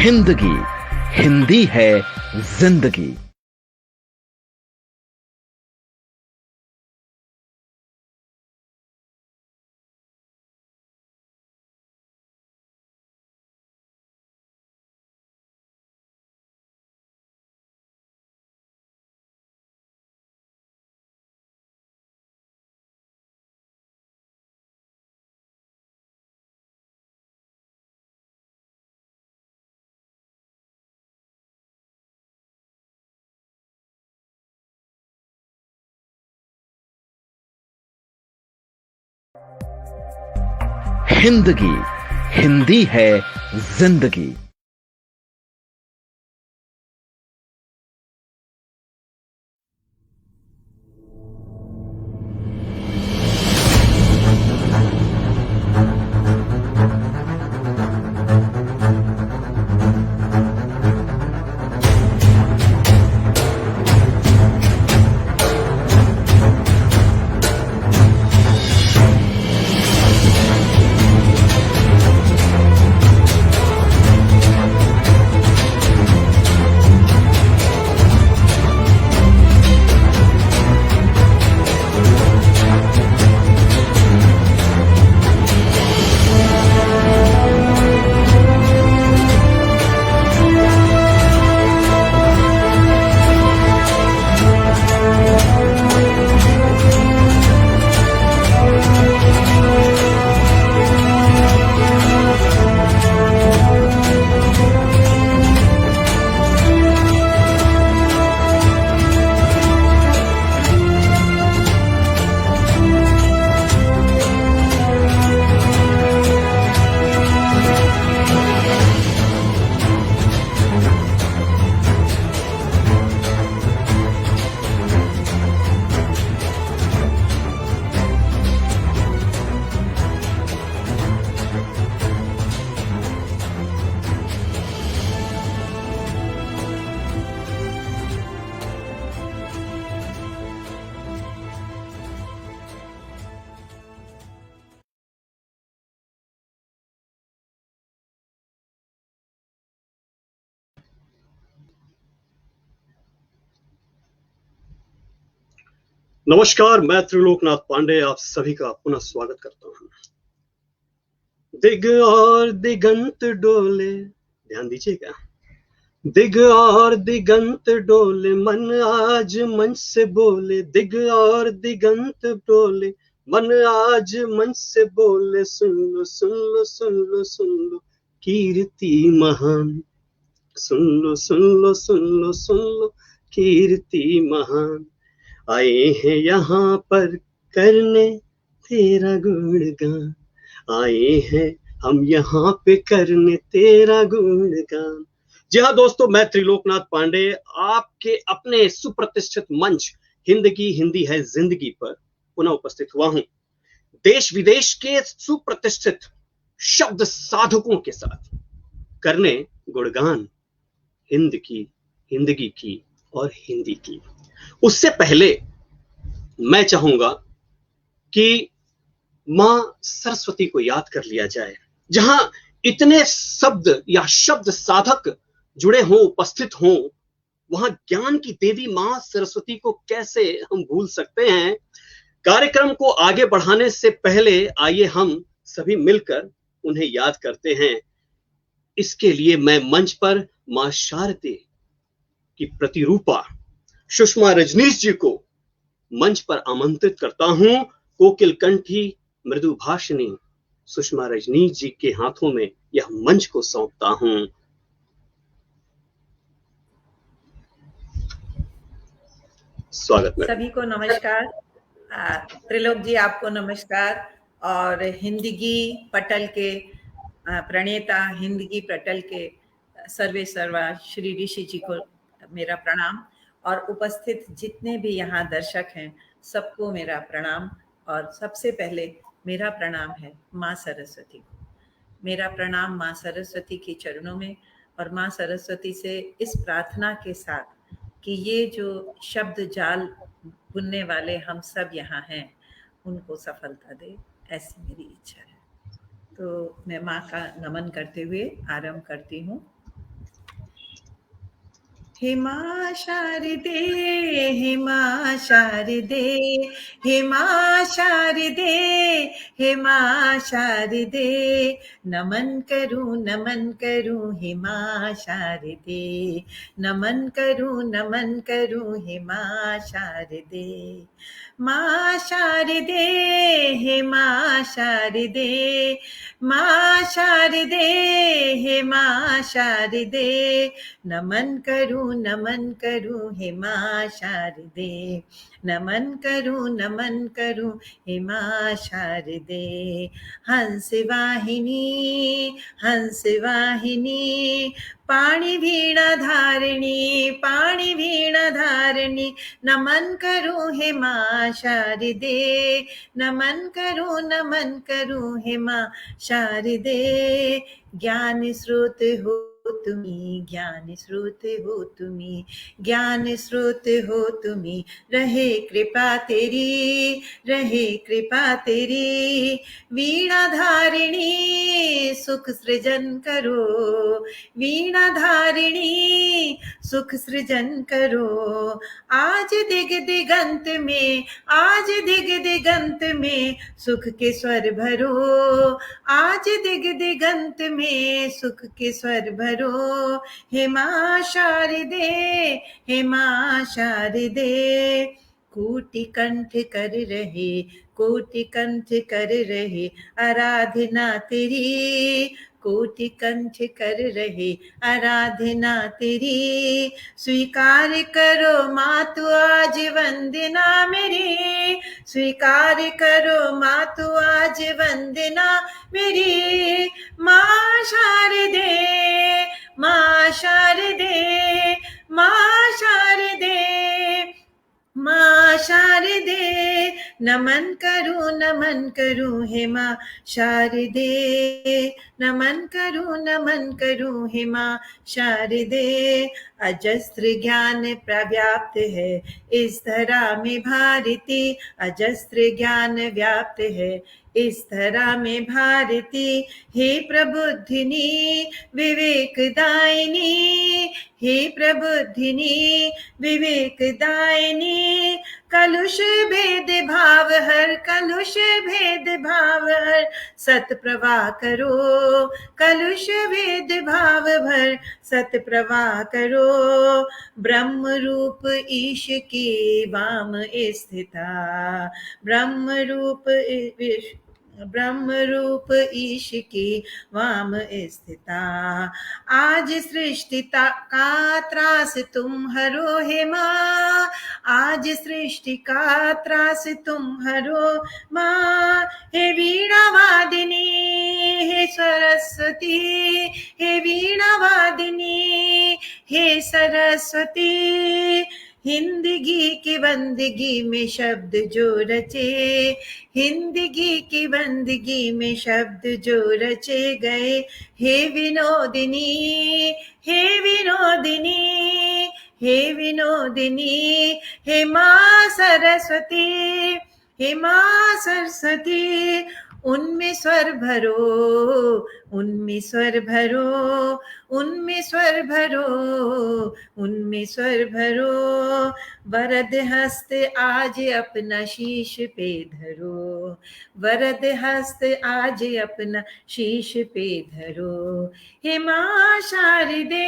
हिंदगी, हिंदी है जिंदगी। हिंदगी, हिंदी है जिंदगी। नमस्कार, मैं त्रिलोकनाथ पांडे आप सभी का पुनः स्वागत करता हूं। दिग और दिगंत डोले, ध्यान दीजिएगा। दिग और दिगंत डोले, मन आज मन से बोले। दिग और दिगंत डोले, मन आज मन से बोले। सुन लो सुन लो सुन लो सुन लो कीर्ति महान। सुन लो सुन लो सुन लो सुन लो कीर्ति महान। आए हैं यहाँ पर करने तेरा गुणगान। आए हैं हम यहाँ पे करने तेरा गुणगान। जी हाँ दोस्तों, मैं त्रिलोकनाथ पांडे आपके अपने सुप्रतिष्ठित मंच हिंदगी, हिंदी है जिंदगी पर पुनः उपस्थित हुआ हूँ। देश विदेश के सुप्रतिष्ठित शब्द साधकों के साथ करने गुणगान हिंद की, हिंदगी की और हिंदी की। उससे पहले मैं चाहूंगा कि मां सरस्वती को याद कर लिया जाए। जहां इतने शब्द या शब्द साधक जुड़े हों, उपस्थित हों, वहां ज्ञान की देवी मां सरस्वती को कैसे हम भूल सकते हैं। कार्यक्रम को आगे बढ़ाने से पहले आइए हम सभी मिलकर उन्हें याद करते हैं। इसके लिए मैं मंच पर मां शारदे की प्रतिरूपा सुषमा रजनीश जी को मंच पर आमंत्रित करता हूं। कोकिल कंठी मृदु भाषिणी सुषमा रजनीश जी के हाथों में यह मंच को सौंपता हूं। स्वागत में सभी को नमस्कार। त्रिलोक जी आपको नमस्कार। और हिंदगी पटल के प्रणेता, हिंदगी पटल के सर्वे सर्वा श्री ऋषि जी को मेरा प्रणाम। और उपस्थित जितने भी यहाँ दर्शक हैं सबको मेरा प्रणाम। और सबसे पहले मेरा प्रणाम है माँ सरस्वती को। मेरा प्रणाम माँ सरस्वती के चरणों में, और माँ सरस्वती से इस प्रार्थना के साथ कि ये जो शब्द जाल बुनने वाले हम सब यहाँ हैं उनको सफलता दे, ऐसी मेरी इच्छा है। तो मैं माँ का नमन करते हुए आरंभ करती हूँ। हे माँ शारदे, हे माँ शारदे, हे माँ शारदे, हे माँ शारदे, नमन करूं हे माँ शारदे, नमन करूं हे माँ शारदे। माँ शारदे, हे माँ शारदे, माँ शारदे, हे माँ शारदे, नमन करूं हे माँ शारदे, नमन करूं हे माँ शारदे। हंस वाहिनी, हंस वाहिनी, पाणी वीणा धारिणी, पाणी वीणा धारिणी, नमन करूं हे माँ शारदे, नमन करूं हे माँ शारदे। ज्ञान स्रोत हो तुम्ही, ज्ञान स्रोत हो तुम्ही, ज्ञान स्रोत हो तुम्ही, रहे कृपा तेरी, रहे कृपा तेरी। वीणा धारिणी सुख सृजन करो, वीणा धारिणी सुख सृजन करो। आज दिग दिगंत में, आज दिग दिगंत में सुख के स्वर भरो, आज दिग दिगंत में सुख के स्वर भरो। हे माँ शारदे, हे माँ शारदे, कोटि कंठ कर रहे, कोटि कंठ कर रहे आराधना तेरी, कोटि कंठ कर रहे आराधना तेरी। स्वीकार करो माँ तू आज वंदना मेरी, स्वीकार करो माँ तू आज वंदना मेरी। माँ शारदे, माँ शारदे, माँ शारदे, माँ शारदे, नमन करूं हे माँ शारदे, नमन करूं हे माँ शारदे। अजस्त्र ज्ञान प्रव्याप्त है इस धरा में भारती, अजस्त्र ज्ञान व्याप्त है इस धरा में भारती। हे प्रबुद्धिनी विवेक दायिनी, हे प्रबुद्धिनी विवेक दायिनी। कलुष भेद भाव हर, कलुष भेद भाव हर, सत प्रवाह करो, कलुष भेद भाव भर सत प्रवाह करो। ब्रह्म रूप ईश की वाम स्थिता, ब्रह्म रूप ब्रह्म रूप ईश की वाम स्थिता। आज सृष्टि का त्रास तुम हरो हे माँ, आज सृष्टि का त्रास तुम हरो माँ। हे वीणा वादिनी, हे सरस्वती, हे वीणा वादिनी, हे सरस्वती। हिंदगी की बंदगी में शब्द जो रचे, हिंदगी की बंदगी में शब्द जो रचे गए। हे विनोदिनी, हे विनोदिनी, हे विनोदिनी, हे माँ सरस्वती, हे माँ सरस्वती। उनमें स्वर भरो, उनमें स्वर भरो, उनमें स्वर भरो, उनमें स्वर भरो। वरद हस्त आज अपना शीश पे धरो, वरद हस्त आज अपना शीश पे धरो। हे माँ शारदे,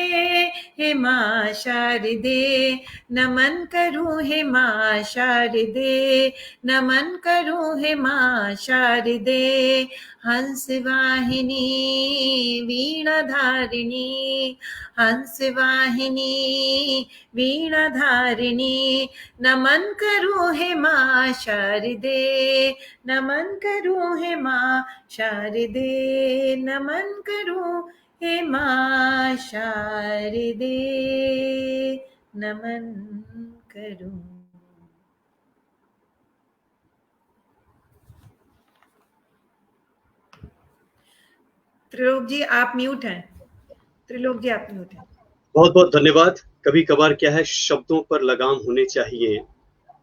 हे माँ शारदे, नमन करूं हे माँ शारदे, नमन करूं हे माँ शारदे। हंस वाहिनी वीणा धारिणी, हंस वाहिनी वीणा धारिणी। नमन करूं हे माँ शारदे, नमन करूं हे माँ शारदे, नमन करूं हे माँ शारदे, नमन करूं। त्रिलोक जी आप म्यूट हैं, त्रिलोक जी आप म्यूट हैं। बहुत बहुत धन्यवाद। कभी कभार क्या है, शब्दों पर लगाम होने चाहिए,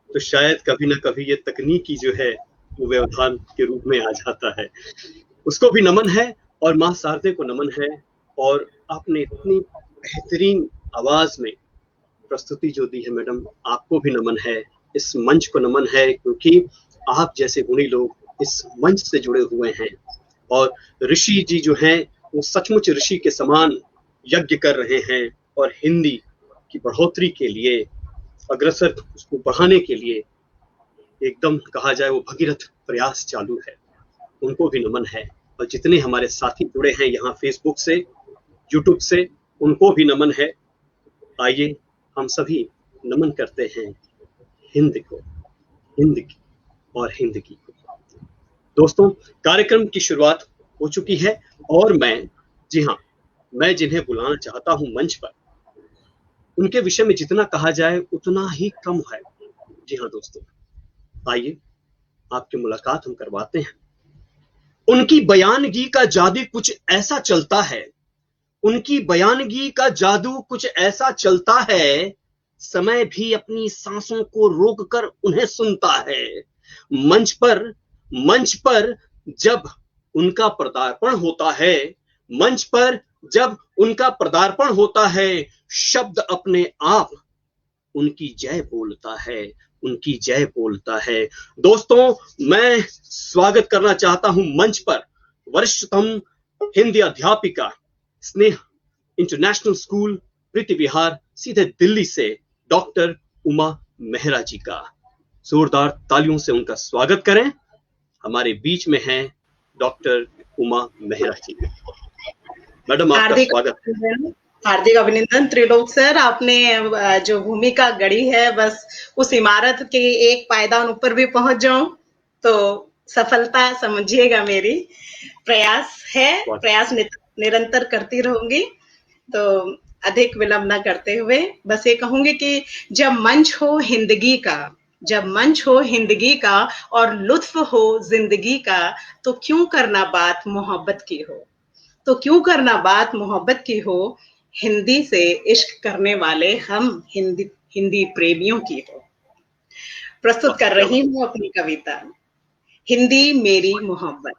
तो शायद कभी ना कभी ये तकनीकी जो है वो व्यवधान के रूप में आ जाता है। उसको भी नमन है और माँ शारदे को नमन है। और आपने इतनी बेहतरीन आवाज में प्रस्तुति जो दी है मैडम, आपको भी नमन है, इस मंच को नमन है, क्योंकि आप जैसे गुणी लोग इस मंच से जुड़े हुए हैं। और ऋषि जी जो हैं वो सचमुच ऋषि के समान यज्ञ कर रहे हैं और हिंदी की बढ़ोतरी के लिए, अग्रसर उसको बढ़ाने के लिए एकदम कहा जाए वो भगीरथ प्रयास चालू है। उनको भी नमन है। और जितने हमारे साथी जुड़े हैं यहाँ फेसबुक से, यूट्यूब से, उनको भी नमन है। आइए हम सभी नमन करते हैं हिंद को, हिंद की और हिंद की को। दोस्तों, कार्यक्रम की शुरुआत हो चुकी है और मैं जिन्हें बुलाना चाहता हूं मंच पर, उनके विषय में जितना कहा जाए उतना ही कम है। जी हाँ दोस्तों, आइए आपकी मुलाकात हम करवाते हैं। उनकी बयानगी का जादू कुछ ऐसा चलता है, उनकी बयानगी का जादू कुछ ऐसा चलता है, समय भी अपनी सांसों को रोककर उन्हें सुनता है। मंच पर जब उनका पदार्पण होता है, मंच पर जब उनका पदार्पण होता है, शब्द अपने आप उनकी जय बोलता है, उनकी जय बोलता है। दोस्तों, मैं स्वागत करना चाहता हूं मंच पर वरिष्ठतम हिंदी अध्यापिका, स्नेह इंटरनेशनल स्कूल, प्रीति विहार, सीधे दिल्ली से, डॉक्टर उमा मेहरा जी का। जोरदार तालियों से उनका स्वागत करें। हमारे बीच में हैं डॉक्टर उमा मेहरा जी। मैडम, आपका स्वागत। हार्दिक अभिनंदन त्रिलोक सर, आपने जो भूमिका गढ़ी है, बस उस इमारत के एक पायदान ऊपर भी पहुंच जाऊं तो सफलता समझिएगा मेरी। प्रयास है, प्रयास निरंतर करती रहूंगी। तो अधिक विलंब न करते हुए बस ये कहूंगी कि जब मंच हो हिंदगी का, जब मंच हो हिंदगी का और लुत्फ हो जिंदगी का, तो क्यों करना बात मोहब्बत की हो, तो क्यों करना बात मोहब्बत की हो, हिंदी से इश्क करने वाले हम हिंदी प्रेमियों की हो। प्रस्तुत कर रही हूं अपनी कविता, हिंदी मेरी मोहब्बत।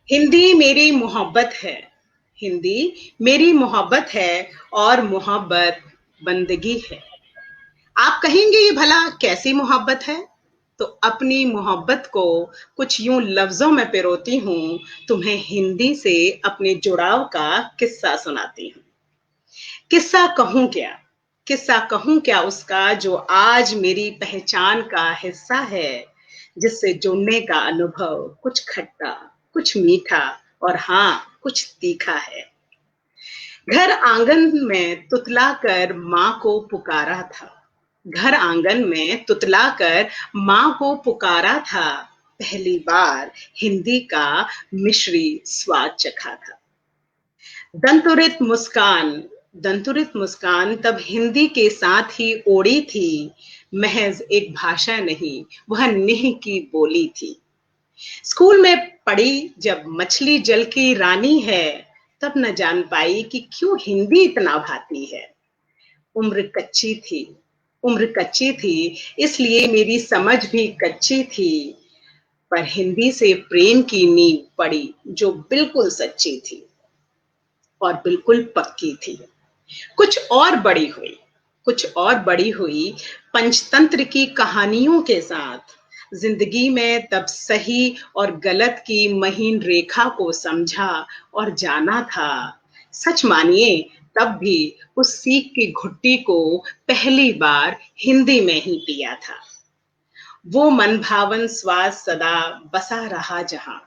हिंदी मेरी मोहब्बत है, हिंदी मेरी मोहब्बत है और मोहब्बत बंदगी है। आप कहेंगे ये भला कैसी मोहब्बत है? तो अपनी मोहब्बत को कुछ यूं लफ्जों में पिरोती हूं, तुम्हें हिंदी से अपने जुड़ाव का किस्सा सुनाती हूं। किस्सा कहूं क्या उसका जो आज मेरी पहचान का हिस्सा है, जिससे जुड़ने का अनुभव कुछ खट्टा, कुछ मीठा और हाँ कुछ तीखा है। घर आंगन में तुतलाकर माँ को पुकारा था, घर आंगन में तुतलाकर माँ को पुकारा था, पहली बार हिंदी का मिश्री स्वाद चखा था। दंतुरित मुस्कान तब हिंदी के साथ ही ओढ़ी थी, महज एक भाषा नहीं वह नेह की बोली थी। स्कूल में पढ़ी जब मछली जल की रानी है, तब न जान पाई कि क्यों हिंदी इतना भाती है। उम्र कच्ची थी इसलिए मेरी समझ भी कच्ची थी, पर हुंदी से प्रेम की नींव पड़ी जो बिल्कुल सच्ची थी और बिल्कुल पक्की थी। कुछ और बड़ी हुई पंचतंत्र की कहानियों के साथ। जिंदगी में तब सही और गलत की महीन रेखा को समझा और जाना था। सच मानिए तब भी उस सीख की घुट्टी को पहली बार हिंदी में ही पिया था। वो मन भावन स्वाद सदा बसा रहा जहां,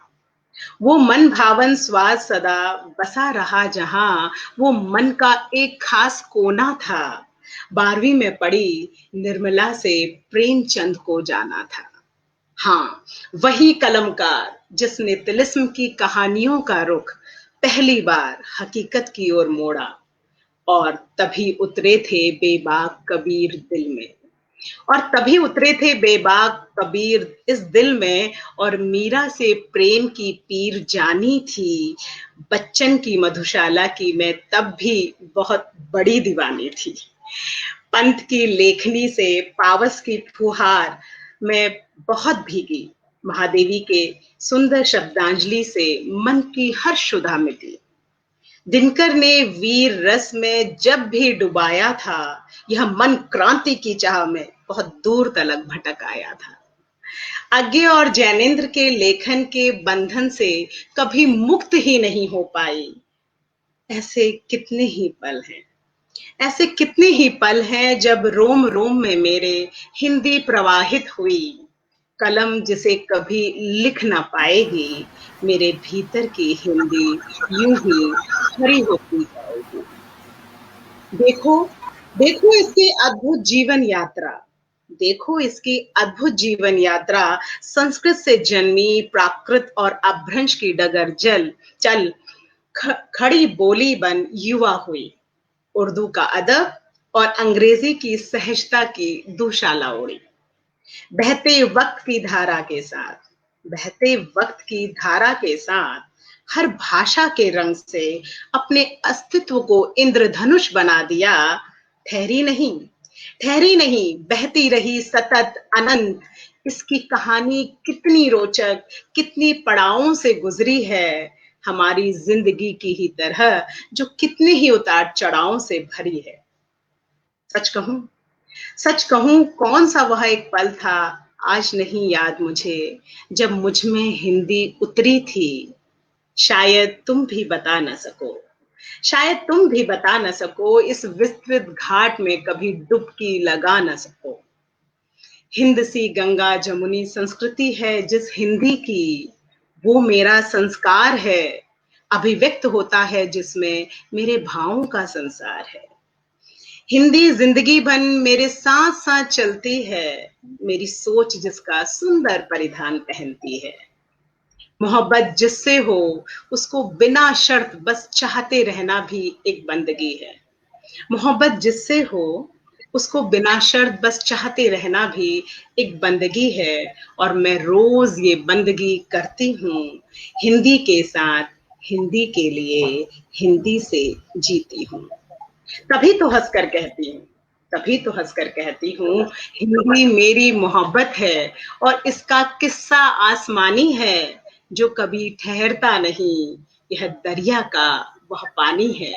वो मन भावन स्वाद सदा बसा रहा जहां, वो मन का एक खास कोना था। 12वीं में पढ़ी निर्मला से प्रेमचंद को जाना था। हाँ, वही कलमकार जिसने तिलिस्म की कहानियों का रुख पहली बार हकीकत की ओर मोड़ा, और तभी उतरे थे बेबाक कबीर दिल में, और तभी उतरे थे बेबाक कबीर इस दिल में, और मीरा से प्रेम की पीर जानी थी। बच्चन की मधुशाला की मैं तब भी बहुत बड़ी दीवानी थी। पंत की लेखनी से पावस की फुहार में बहुत भीगी, महादेवी के सुंदर शब्दांजलि से मन की हर शुदा मिटी। दिनकर ने वीर रस में जब भी डुबाया था, यह मन क्रांति की चाह में बहुत दूर तलक भटक आया था। अज्ञे और जैनेन्द्र के लेखन के बंधन से कभी मुक्त ही नहीं हो पाई। ऐसे कितने ही पल हैं, ऐसे कितने ही पल हैं जब रोम रोम में मेरे हिंदी प्रवाहित हुई। कलम जिसे कभी लिख ना पाएगी, मेरे भीतर की हिंदी यूं ही हरी होती जाएगी। देखो, देखो इसकी अद्भुत जीवन यात्रा, देखो इसकी अद्भुत जीवन यात्रा। संस्कृत से जन्मी प्राकृत और अपभ्रंश की डगर चल खड़ी बोली बन युवा हुई। उर्दू का अदब और अंग्रेजी की सहजता की दुशाला उड़ी। बहते वक्त की धारा के साथ, बहते वक्त की धारा के साथ हर भाषा के रंग से अपने अस्तित्व को इंद्रधनुष बना दिया। ठहरी नहीं, ठहरी नहीं, बहती रही सतत अनंत। इसकी कहानी कितनी रोचक, कितनी पड़ावों से गुजरी है, हमारी जिंदगी की ही तरह, जो कितने ही उतार चढ़ावों से भरी है। सच कहूं कौन सा वह एक पल था, आज नहीं याद मुझे, जब मुझ में हिंदी उतरी थी। शायद तुम भी बता न सको, शायद तुम भी बता न सको, इस विस्तृत घाट में कभी डुबकी लगा न सको। हिंद सी गंगा जमुनी संस्कृति है जिस हिंदी की, वो मेरा संस्कार है, अभिव्यक्त होता है जिसमें मेरे भावों का संसार है। हिंदी जिंदगी भर मेरे साथ साथ चलती है, मेरी सोच जिसका सुंदर परिधान पहनती है। मोहब्बत जिससे हो उसको बिना शर्त बस चाहते रहना भी एक बंदगी है। मोहब्बत जिससे हो उसको बिना शर्त बस चाहते रहना भी एक बंदगी है, और मैं रोज ये बंदगी करती हूँ, हिंदी के साथ, हिंदी के लिए, हिंदी से जीती हूँ। तभी तो हंसकर कहती हूँ, तभी तो हंसकर कहती हूँ, हिंदी मेरी मोहब्बत है और इसका किस्सा आसमानी है जो कभी ठहरता नहीं। यह दरिया का वह पानी है,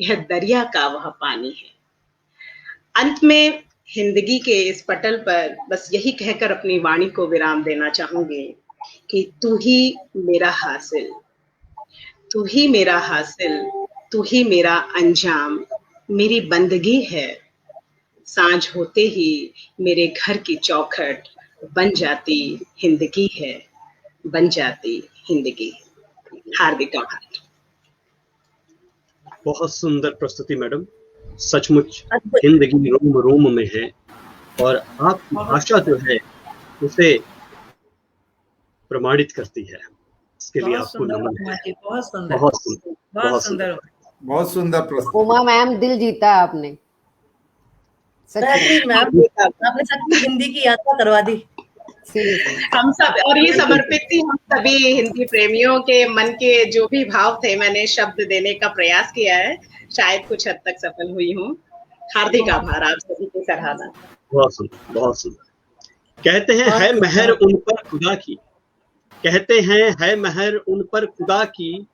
यह दरिया का वह पानी है। अंत में हिंदगी के इस पटल पर बस यही कहकर अपनी वाणी को विराम देना चाहूंगी कि तू ही मेरा हासिल, तू ही मेरा हासिल, तू ही मेरा अंजाम, मेरी बंदगी है। सांझ होते ही मेरे घर की चौखट बन जाती हिंदगी है, बन जाती हिंदगी। हार्दिक आभार। बहुत सुंदर प्रस्तुति मैडम, सचमुच हिंदगी रोम रोम में है और आपकी भाषा जो है उसे प्रमाणित करती है। इसके लिए आपको नमन है। बहुत सुंदर, बहुत सुंदर, बहुत सुंदर, बहुत सुंदर प्रस्तुति। उमा मैम दिल जीता है आपने, मैम आपने सच हिंदी की यात्रा करवा दी। हम सब, और ये समर्पित थी हम सभी हिंदी प्रेमियों के मन के जो भी भाव थे, मैंने शब्द देने का प्रयास किया है, शायद कुछ हद तक सफल हुई हूँ। हार्दिक आभार आप सभी की सराहना। बहुत सुंदर, बहुत सुंदर। कहते हैं है महर उन पर खुदा की, कहते हैं है महर उन पर खुदा की,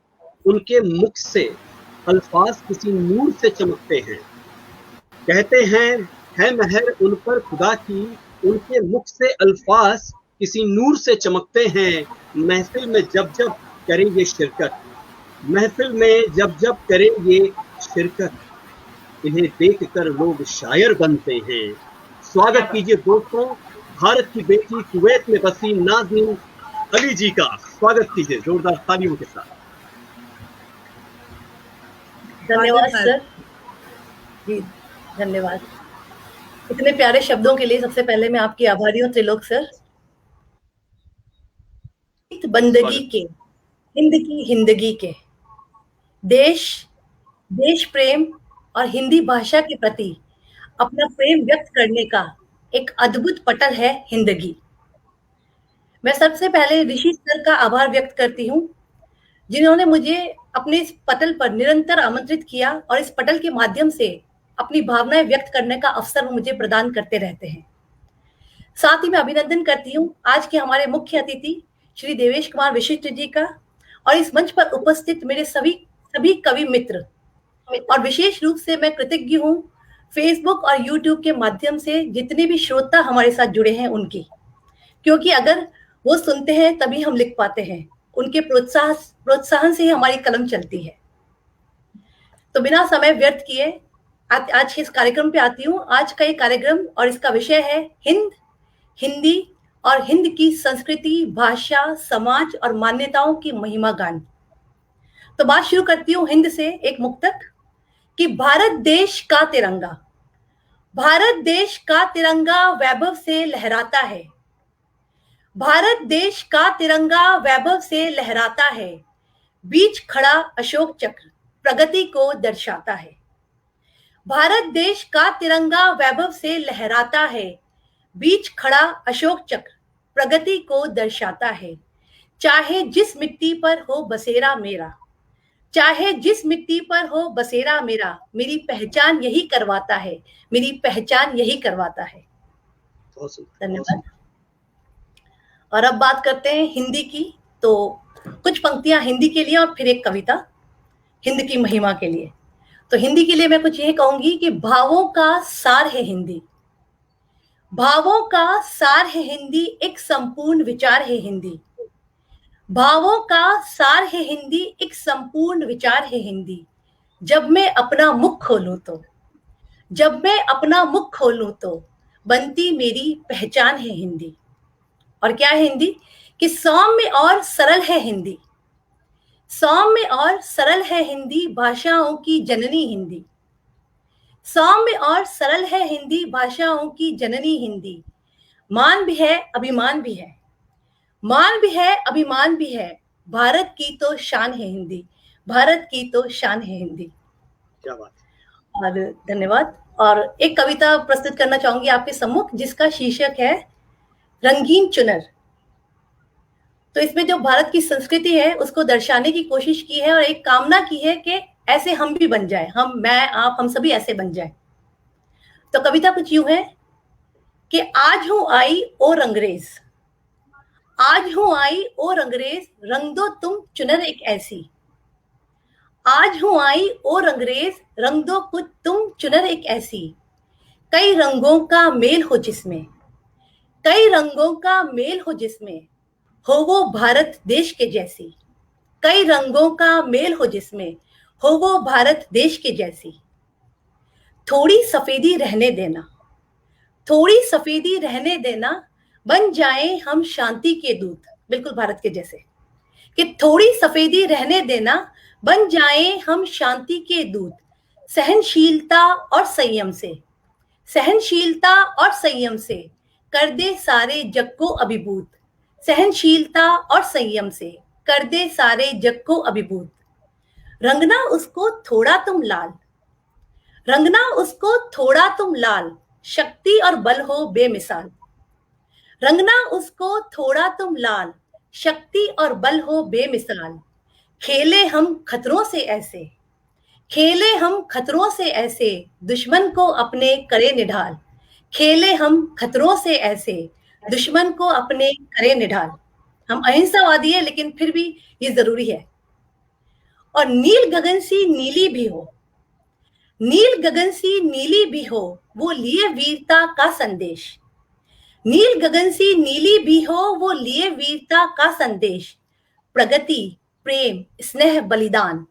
उनके मुख से अल्फाज किसी नूर से चमकते हैं। कहते हैं है महर उन पर खुदा की, उनके मुख से अल्फाज किसी नूर से चमकते हैं। महफिल में जब जब करें ये शिरकत, महफिल में जब जब करें ये शिरकत, इन्हें देखकर लोग शायर बनते हैं। स्वागत कीजिए दोस्तों, भारत की बेटी कुवैत में बसी नाज़नीन अली जी का स्वागत कीजिए जोरदार तालियों के साथ। धन्यवाद सर जी, धन्यवाद इतने प्यारे शब्दों के लिए। सबसे पहले मैं आपकी आभारी हूँ त्रिलोक सर। बंदगी के, हिंदगी के, देश प्रेम और हिंदी भाषा के प्रति अपना प्रेम व्यक्त करने का एक अद्भुत पटल है हिंदगी। मैं सबसे पहले ऋषि सर का आभार व्यक्त करती हूँ, जिन्होंने मुझे अपने इस पटल पर निरंतर आमंत्रित किया और इस पटल के माध्यम से अपनी भावनाएं व्यक्त करने का अवसर वो मुझे प्रदान करते रहते हैं। साथ ही मैं अभिनंदन करती हूँ आज के हमारे मुख्य अतिथि श्री देवेश कुमार विशिष्ट जी का, और इस मंच पर उपस्थित मेरे सभी सभी कवि मित्र, और विशेष रूप से मैं कृतज्ञ हूँ फेसबुक और यूट्यूब के माध्यम से जितने भी श्रोता हमारे साथ जुड़े हैं उनकी, क्योंकि अगर वो सुनते हैं तभी हम लिख पाते हैं, उनके प्रोत्साहन से ही हमारी कलम चलती है। तो बिना समय व्यर्थ किए आज इस कार्यक्रम पे आती हूँ। आज का ये कार्यक्रम और इसका विषय है हिंद, हिंदी और हिंद की संस्कृति, भाषा, समाज और मान्यताओं की महिमा गान। तो बात शुरू करती हूँ हिंद से, एक मुक्तक कि भारत देश का तिरंगा, भारत देश का तिरंगा वैभव से लहराता है, भारत देश का तिरंगा वैभव से लहराता है, बीच खड़ा अशोक चक्र प्रगति को दर्शाता है। भारत देश का तिरंगा वैभव से लहराता है, बीच खड़ा अशोक चक्र प्रगति को दर्शाता है। चाहे जिस मिट्टी पर हो बसेरा मेरा, चाहे जिस मिट्टी पर हो बसेरा मेरा, मेरी पहचान यही करवाता है, मेरी पहचान यही करवाता है। धन्यवाद। और अब बात करते हैं हिंदी की। तो कुछ पंक्तियां हिंदी के लिए और फिर एक कविता हिंद की महिमा के लिए। तो हिंदी के लिए मैं कुछ ये कहूंगी कि भावों का सार है हिंदी, भावों का सार है हिंदी, एक संपूर्ण विचार है हिंदी, भावों का सार है हिंदी, एक संपूर्ण विचार है हिंदी। जब मैं अपना मुख खोलूं तो, जब मैं अपना मुख खोलूं तो बनती मेरी पहचान है हिंदी। और क्या है हिंदी कि सौम्य और सरल है हिंदी, सौम्य और सरल है हिंदी, भाषाओं की जननी हिंदी, सौम्य और सरल है हिंदी, भाषाओं की जननी हिंदी। मान भी है अभिमान भी है, मान भी है अभिमान भी है, भारत की तो शान है हिंदी, भारत की तो शान है हिंदी। क्या बात। और धन्यवाद। और एक कविता प्रस्तुत करना चाहूंगी आपके सम्मुख, जिसका शीर्षक है रंगीन चुनर। तो इसमें जो भारत की संस्कृति है उसको दर्शाने की कोशिश की है और एक कामना की है कि ऐसे हम भी बन जाए, हम, मैं, आप, हम सभी ऐसे बन जाए। तो कविता कुछ यूं है कि आज हूं आई ओ रंगरेज, आज हूं आई ओ रंगरेज, रंग दो तुम चुनर एक ऐसी, आज हूं आई ओ रंगरेज, रंग दो कुछ तुम चुनर एक ऐसी। कई रंगों का मेल हो जिसमें, कई रंगों का मेल हो जिसमें, हो वो भारत देश के जैसी, कई रंगों का मेल हो जिसमें, हो वो भारत देश के जैसी। थोड़ी सफेदी रहने देना, थोड़ी सफेदी रहने देना, बन जाए हम शांति के दूत, बिल्कुल भारत के जैसे, कि थोड़ी सफेदी रहने देना, बन जाए हम शांति के दूत। सहनशीलता और संयम से, सहनशीलता और संयम से कर दे सारे जग को अभिभूत, सहनशीलता और संयम से कर दे सारे जग को अभिभूत। रंगना उसको थोड़ा तुम लाल, रंगना उसको थोड़ा तुम लाल, शक्ति और बल हो बेमिसाल, रंगना उसको थोड़ा तुम लाल, शक्ति और बल हो बेमिसाल। खेले हम खतरों से ऐसे, खेले हम खतरों से ऐसे, दुश्मन को अपने करे निढाल, खेले हम खतरों से ऐसे, दुश्मन को अपने करे निढाल। हम अहिंसावादी है लेकिन फिर भी ये जरूरी है। और नील गगन सी नीली भी हो, नील गगन सी नीली भी हो, वो लिए वीरता का संदेश, नील गगन सी नीली भी हो, वो लिए वीरता का संदेश। प्रगति प्रेम स्नेह बलिदान,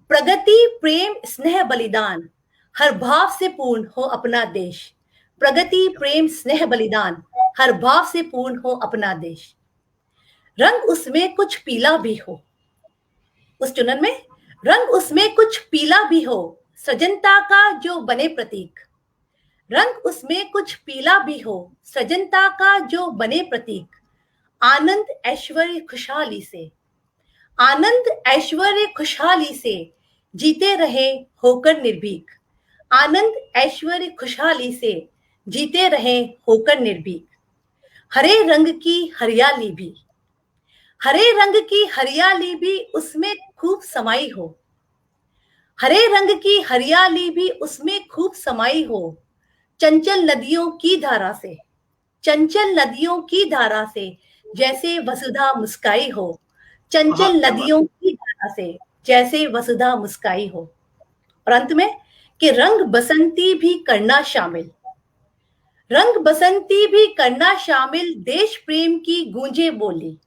प्रगति प्रेम स्नेह बलिदान, हर भाव से पूर्ण हो अपना देश, प्रगति प्रेम स्नेह बलिदान, हर भाव से पूर्ण हो अपना देश। रंग उसमें कुछ पीला भी हो, उस चुनर में रंग उसमें कुछ पीला भी हो, सृजनता का जो बने प्रतीक, रंग उसमें कुछ पीला भी हो, सृजनता का जो बने प्रतीक। आनंद ऐश्वर्य खुशहाली से, आनंद ऐश्वर्य खुशहाली से जीते रहे होकर निर्भीक, आनंद ऐश्वर्य खुशहाली से जीते रहे होकर निर्भीक। हरे रंग की हरियाली भी, हरे रंग की हरियाली भी उसमें खूब समाई हो, हरे रंग की हरियाली भी उसमें खूब समाई हो। चंचल नदियों की धारा से, चंचल नदियों की धारा से जैसे वसुधा मुस्काई हो, चंचल नदियों की धारा से जैसे वसुधा मुस्काई हो। और अंत में कि रंग बसंती भी करना शामिल, रंग बसंती भी करना शामिल, देश प्रेम की गूंजे बोली।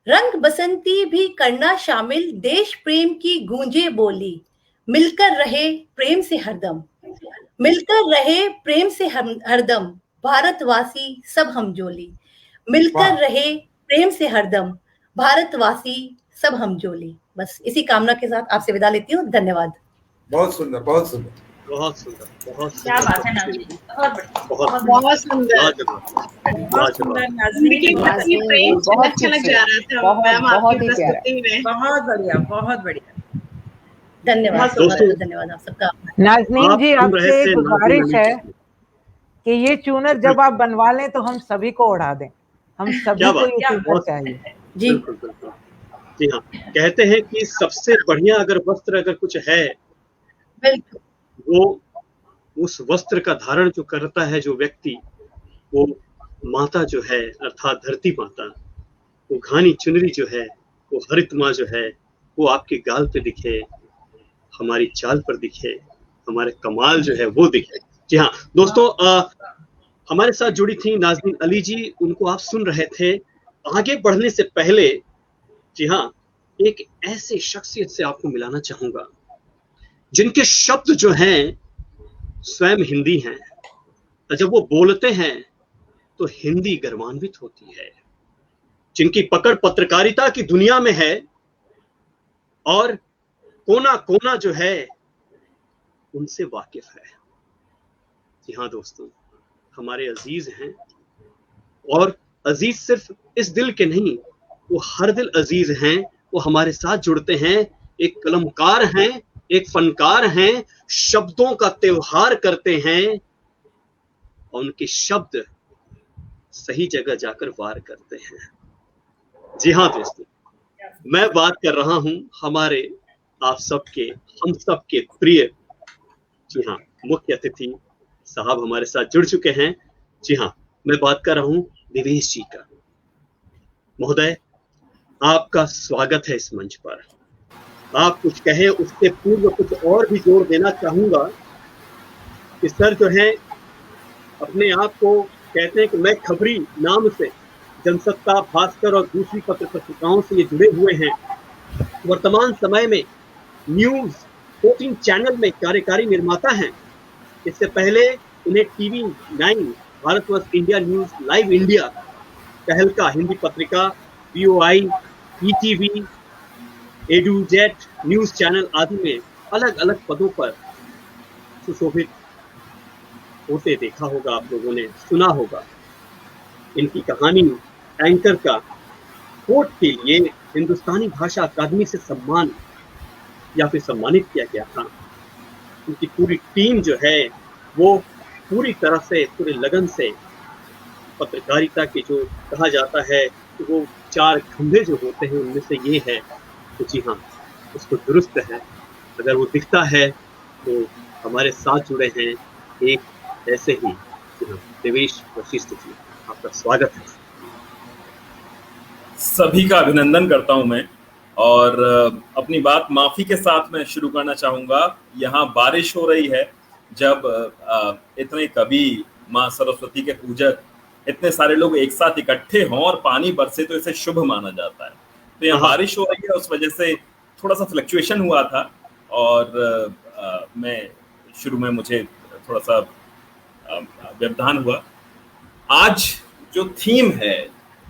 रंग बसंती भी करना शामिल, देश प्रेम की गूंजे बोली। मिलकर रहे प्रेम से हरदम, मिलकर रहे प्रेम से हरदम, भारतवासी सब हमजोली। मिलकर रहे प्रेम से हरदम, भारतवासी सब हमजोली। बस इसी कामना के साथ आपसे विदा लेती हूँ। धन्यवाद। बहुत सुंदर, बहुत सुंदर, बहुत सुंदर, बहुत क्या सुंदर, बात है नाज़मीन जी, बहुत बढ़िया, बहुत बहुत सुंदर। लाजवाब, बहुत सुंदर लाजवाब। नाज़मीन, जिंदगी बहुत अपनी प्रेम बहुत छलक खूबसूरत, जा रहा था बहुत मैम बहुत आपकी ही प्यारा। प्रस्तुति में। बहुत बढ़िया, बहुत बढ़िया। धन्यवाद, बहुत बहुत दोस्तों, बहुत धन्यवाद आप सबका। नाज़नीन आप जी, सुन रहे आपसे थे एक नाज़मीन गुजारिश अली है जी। कि ये चूनर जब आप बनवा लें तो हम सभी को उड़ा दें। हम सभी क्या को बात, ये क्या चूनर बहुत चाहिए। जी बिल्कुल बिल्कुल। जी हाँ, कहते हैं कि सबसे बढ़िया अगर वस्त्र अगर कुछ है, बिल्कुल, वो उस वस्त्र का धारण जो करता है जो व्यक्ति, वो माता जो है अर्थात धरती माता, वो घानी चुनरी जो है, वो हरित माँ जो है, वो आपके गाल पे दिखे, हमारी चाल पर दिखे, हमारे कमाल जो है वो दिखे। जी हाँ दोस्तों, हमारे साथ जुड़ी थी नाज़मीन अली जी, उनको आप सुन रहे थे। आगे बढ़ने से पहले, जी हाँ, एक ऐसे शख्सियत से आपको मिलाना चाहूंगा जिनके शब्द जो हैं स्वयं हिंदी हैं, और जब वो बोलते हैं तो हिंदी गर्वान्वित होती है, जिनकी पकड़ पत्रकारिता की दुनिया में है और कोना कोना जो है उनसे वाकिफ है। जी हाँ दोस्तों, हमारे अजीज हैं, और अजीज सिर्फ इस दिल के नहीं, वो हर दिल अजीज हैं। वो हमारे साथ जुड़ते हैं, एक कलमकार हैं, एक फनकार हैं, शब्दों का त्योहार करते हैं, और उनके शब्द सही जगह जाकर वार करते हैं। जी हाँ दोस्तों, मैं बात कर रहा हूं हमारे आप सबके, हम सबके प्रिय, जी हाँ, मुख्य अतिथि साहब हमारे साथ जुड़ चुके हैं। जी हाँ, मैं बात कर रहा हूं देवेश जी का। महोदय, आपका स्वागत है इस मंच पर। आप कुछ कहें, उसके पूर्व कुछ और भी जोड़ देना चाहूंगा कि सर जो है अपने आप को कहते हैं कि मैं खबरी नाम से जनसत्ता, भास्कर और दूसरी पत्रिकाओं से ये जुड़े हुए हैं। वर्तमान समय में न्यूज 14 चैनल में कार्यकारी निर्माता हैं। इससे पहले उन्हें TV 9, Bharatvarsh India news, live India, तहलका हिंदी पत्रिका, BOI, ETV, एडुजेट न्यूज चैनल आदि में अलग अलग पदों पर सुशोभित होते देखा होगा, आप लोगों ने सुना होगा। इनकी कहानी एंकर का कोर्ट के लिए हिंदुस्तानी भाषा अकादमी से सम्मान या फिर सम्मानित किया गया था। उनकी पूरी टीम जो है वो पूरी तरह से, पूरे लगन से पत्रकारिता के जो कहा जाता है कि वो 4 खंभे जो होते हैं उनमें से ये है, तो जी हाँ, उसको दुरुस्त है। अगर वो दिखता है तो हमारे साथ जुड़े हैं एक ऐसे ही, जी हाँ, देवेश वशिष्ठ जी, आपका स्वागत है। सभी का अभिनंदन करता हूं मैं, और अपनी बात माफी के साथ मैं शुरू करना चाहूंगा। यहाँ बारिश हो रही है, जब इतने कवि, माँ सरस्वती के पूजक, इतने सारे लोग एक साथ इकट्ठे हों और पानी बरसे तो इसे शुभ माना जाता है। तो यहाँ बारिश हो रही है, उस वजह से थोड़ा सा फ्लक्चुएशन हुआ था, और मैं शुरू में मुझे थोड़ा सा व्यवधान हुआ। आज जो थीम है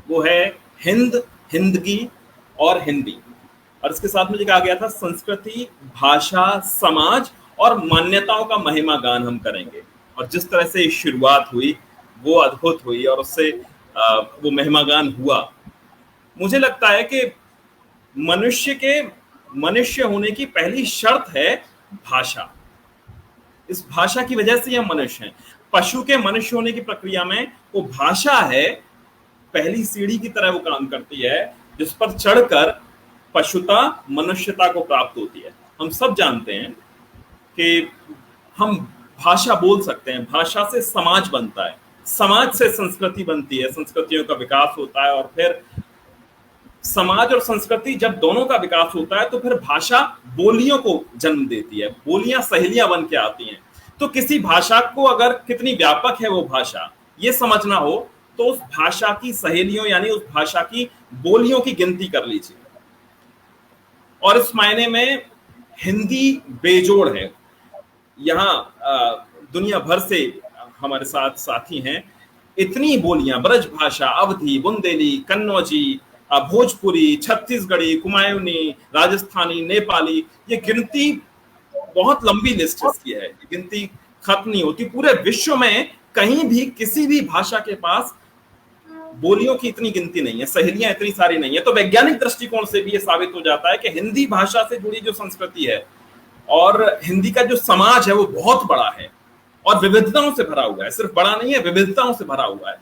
वो है हिंद, हिंदगी और हिंदी, और इसके साथ मुझे कहा गया था संस्कृति, भाषा, समाज और मान्यताओं का महिमा गान हम करेंगे। और जिस तरह से शुरुआत हुई वो अद्भुत हुई, और उससे वो महिमा गान हुआ। मुझे लगता है कि मनुष्य होने की पहली शर्त है भाषा। इस भाषा की वजह से हम मनुष्य हैं। पशु के मनुष्य होने की प्रक्रिया में वो भाषा है, पहली सीढ़ी की तरह वो काम करती है, जिस पर चढ़कर पशुता मनुष्यता को प्राप्त होती है। हम सब जानते हैं कि हम भाषा बोल सकते हैं, भाषा से समाज बनता है, समाज से संस्कृति बनती है, संस्कृतियों का विकास होता है, और फिर समाज और संस्कृति जब दोनों का विकास होता है तो फिर भाषा बोलियों को जन्म देती है, बोलियां सहेलियां बन के आती हैं। तो किसी भाषा को अगर कितनी व्यापक है वो भाषा ये समझना हो तो उस भाषा की सहेलियों यानी उस भाषा की बोलियों की गिनती कर लीजिए। और इस मायने में हिंदी बेजोड़ है। यहाँ दुनिया भर से हमारे साथ साथी हैं, इतनी बोलियां, ब्रज भाषा, अवधी, बुंदेली, कन्नौजी, भोजपुरी, छत्तीसगढ़ी, कुमायूनी, राजस्थानी, नेपाली, ये गिनती बहुत लंबी लिस्ट इसकी है, ये गिनती खत्म नहीं होती। पूरे विश्व में कहीं भी किसी भी भाषा के पास बोलियों की इतनी गिनती नहीं है, सहेलियां इतनी सारी नहीं है। तो वैज्ञानिक दृष्टिकोण से भी ये साबित हो जाता है कि हिंदी भाषा से जुड़ी जो संस्कृति है और हिंदी का जो समाज है वो बहुत बड़ा है और विविधताओं से भरा हुआ है। सिर्फ बड़ा नहीं है, विविधताओं से भरा हुआ है।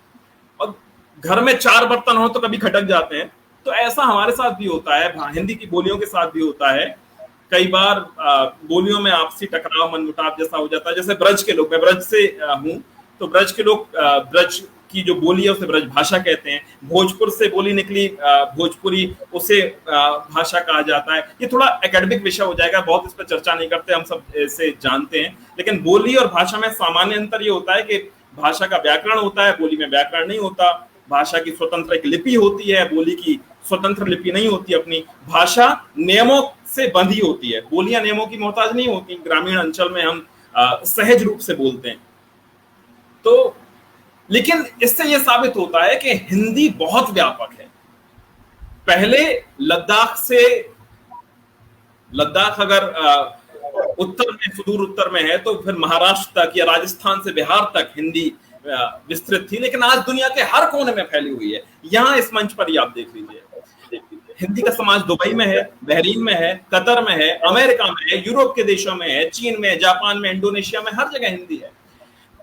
और घर में 4 बर्तन हो तो कभी खटक जाते हैं, तो ऐसा हमारे साथ भी होता है, हिंदी की बोलियों के साथ भी होता है। कई बार बोलियों में आपसी टकराव, मनमुटाव जैसा हो जाता है। जैसे ब्रज के लोग, मैं ब्रज से हूं, तो ब्रज के लोग ब्रज की जो बोली है उसे ब्रज भाषा कहते हैं। भोजपुर से बोली निकली भोजपुरी, उसे भाषा कहा जाता है। ये थोड़ा एकेडमिक विषय हो जाएगा, बहुत इस पर चर्चा नहीं करते, हम सब इसे जानते हैं। लेकिन बोली और भाषा में सामान्य अंतर ये होता है कि भाषा का व्याकरण होता है, बोली में व्याकरण नहीं होता। भाषा की स्वतंत्र एक लिपि होती है, बोली की स्वतंत्र लिपि नहीं होती अपनी। भाषा नियमों से बंधी होती है, बोलियां नियमों की मोहताज नहीं होती। ग्रामीण अंचल में हम सहज रूप से बोलते हैं। तो लेकिन इससे यह साबित होता है कि हिंदी बहुत व्यापक है। पहले लद्दाख अगर उत्तर में, सुदूर उत्तर में है, तो फिर महाराष्ट्र तक या राजस्थान से बिहार तक हिंदी विस्तृत थी। लेकिन आज दुनिया के हर कोने में फैली हुई है। यहाँ इस मंच पर ही आप देख लीजिए, हिंदी का समाज दुबई में है, बहरीन में है, कतर में है, अमेरिका में है, यूरोप के देशों में है, चीन में, जापान में, इंडोनेशिया में, हर जगह हिंदी है।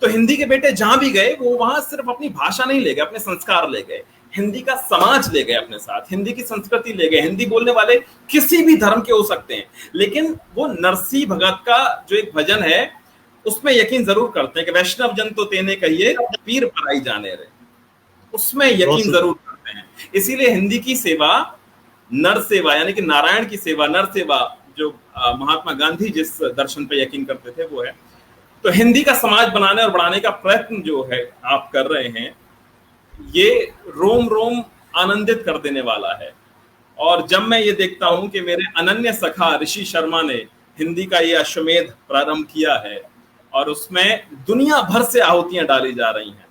तो हिंदी के बेटे जहां भी गए वो वहां सिर्फ अपनी भाषा नहीं ले गए, अपने संस्कार ले गए, हिंदी का समाज ले गए अपने साथ, हिंदी की संस्कृति ले गए। हिंदी बोलने वाले किसी भी धर्म के हो सकते हैं, लेकिन वो नरसिंह भगत का जो एक भजन है उसमें यकीन जरूर करते हैं कि वैष्णव जन तो तेने कहिए पीर पराई जाने रहे, उसमें यकीन जरूर करते हैं। इसीलिए हिंदी की सेवा, नर सेवा यानी कि नारायण की सेवा, नर सेवा, जो महात्मा गांधी जिस दर्शन पे यकीन करते थे वो है। तो हिंदी का समाज बनाने और बढ़ाने का प्रयत्न जो है आप कर रहे हैं, ये रोम रोम आनंदित कर देने वाला है। और जब मैं ये देखता हूं कि मेरे अनन्य सखा ऋषि शर्मा ने हिंदी का ये अश्वमेध प्रारंभ किया है और उसमें दुनिया भर से आहुतियां डाली जा रही हैं,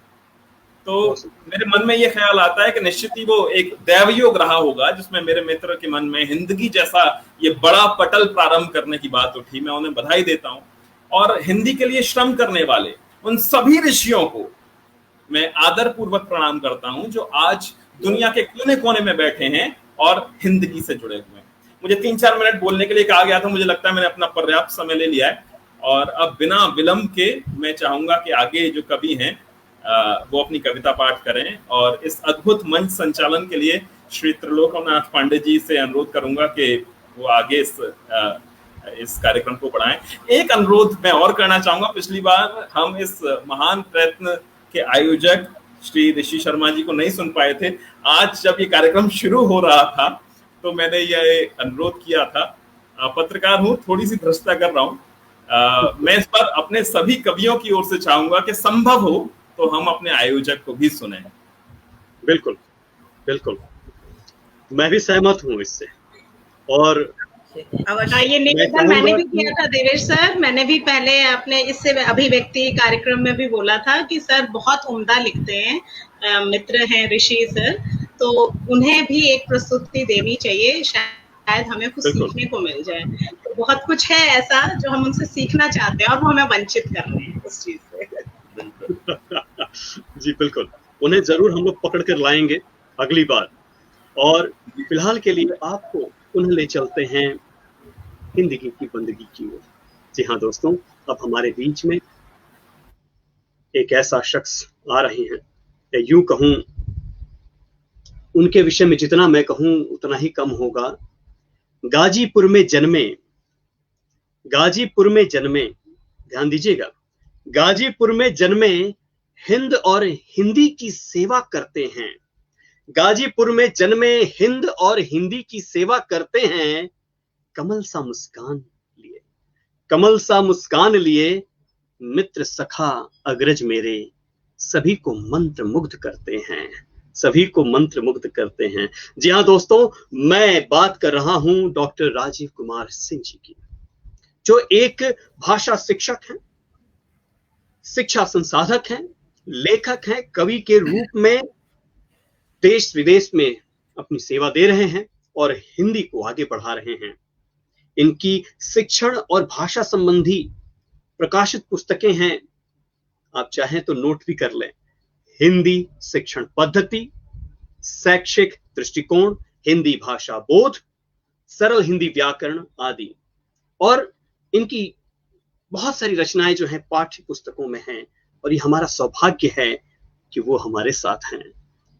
तो मेरे मन में ये ख्याल आता है कि निश्चित ही वो एक दैवयोग रहा होगा जिसमें मेरे मित्र के मन में हिंदगी जैसा ये बड़ा पटल प्रारंभ करने की बात उठी। मैं उन्हें बधाई देता हूं और हिंदी के लिए श्रम करने वाले उन सभी ऋषियों को मैं आदर पूर्वक प्रणाम करता हूं जो आज दुनिया के कोने कोने में बैठे हैं और हिंदगी से जुड़े हुए हैं। मुझे 3-4 मिनट बोलने के लिए कहा गया था, मुझे लगता है मैंने अपना पर्याप्त समय ले लिया है और अब बिना विलंब के मैं चाहूंगा कि आगे जो कवि हैं वो अपनी कविता पाठ करें। और इस अद्भुत मंच संचालन के लिए श्री त्रिलोकनाथ पांडे जी से अनुरोध करूंगा कि वो आगे इस कार्यक्रम को बढ़ाएं। एक अनुरोध मैं और करना चाहूंगा, पिछली बार हम इस महान प्रयत्न के आयोजक श्री ऋषि शर्मा जी को नहीं सुन पाए थे। आज जब ये कार्यक्रम शुरू हो रहा था तो मैंने ये अनुरोध किया था। पत्रकार हूँ, थोड़ी सी भ्रष्टा कर रहा हूँ। मैं इस पर अपने सभी कवियों की ओर से चाहूंगा कि संभव हो तो हम अपने आयोजक को भी सुने। बिल्कुल बिल्कुल, मैं भी सहमत हूँ इससे। और ये निवेदन मैंने भी किया था देवेश सर, मैंने भी पहले अपने इससे अभिव्यक्ति कार्यक्रम में भी बोला था कि सर बहुत उम्दा लिखते हैं, मित्र हैं ऋषि सर, तो उन्हें भी एक प्रस्तुति देनी चाहिए, शायद हमें कुछ सीखने को मिल जाए। तो बहुत कुछ है ऐसा जो हम उनसे सीखना चाहते हैं और वो हमें वंचित कर रहे हैं उस चीज से। जी बिल्कुल, उन्हें जरूर हम लोग पकड़ कर लाएंगे अगली बार। और फिलहाल के लिए आपको उन्हें ले चलते हैं हिंदगी की बंदगी की ओर। जी हाँ दोस्तों, अब हमारे बीच में एक ऐसा शख्स आ रहे हैं, या यूं कहूं उनके विषय में जितना मैं कहूं उतना ही कम होगा। गाजीपुर में जन्मे, ध्यान दीजिएगा, गाजीपुर में जन्मे, हिंद और हिंदी की सेवा करते हैं। गाजीपुर में जन्मे हिंद और हिंदी की सेवा करते हैं कमल सा मुस्कान लिए, कमल सा मुस्कान लिए, मित्र सखा अग्रज मेरे सभी को मंत्र मुग्ध करते हैं, सभी को मंत्र मुग्ध करते हैं। जी हाँ दोस्तों, मैं बात कर रहा हूं डॉक्टर राजीव कुमार सिंह जी की, जो एक भाषा शिक्षक हैं, शिक्षा संसाधक हैं, लेखक हैं, कवि के रूप में देश विदेश में अपनी सेवा दे रहे हैं और हिंदी को आगे बढ़ा रहे हैं। इनकी शिक्षण और भाषा संबंधी प्रकाशित पुस्तकें हैं, आप चाहें तो नोट भी कर लें। हिंदी शिक्षण पद्धति, शैक्षिक दृष्टिकोण, हिंदी भाषा बोध, सरल हिंदी व्याकरण आदि। और इनकी बहुत सारी रचनाएं जो हैं पाठ्य पुस्तकों में हैं, और ये हमारा सौभाग्य है कि वो हमारे साथ हैं,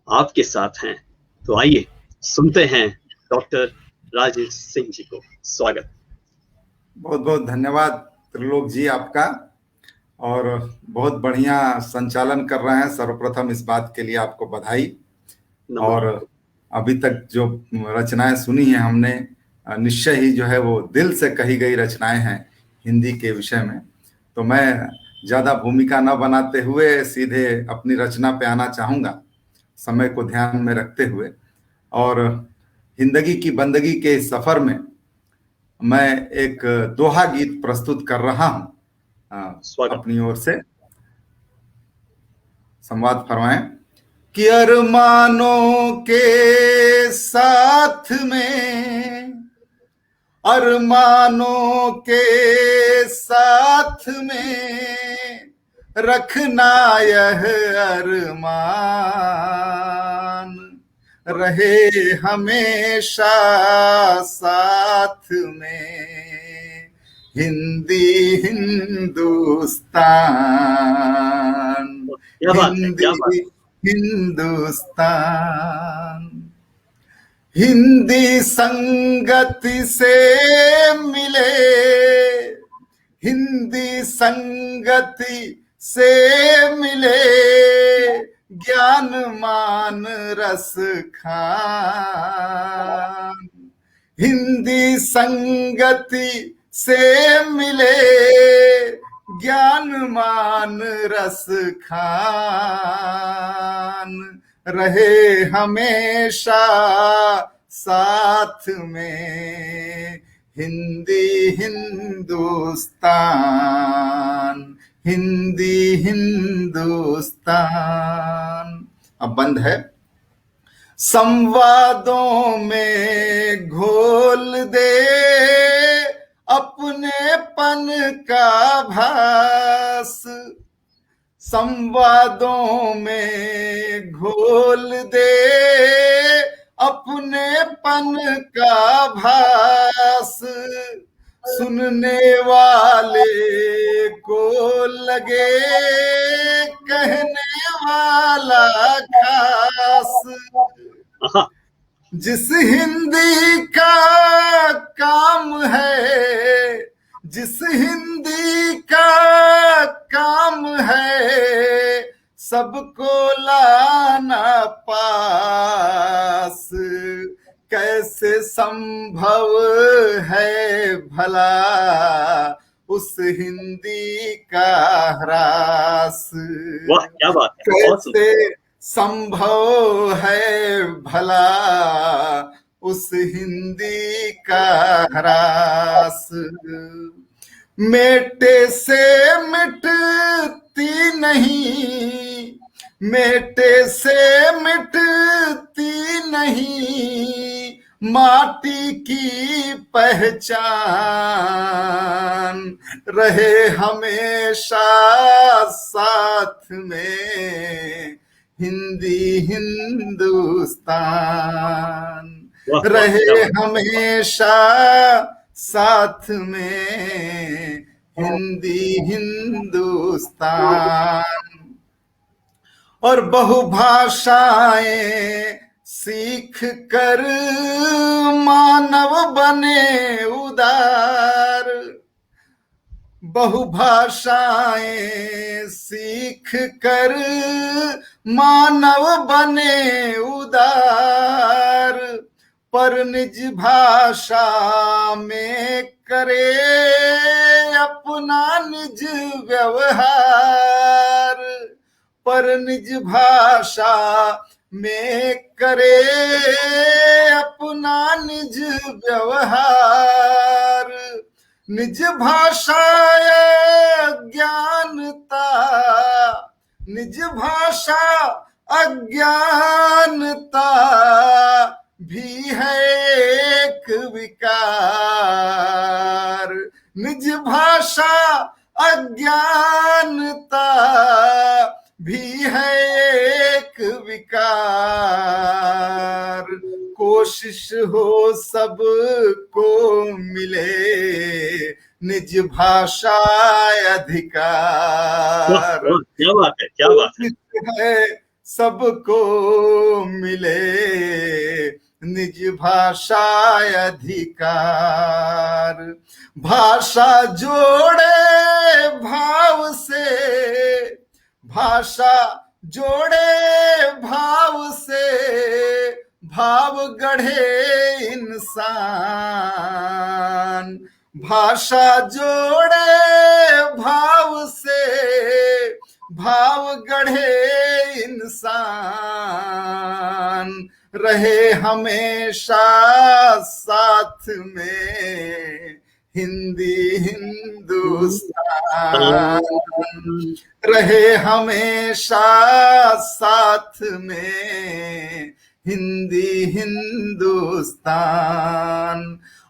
आपके साथ हैं। तो आइए सुनते हैं डॉक्टर राजीव सिंह जी को। स्वागत। बहुत बहुत धन्यवाद त्रिलोक जी आपका, और बहुत बढ़िया संचालन कर रहे हैं। सर्वप्रथम इस बात के लिए आपको बधाई। और अभी तक जो रचनाएं सुनी हैं हमने, निश्चय ही जो है वो दिल से कही गई रचनाएं हैं हिंदी के विषय में। तो मैं ज्यादा भूमिका न बनाते हुए सीधे अपनी रचना पे आना चाहूंगा, समय को ध्यान में रखते हुए। और हिंदगी की बंदगी के इस सफर में मैं एक दोहा गीत प्रस्तुत कर रहा हूं अपनी ओर से। संवाद फरमाएं कि अरमानों के साथ में, अरमानों के साथ में रखना यह अरमान रहे हमेशा साथ में, हिंदी हिंदुस्तान, हिंदी हिंदुस्तान। हिंदी संगति से मिले, हिंदी संगति से मिले, ज्ञान मान रस खान। हिंदी संगति से मिले, ज्ञान मान रस खान रहे हमेशा साथ में, हिंदी हिंदुस्तान, हिंदी हिंदुस्तान। अब बंद है। संवादों में घोल दे अपनेपन का भास, संवादों में घोल दे अपनेपन का भास, सुनने वाले को लगे कहने वाला खास। जिस हिंदी का काम है, जिस हिंदी का काम है, सबको लाना पास, कैसे संभव है भला उस हिंदी का ह्रास। वाह क्या बात है। कैसे संभव है भला उस हिंदी का ह्रास। मेटे से मिटती नहीं, मेटे से मिटती नहीं, माटी की पहचान रहे हमेशा साथ में, हिंदी हिंदुस्तान रहे हमेशा साथ में, हिंदी हिंदुस्तान। और बहुभाषाएं सीख कर मानव बने उदार, बहुभाषाएं सीख कर मानव बने उदार, पर निज भाषा में करे अपना निज व्यवहार, पर निज भाषा में करे अपना निज व्यवहार। निज भाषा अज्ञानता, निज भाषा अज्ञानता भी है एक विकार। निज भाषा अज्ञानता भी है एक विकार। कोशिश हो सबको मिले निज भाषा अधिकार। क्या बात है, क्या बात है सबको मिले निज भाषा अधिकार। भाषा जोड़े भाव से, भाषा जोड़े भाव से, भाव गढ़े इंसान। भाषा जोड़े भाव से, भाव गढ़े इंसान। रहे हमेशा साथ में हिंदी हिंदुस्तान, रहे हमेशा साथ में हिंदी हिंदुस्तान।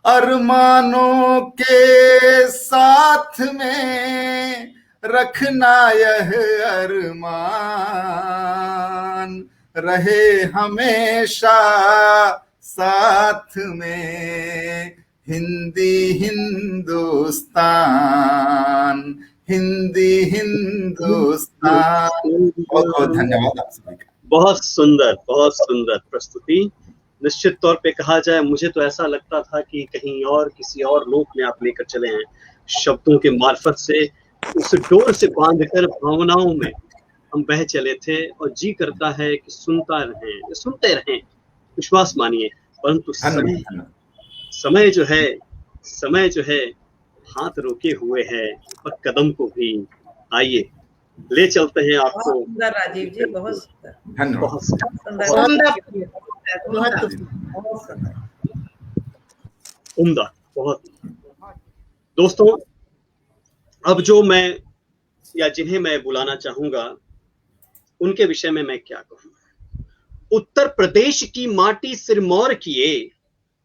अरमानों के साथ में रखना यह अरमान, रहे हमेशा साथ में हिंदी हिंदुस्तान, हिंदी हिंदुस्तान। बहुत बहुत धन्यवाद आप सभी का। बहुत सुंदर प्रस्तुति। निश्चित तौर पे कहा जाए, मुझे तो ऐसा लगता था कि कहीं और किसी और लोक में आप लेकर चले हैं। शब्दों के मार्फत से उस डोर से बांधकर भावनाओं में हम बह चले थे, और जी करता है कि सुनते रहें, विश्वास मानिए। परंतु समय जो है हाथ रोके हुए है, और कदम को भी आइए ले चलते हैं आपको। बहुत सुंदर राजीव जी, बहुत सुंदर, धन्यवाद। उम्दा, बहुत। दोस्तों, अब जो मैं या जिन्हें मैं बुलाना चाहूंगा, उनके विषय में मैं क्या कहूं। उत्तर प्रदेश की माटी सिरमौर किए,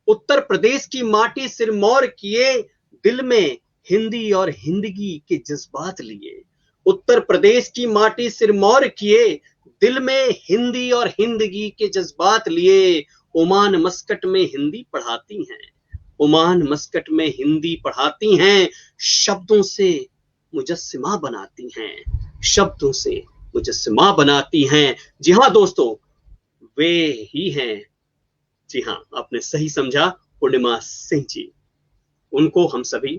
उत्तर प्रदेश की माटी सिरमौर किए, दिल में हिंदी और हिंदगी के जज्बात लिए। उत्तर प्रदेश की माटी सिरमौर किए, दिल में हिंदी और हिंदगी के जज्बात लिए। ओमान मस्कट में हिंदी पढ़ाती हैं, ओमान मस्कट में हिंदी पढ़ाती हैं। शब्दों से मुजस्सिमा बनाती हैं, शब्दों से मुजस्सिमा बनाती हैं। जी हाँ दोस्तों, वे ही हैं, जी हाँ, आपने सही समझा, पूर्णिमा सिंह जी। उनको हम सभी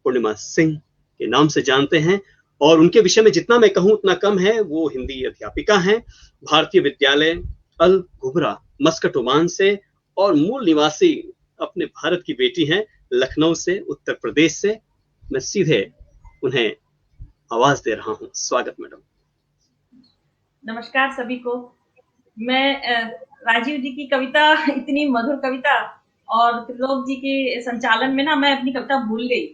पूर्णिमा सिंह के नाम से जानते हैं, और उनके विषय में जितना मैं कहूं उतना कम है। वो हिंदी अध्यापिका हैं, भारतीय विद्यालय अल घुबरा मस्कट ओमान से, और मूल निवासी अपने भारत की बेटी हैं, लखनऊ से, उत्तर प्रदेश से। मैं सीधे उन्हें आवाज दे रहा हूं। स्वागत मैडम। नमस्कार सभी को। मैं राजीव जी की कविता, इतनी मधुर कविता, और त्रिलोक जी के संचालन में ना मैं अपनी कविता भूल गई।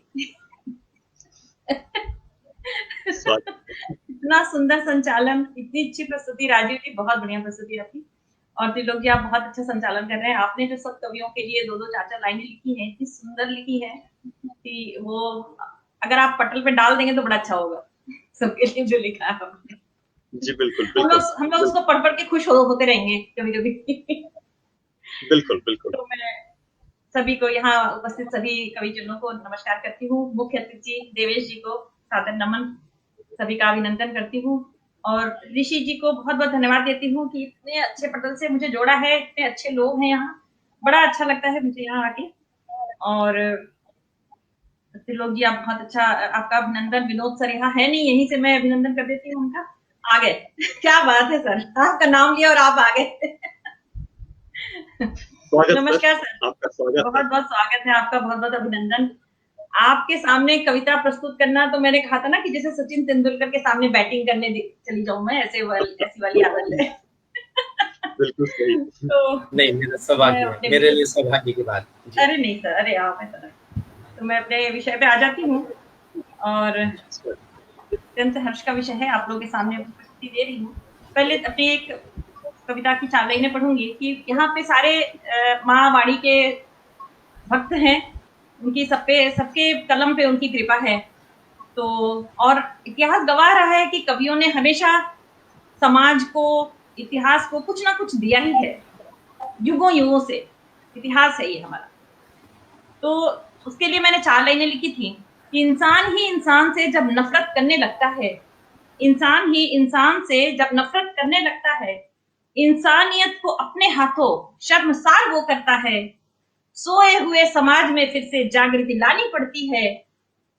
इतना सुंदर संचालन, इतनी अच्छी प्रस्तुति राजीव जी, बहुत बढ़िया प्रस्तुति आपकी। और त्रिलोक जी, आप बहुत अच्छा संचालन कर रहे हैं। आपने जो सब कवियों के लिए 2-2 4-4 लाइनें लिखी हैं, इतनी सुंदर लिखी है कि वो अगर आप पटल पे डाल देंगे तो बड़ा अच्छा होगा सबके लिए जो लिखा है आपने। जी बिल्कुल, हम लोग उसको पढ़ के खुश होते रहेंगे कभी-कभी। बिल्कुल। तो मैं सभी को, यहाँ उपस्थित सभी कविजनों को नमस्कार करती हूँ। मुख्य अतिथि देवेश जी को सादर नमन, सभी का अभिनंदन करती हूँ, और ऋषि जी को बहुत बहुत धन्यवाद देती हूँ कि इतने अच्छे पटल से मुझे जोड़ा है। इतने अच्छे लोग हैं यहाँ, बड़ा अच्छा लगता है मुझे यहाँ आके। और त्रिलोक जी आप बहुत अच्छा, आपका अभिनंदन। विनोद सर यहाँ है नहीं, यहीं से मैं अभिनंदन कर देती हूँ उनका। आ गए, क्या बात है सर, आपका नाम लिया और आप आ गए। स्वागत नमस्कार सर, सर, आपका स्वागत बहुत बहुत स्वागत है आपका, बहुत बहुत अभिनंदन। आपके सामने कविता प्रस्तुत करना, तो मैंने कहा था ना कि जैसे सचिन तेंदुलकर के सामने बैटिंग करने चली जाऊं मैं, ऐसी वाली आदत है। बिल्कुल सही। तो नहीं, मेरा सौभाग्य है, मेरे लिए सौभाग्य की बात। अरे नहीं सर, अरे आप है सर। तो मैं अपने विषय पे आ जाती हूँ, और अत्यंत हर्ष का विषय है, आप लोगों के सामने प्रस्तुति दे रही हूँ। पहले अपनी एक कविता की 4 लाइनें पढ़ूंगी कि यहाँ पे सारे माँ वाणी के भक्त हैं, उनकी सबके कलम पे उनकी कृपा है। तो और इतिहास गवाह रहा है कि कवियों ने हमेशा समाज को, इतिहास को कुछ ना कुछ दिया ही है, युगों युगों से इतिहास है ये हमारा। तो उसके लिए मैंने 4 लाइनें लिखी थी कि इंसान ही इंसान से जब नफरत करने लगता है, इंसान ही इंसान से जब नफरत करने लगता है, इंसानियत को अपने हाथों शर्मसार वो करता है। सोए हुए समाज में फिर से जागृति लानी पड़ती है,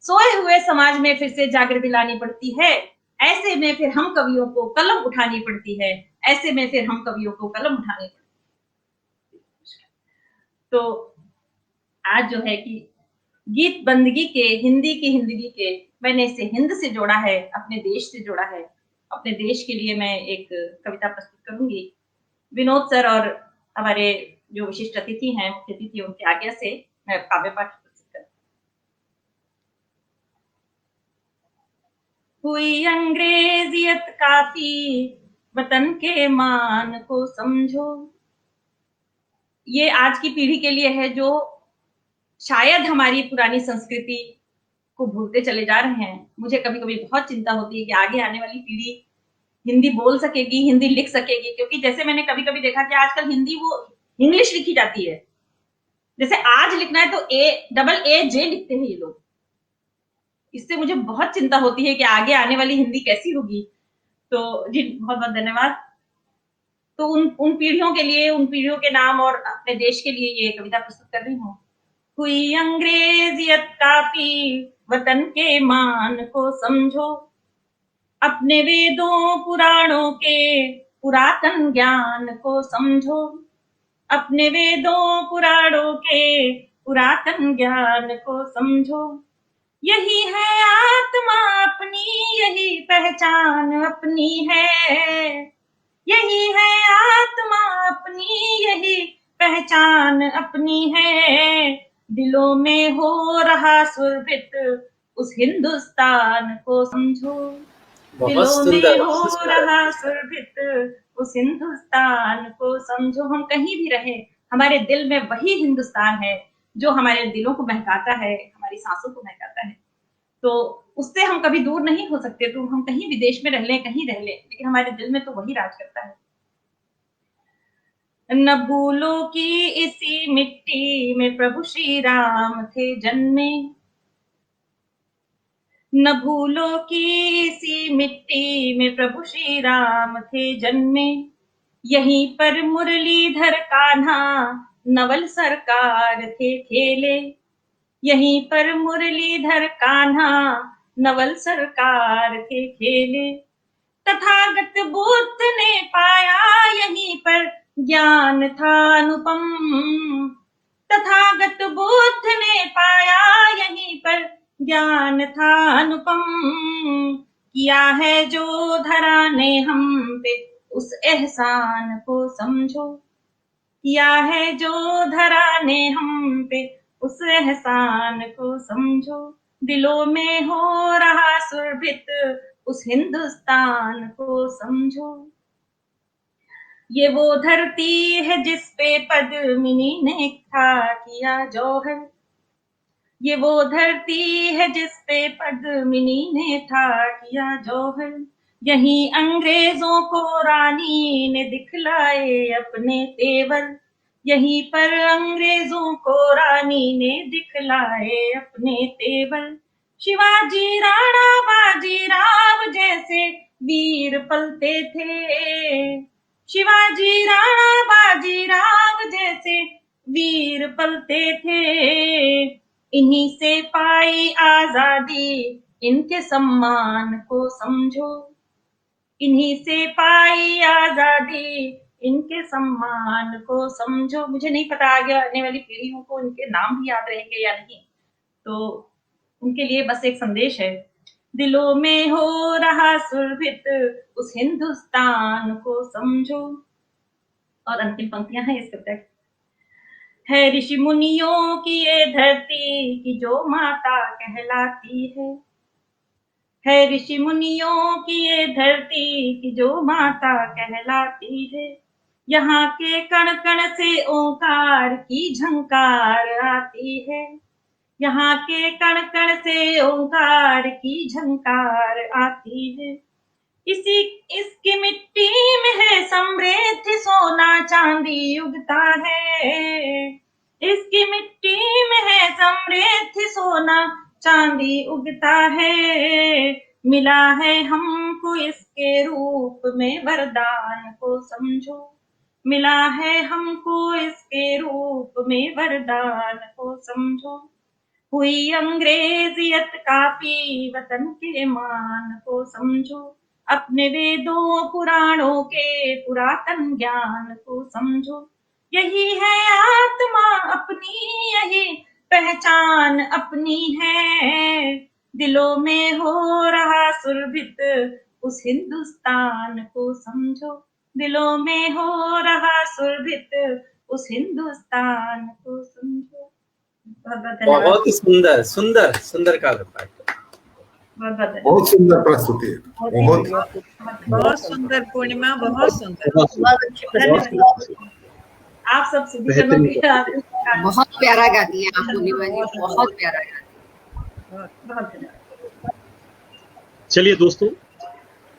सोए हुए समाज में फिर से जागृति लानी पड़ती है। ऐसे में फिर हम कवियों को कलम उठानी पड़ती है, ऐसे में फिर हम कवियों को कलम उठानी पड़ती है। तो आज जो है कि गीत बंदगी के, हिंदी की हिंदगी के, मैंने इसे हिंद से जोड़ा है, अपने देश से जोड़ा है। अपने देश के लिए मैं एक कविता प्रस्तुत करूंगी। विनोद सर और हमारे जो विशिष्ट अतिथि हैं, मुख्य अतिथि, उनकी आज्ञा से मैं काव्य पाठ प्रस्तुत करूंगी। हुई अंग्रेजियत काफी, वतन के मान को समझो। ये आज की पीढ़ी के लिए है जो शायद हमारी पुरानी संस्कृति को भूलते चले जा रहे हैं। मुझे कभी कभी बहुत चिंता होती है कि आगे आने वाली पीढ़ी हिंदी बोल सकेगी, हिंदी लिख सकेगी, क्योंकि जैसे मैंने कभी कभी देखा कि आजकल हिंदी वो इंग्लिश लिखी जाती है। जैसे आज लिखना है तो AAJ लिखते हैं ये लोग। इससे मुझे बहुत चिंता होती है कि आगे आने वाली हिंदी कैसी होगी। तो जी बहुत बहुत धन्यवाद। तो उन पीढ़ियों के लिए, उन पीढ़ियों के नाम और अपने देश के लिए ये कविता प्रस्तुत कर रही हूँ। हुई अंग्रेजियत काफी, वतन के मान को समझो। अपने वेदों पुराणों के पुरातन ज्ञान को समझो। अपने वेदों पुराणों के पुरातन ज्ञान को समझो। यही है आत्मा अपनी, यही पहचान अपनी है। यही है आत्मा अपनी, यही पहचान अपनी है। दिलों में हो रहा सुरभित उस हिंदुस्तान को समझो। दिलों में हो रहा सुरभित उस हिंदुस्तान को समझो। हम कहीं भी रहे, हमारे दिल में वही हिंदुस्तान है जो हमारे दिलों को महकाता है, हमारी सांसों को महकाता है। तो उससे हम कभी दूर नहीं हो सकते। तो हम कहीं विदेश में रह लें, कहीं रह लें, लेकिन हमारे दिल में तो वही राज करता है। न भूलो कि इसी मिट्टी में प्रभु श्री राम थे जन्मे। न भूलो कि इसी मिट्टी में प्रभु श्री राम थे जन्मे। यहीं पर मुरलीधर कान्हा नवल सरकार थे खेले। यहीं पर मुरलीधर कान्हा नवल सरकार थे खेले। तथागत बुद्ध ने पाया यहीं पर ज्ञान था अनुपम। तथागत बुद्ध ने पाया यहीं पर ज्ञान था अनुपम। किया है जो धरा ने हम पे उस एहसान को समझो। किया है जो धरा ने हम पे उस एहसान को समझो। दिलों में हो रहा सुरभित उस हिंदुस्तान को समझो। ये वो धरती है जिस पे पद्मिनी ने खा किया जौहर। ये वो धरती है जिस पे पद्मिनी ने था किया जौहर। यहीं अंग्रेजों को रानी ने दिखलाए अपने तेवर। यहीं पर अंग्रेजों को रानी ने दिखलाए अपने तेवर। शिवाजी राणा बाजीराव जैसे वीर पलते थे। शिवाजी राणा बाजीराव जैसे वीर पलते थे। इन्हीं से पाई आजादी, इनके सम्मान को समझो। इन्हीं से पाई आजादी, इनके सम्मान को समझो। मुझे नहीं पता आगे आने वाली पीढ़ियों को इनके नाम भी याद रहेंगे या नहीं, तो उनके लिए बस एक संदेश है, दिलों में हो रहा सुरभित उस हिंदुस्तान को समझो। और अंतिम पंक्तियां हैं इस कविता की। है ऋषि मुनियों की ये धरती की जो माता कहलाती है ऋषि मुनियों की ये धरती की जो माता कहलाती है। यहाँ के कण कण से ओंकार की झंकार आती है। यहाँ के कण कण से ओंकार की झंकार आती है। इसकी मिट्टी में है समृद्धि, सोना चांदी उगता है। इसकी मिट्टी में है समृद्धि, सोना चांदी उगता है। मिला है हमको इसके रूप में वरदान को समझो। मिला है हमको इसके रूप में वरदान को समझो। हुई अंग्रेजियत काफी, वतन के मान को समझो। अपने वेदों पुराणों के पुरातन ज्ञान को समझो। यही है आत्मा अपनी, यही पहचान अपनी है। दिलों में हो रहा सुरभित उस हिंदुस्तान को समझो। दिलों में हो रहा सुरभित उस हिंदुस्तान को समझो। बहुत ही सुंदर सुंदर सुंदर काव्य पाठ। बहुत सुंदर प्रस्तुति है। बहुत सुंदर पूर्णिमा, बहुत सुंदर। आप सब सभी जनों के बहुत प्यारा गाती हैं आप पूर्णिमा जी, बहुत प्यारा बहुत धन्यवाद। चलिए दोस्तों,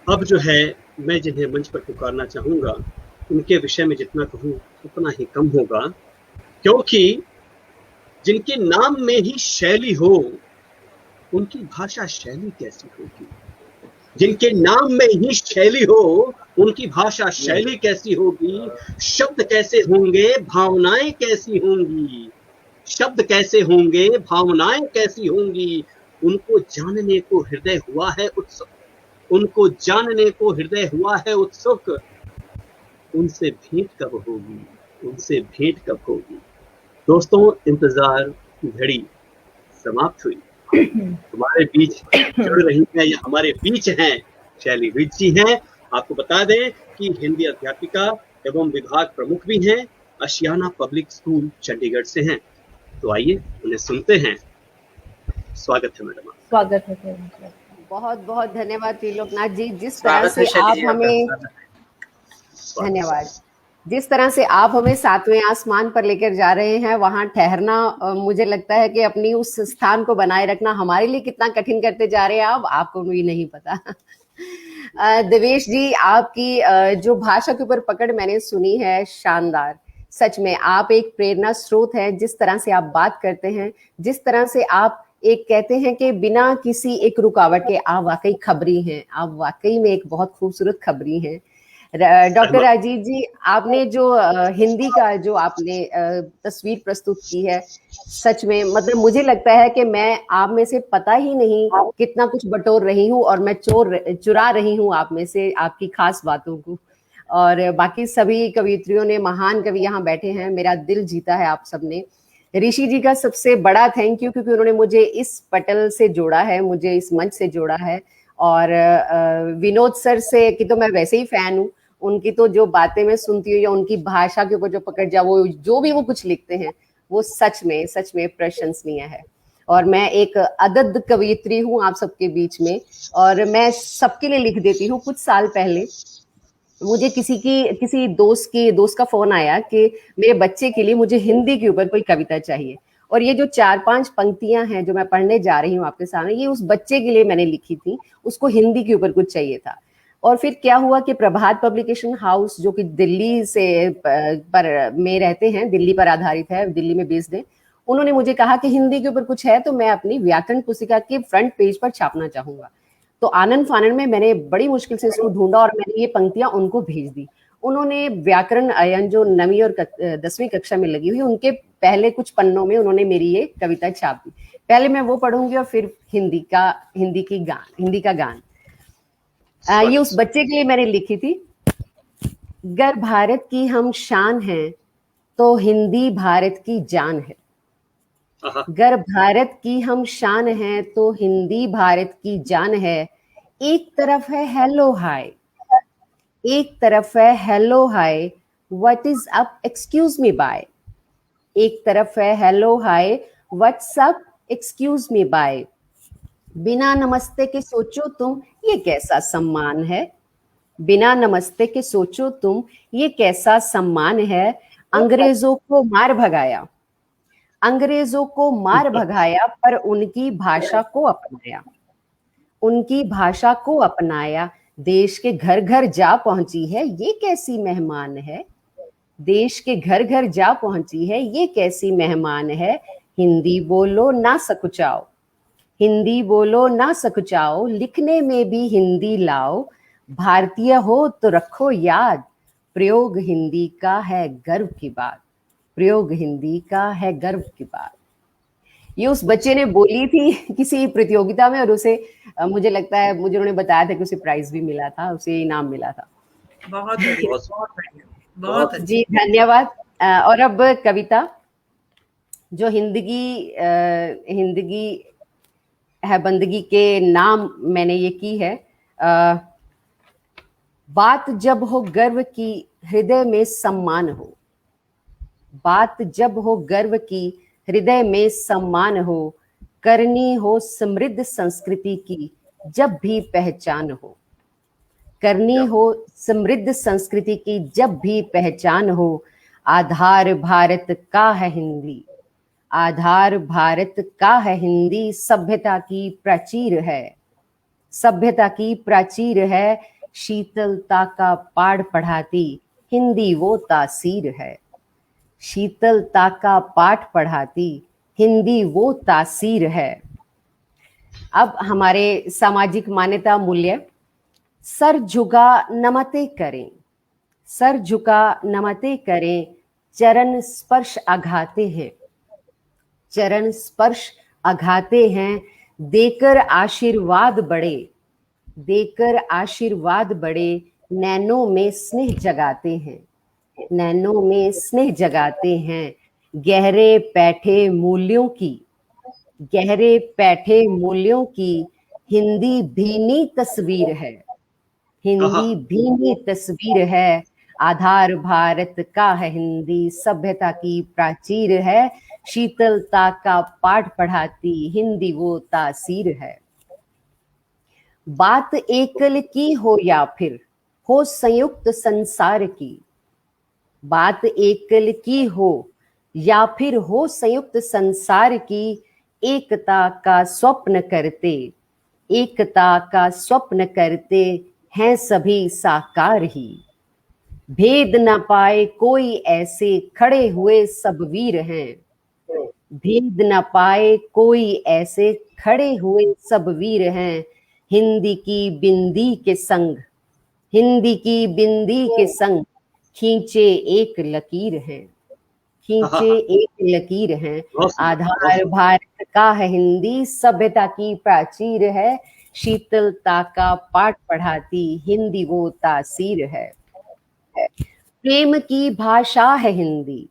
अब जो है मैं जिन्हें मंच पर पुकारना चाहूंगा उनके विषय में जितना कहूँ उतना ही कम होगा, क्योंकि जिनके नाम में ही शैली हो उनकी भाषा शैली कैसी होगी। जिनके नाम में ही शैली हो उनकी भाषा शैली कैसी होगी। शब्द कैसे होंगे, भावनाएं कैसी होंगी। शब्द कैसे होंगे, भावनाएं कैसी होंगी। उनको जानने को हृदय हुआ है उत्सुक। उनको जानने को हृदय हुआ है उत्सुक। उनसे भेंट कब होगी, उनसे भेंट कब होगी। दोस्तों, इंतजार की घड़ी समाप्त हुई। हमारे बीच जुड़ रही हैं या हमारे बीच हैं शैली विज जी हैं। आपको बता दें कि हिंदी अध्यापिका एवं विभाग प्रमुख भी हैं, आशियाना पब्लिक स्कूल चंडीगढ़ से हैं। तो आइए उन्हें सुनते हैं। स्वागत है मैडम। स्वागत है। बहुत बहुत धन्यवाद त्रिलोकनाथ जी, जिस तरह से आप हमें धन्यवाद जिस तरह से आप हमें सातवें आसमान पर लेकर जा रहे हैं, वहां ठहरना मुझे लगता है कि अपनी उस स्थान को बनाए रखना हमारे लिए कितना कठिन करते जा रहे हैं आपको भी नहीं पता। देवेश जी, आपकी जो भाषा के ऊपर पकड़ मैंने सुनी है, शानदार। सच में आप एक प्रेरणा स्रोत है। जिस तरह से आप बात करते हैं, जिस तरह से आप एक कहते हैं कि बिना किसी एक रुकावट के आप वाकई खबरी हैं। आप वाकई में एक बहुत खूबसूरत खबरी हैं। डॉक्टर राजीव जी, आपने जो हिंदी का जो आपने तस्वीर प्रस्तुत की है, सच में मतलब मुझे लगता है कि मैं आप में से पता ही नहीं कितना कुछ बटोर रही हूँ और मैं चुरा रही हूँ आप में से आपकी खास बातों को। और बाकी सभी कवियत्रियों ने, महान कवि यहाँ बैठे हैं, मेरा दिल जीता है आप सबने। ऋषि जी का सबसे बड़ा थैंक यू, क्योंकि उन्होंने मुझे इस पटल से जोड़ा है, मुझे इस मंच से जोड़ा है। और विनोद सर से कि तो मैं वैसे ही फैन हूँ, उनकी तो जो बातें मैं सुनती हूँ या उनकी भाषा के ऊपर जो पकड़ जा, वो जो भी वो कुछ लिखते हैं वो सच में प्रशंसनीय है। और मैं एक अदद कवियत्री हूँ आप सबके बीच में, और मैं सबके लिए लिख देती हूँ। कुछ साल पहले मुझे किसी दोस्त का फोन आया कि मेरे बच्चे के लिए मुझे हिंदी के ऊपर कोई कविता चाहिए, और ये जो 4-5 पंक्तियां हैं जो मैं पढ़ने जा रही हूँ आपके सामने, ये उस बच्चे के लिए मैंने लिखी थी, उसको हिंदी के ऊपर कुछ चाहिए था। और फिर क्या हुआ कि प्रभात पब्लिकेशन हाउस, जो कि दिल्ली से में रहते हैं, दिल्ली पर आधारित है, दिल्ली में बेस्ड है, उन्होंने मुझे कहा कि हिंदी के ऊपर कुछ है तो मैं अपनी व्याकरण पुस्तिका के फ्रंट पेज पर छापना चाहूंगा। तो आनंद फानन में मैंने बड़ी मुश्किल से इसको ढूंढा और मैंने ये पंक्तियां उनको भेज दी। उन्होंने व्याकरण अयन जो 9वीं और 10वीं कक्षा में लगी हुई, उनके पहले कुछ पन्नों में उन्होंने मेरी ये कविता छाप दी। पहले मैं वो पढ़ूंगी और फिर हिंदी का गान। ये उस बच्चे के लिए मैंने लिखी थी। गर भारत की हम शान हैं तो हिंदी भारत की जान है। गर भारत की हम शान हैं तो हिंदी भारत की जान है। एक तरफ है हेलो हाय, एक तरफ है hello hi, what is up excuse me bye. एक तरफ है hello hi, what's up excuse me bye. बिना नमस्ते के सोचो तुम ये कैसा सम्मान है। बिना नमस्ते के सोचो तुम ये कैसा सम्मान है। अंग्रेजों को मार भगाया, अंग्रेजों को मार भगाया, पर उनकी भाषा को अपनाया, उनकी भाषा को अपनाया। देश के घर घर जा पहुंची है ये कैसी मेहमान है। देश के घर घर जा पहुंची है ये कैसी मेहमान है। हिंदी बोलो ना सकुचाओ, हिंदी बोलो ना सकुचाओ, लिखने में भी हिंदी लाओ। भारतीय हो तो रखो याद, प्रयोग हिंदी का है गर्व की बात, प्रयोग हिंदी का है गर्व की बात। ये उस बच्चे ने बोली थी किसी प्रतियोगिता में, और उसे मुझे लगता है, मुझे उन्होंने बताया था कि उसे प्राइज भी मिला था, उसे इनाम मिला था। बहुत बढ़िया, बहुत बढ़िया, बहुत जी धन्यवाद। और अब कविता जो हिंदगी है बंदगी के नाम मैंने ये की है। बात जब हो गर्व की हृदय में सम्मान हो, बात जब हो गर्व की हृदय में सम्मान हो। करनी हो समृद्ध संस्कृति की जब भी पहचान हो, करनी हो समृद्ध संस्कृति की जब भी पहचान हो। आधार भारत का है हिंदी, आधार भारत का है हिंदी, सभ्यता की प्राचीर है, सभ्यता की प्राचीर है। शीतलता का पाठ पढ़ाती हिंदी वो तासीर है, शीतलता का पाठ पढ़ाती हिंदी वो तासीर है। अब हमारे सामाजिक मान्यता मूल्य। सर झुका नमते करें, सर झुका नमते करें, चरण स्पर्श आघाते हैं, चरण स्पर्श आघाते हैं। देकर आशीर्वाद बड़े, देकर आशीर्वाद बड़े, नैनों में स्नेह जगाते हैं, नैनों में स्नेह जगाते हैं। गहरे पैठे मूल्यों की, गहरे पैठे मूल्यों की हिंदी भीनी तस्वीर है, हिंदी भीनी तस्वीर है। आधार भारत का है हिंदी, सभ्यता की प्राचीर है। शीतलता का पाठ पढ़ाती हिंदी वो तासीर है। बात एकल की हो या फिर हो संयुक्त संसार की, बात एकल की हो या फिर हो संयुक्त संसार की। एकता का स्वप्न करते, एकता का स्वप्न करते हैं सभी साकार ही। भेद न पाए कोई ऐसे खड़े हुए सब वीर हैं, भेद न पाए कोई ऐसे खड़े हुए सब वीर हैं। हिंदी की बिंदी के संग, हिंदी की बिंदी के संग खींचे एक लकीर हैं, खींचे एक लकीर हैं। आधार भारत का है हिंदी, सभ्यता की प्राचीर है। शीतलता का पाठ पढ़ाती हिंदी वो तासीर है। प्रेम की भाषा है हिंदी,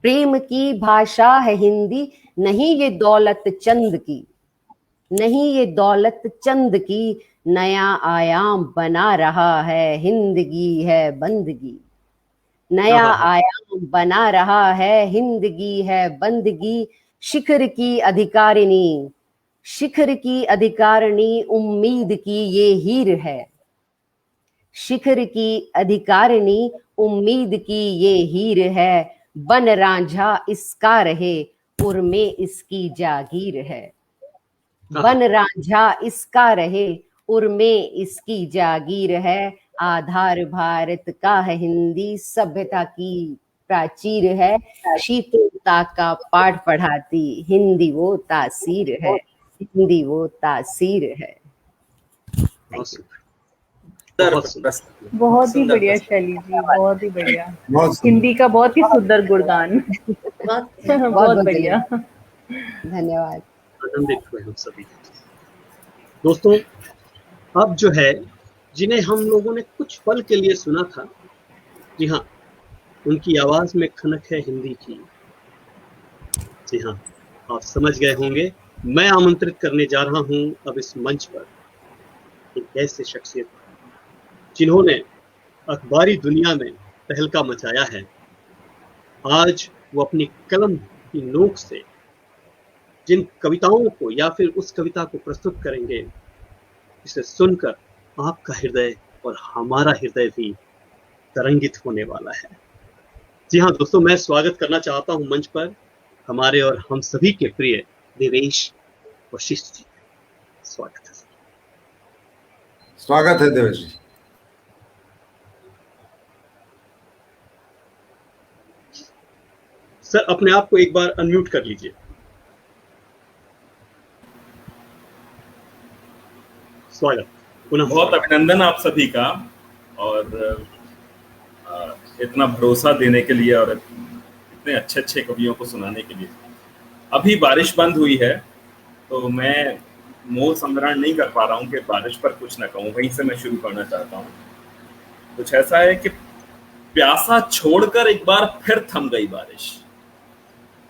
प्रेम की भाषा है हिंदी, नहीं ये दौलत चंद की, नहीं ये दौलत चंद की। नया आयाम बना रहा है हिंदगी है बंदगी, नया आयाम बना रहा है हिंदगी है बंदगी। शिखर की अधिकारिणी, शिखर की अधिकारिणी उम्मीद की ये हीर है, शिखर की अधिकारिणी उम्मीद की ये हीर है। बन रांझा इसका रहे उर में इसकी जागीर है, बन रांझा इसका रहे उर में इसकी जागीर है। आधार भारत का है हिंदी, सभ्यता की प्राचीर है। शीतलता का पाठ पढ़ाती हिंदी वो तासीर है, हिंदी वो तासीर है। बहुत ही बढ़िया शैली जी, बहुत ही बढ़िया। बहुत हिंदी का बहुत ही सुंदर गुणगान। बहुत बढ़िया। धन्यवाद। आनंदित हुए हम सभी। दोस्तों, अब जो है, जिन्हें हम लोगों ने कुछ पल के लिए सुना था, जी हाँ, उनकी आवाज में खनक है हिंदी की। जी हाँ, आप समझ गए होंगे। मैं आमंत्रित करने जा रहा हूं अब इस मंच पर एक ऐसे शख्सियत जिन्होंने अखबारी दुनिया में तहलका मचाया है। आज वो अपनी कलम की नोक से जिन कविताओं को या फिर उस कविता को प्रस्तुत करेंगे, इसे सुनकर आपका हृदय और हमारा हृदय भी तरंगित होने वाला है। जी हाँ दोस्तों, मैं स्वागत करना चाहता हूं मंच पर हमारे और हम सभी के प्रिय देवेश वशिष्ठ जी। स्वागत है। स्वागत है देवेश जी। सर, अपने आप को एक बार अनम्यूट कर लीजिए। स्वागत, पुनः बहुत अभिनंदन आप सभी का, और इतना भरोसा देने के लिए और इतने अच्छे अच्छे कवियों को सुनाने के लिए। अभी बारिश बंद हुई है तो मैं मोह संग्रहण नहीं कर पा रहा हूँ कि बारिश पर कुछ न कहूँ, वहीं से मैं शुरू करना चाहता हूँ। कुछ ऐसा है कि प्यासा छोड़कर एक बार फिर थम गई बारिश,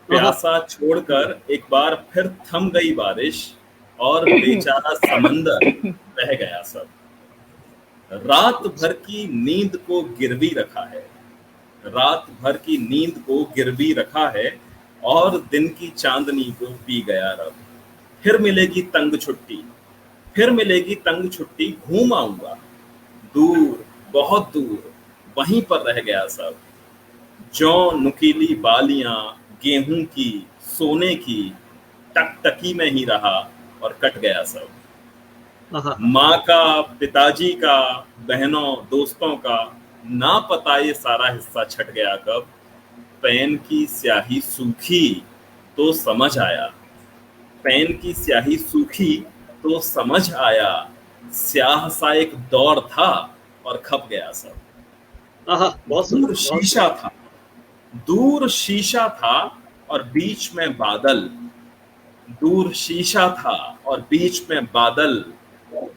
प्यासा छोड़कर एक बार फिर थम गई बारिश, और बेचारा समंदर बह गया सब। रात भर की नींद को गिरवी रखा है, रात भर की नींद को गिरवी रखा है, और दिन की चांदनी को पी गया रब। फिर मिलेगी तंग छुट्टी, फिर मिलेगी तंग छुट्टी, घूम आऊंगा दूर, बहुत दूर, वहीं पर रह गया सब। जौ नुकीली बालियां गेहूं की, सोने की, टकटकी में ही रहा और कट गया सब। माँ का, पिताजी का, बहनों दोस्तों का, ना पता ये सारा हिस्सा छट गया कब। पेन की स्याही सूखी तो समझ आया, पेन की स्याही सूखी तो समझ आया, स्याह सा एक दौर था और खप गया सब। दूर शीशा था, दूर शीशा था और बीच में बादल, दूर शीशा था और बीच में बादल,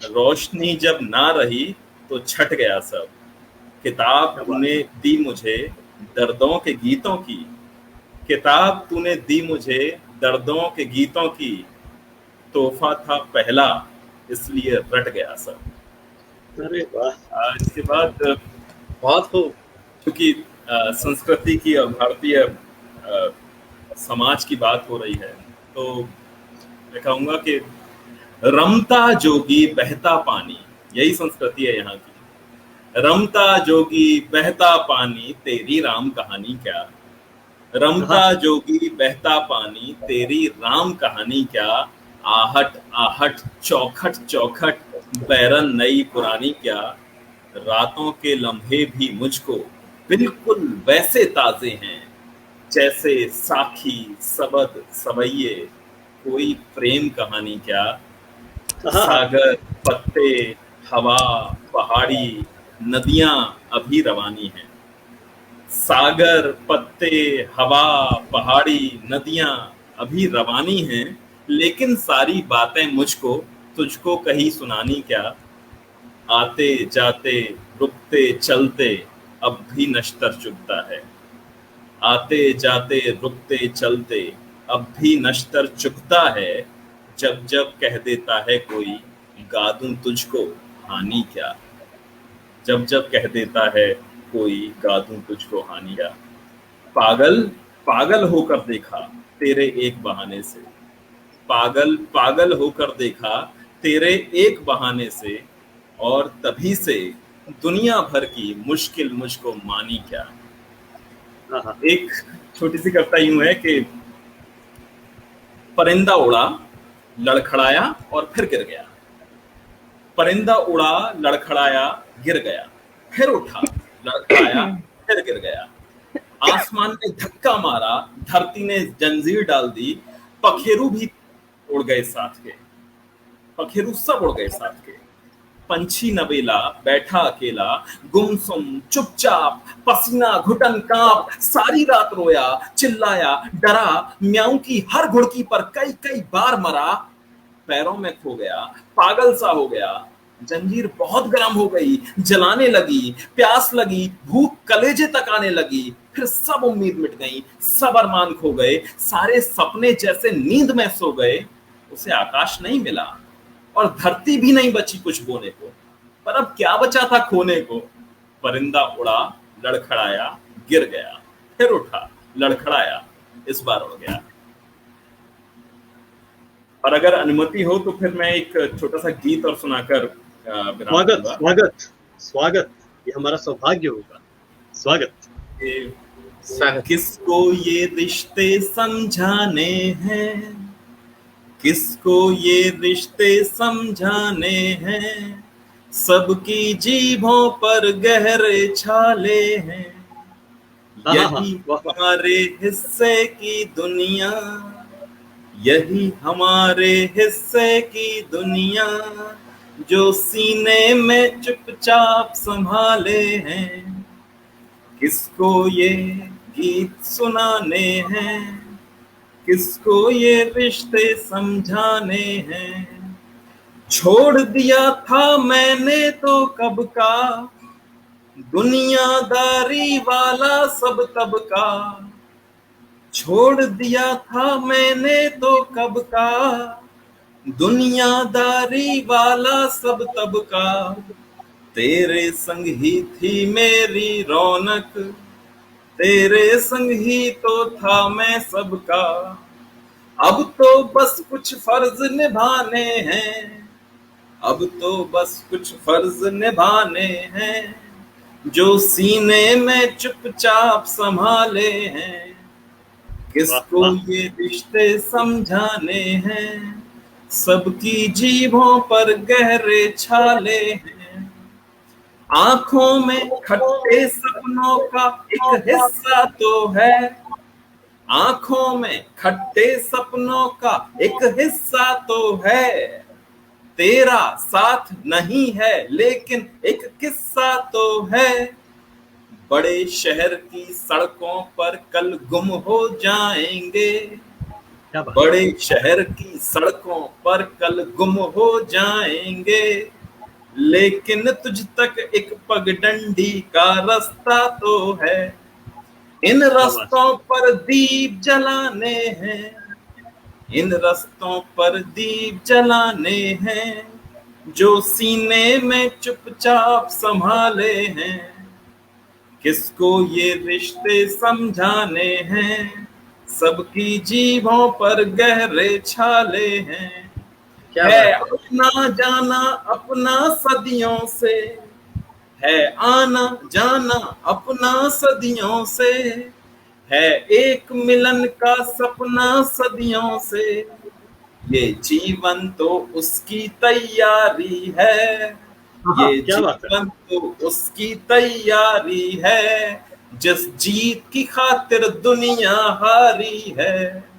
रोशनी जब ना रही तो छट गया सब। किताब तूने दी मुझे दर्दों के गीतों की, किताब तूने दी मुझे दर्दों के गीतों की, तोहफा था पहला इसलिए रट गया सब। अरे वाह। इसके बाद बहुत हो, क्योंकि संस्कृति की और भारतीय समाज की बात हो रही है, तो मैं कहूँगा कि रमता जोगी बहता पानी, यही संस्कृति है यहाँ की। रमता जोगी बहता पानी, तेरी राम कहानी क्या। रमता जोगी बहता पानी, तेरी राम कहानी क्या। आहट आहट चौखट चौखट, बैरन नई पुरानी क्या। रातों के लम्हे भी मुझको बिल्कुल वैसे ताजे हैं, जैसे साखी सबद सवैये, कोई प्रेम कहानी क्या। सागर पत्ते हवा पहाड़ी, नदियां अभी रवानी हैं। सागर पत्ते हवा पहाड़ी, नदियां अभी रवानी हैं, लेकिन सारी बातें मुझको तुझको कहीं सुनानी क्या। आते जाते रुकते चलते अब भी नश्तर चुभता है, आते जाते रुकते चलते अब भी नश्तर चुभता है। जब जब कह देता है कोई गा दूं तुझको हानि क्या। जब जब कह देता है कोई गा दूं तुझको हानि क्या। पागल पागल होकर देखा तेरे एक बहाने से, पागल पागल होकर देखा तेरे एक बहाने से, और तभी से दुनिया भर की मुश्किल मुझको मानी क्या। एक छोटी सी कविता यूं है कि परिंदा उड़ा लड़खड़ाया और फिर गिर गया, परिंदा उड़ा लड़खड़ाया गिर गया, फिर उठा लड़खड़ाया फिर गिर गया। आसमान ने धक्का मारा, धरती ने जंजीर डाल दी, पखेरु भी उड़ गए साथ के, पखेरु सब उड़ गए साथ के। पंछी नवेला बैठा अकेला, गुमसुम चुपचाप, पसीना घुटन कांप, सारी रात रोया, चिल्लाया, डरा, म्याऊं की हर घुड़की पर कई कई बार मरा, पैरों में खो गया, पागल सा हो गया, जंजीर बहुत गर्म हो गई, जलाने लगी, प्यास लगी, भूख कलेजे तक आने लगी, फिर सब उम्मीद मिट गई, सब अरमान खो गए, सारे सपने जैसे नींद में सो गए। उसे आकाश नहीं मिला और धरती भी नहीं बची कुछ बोने को, पर अब क्या बचा था खोने को। परिंदा उड़ा, लड़खड़ाया, गिर गया, फिर उठा, लड़खड़ाया, इस बार उड़ गया। और अगर अनुमति हो तो फिर मैं एक छोटा सा गीत और सुनाकर स्वागत स्वागत स्वागत, ये हमारा सौभाग्य होगा। स्वागत। किसको ये रिश्ते समझाने हैं, किसको ये रिश्ते समझाने हैं, सबकी जीभों पर गहरे छाले हैं, यही हमारे हिस्से की दुनिया, यही हमारे हिस्से की दुनिया, जो सीने में चुपचाप संभाले हैं। किसको ये गीत सुनाने हैं, किसको ये रिश्ते समझाने हैं। छोड़ दिया था मैंने तो कब का, दुनियादारी वाला सब तब का, छोड़ दिया था मैंने तो कब का, दुनियादारी वाला सब तब का। तेरे संग ही थी मेरी रौनक, तेरे संग ही तो था मैं सबका, अब तो बस कुछ फर्ज निभाने हैं, अब तो बस कुछ फर्ज निभाने हैं, जो सीने में चुपचाप संभाले हैं। किसको ये रिश्ते समझाने हैं, सबकी जीभों पर गहरे छाले हैं। आंखों में खट्टे सपनों का एक हिस्सा तो है, आंखों में खट्टे सपनों का एक हिस्सा तो है, तेरा साथ नहीं है लेकिन एक किस्सा तो है। बड़े शहर की सड़कों पर कल गुम हो जाएंगे, बड़े शहर की सड़कों पर कल गुम हो जाएंगे, लेकिन तुझ तक एक पगडंडी का रास्ता तो है। इन रास्तों पर दीप जलाने हैं, इन रास्तों पर दीप जलाने हैं, जो सीने में चुपचाप संभाले हैं। किसको ये रिश्ते समझाने हैं, सबकी जीभों पर गहरे छाले हैं। है अपना जाना अपना सदियों से, है आना जाना अपना सदियों से, है एक मिलन का सपना सदियों से, ये जीवन तो उसकी तैयारी है, ये जीवन तो उसकी तैयारी है, जिस जीत की खातिर दुनिया हारी है।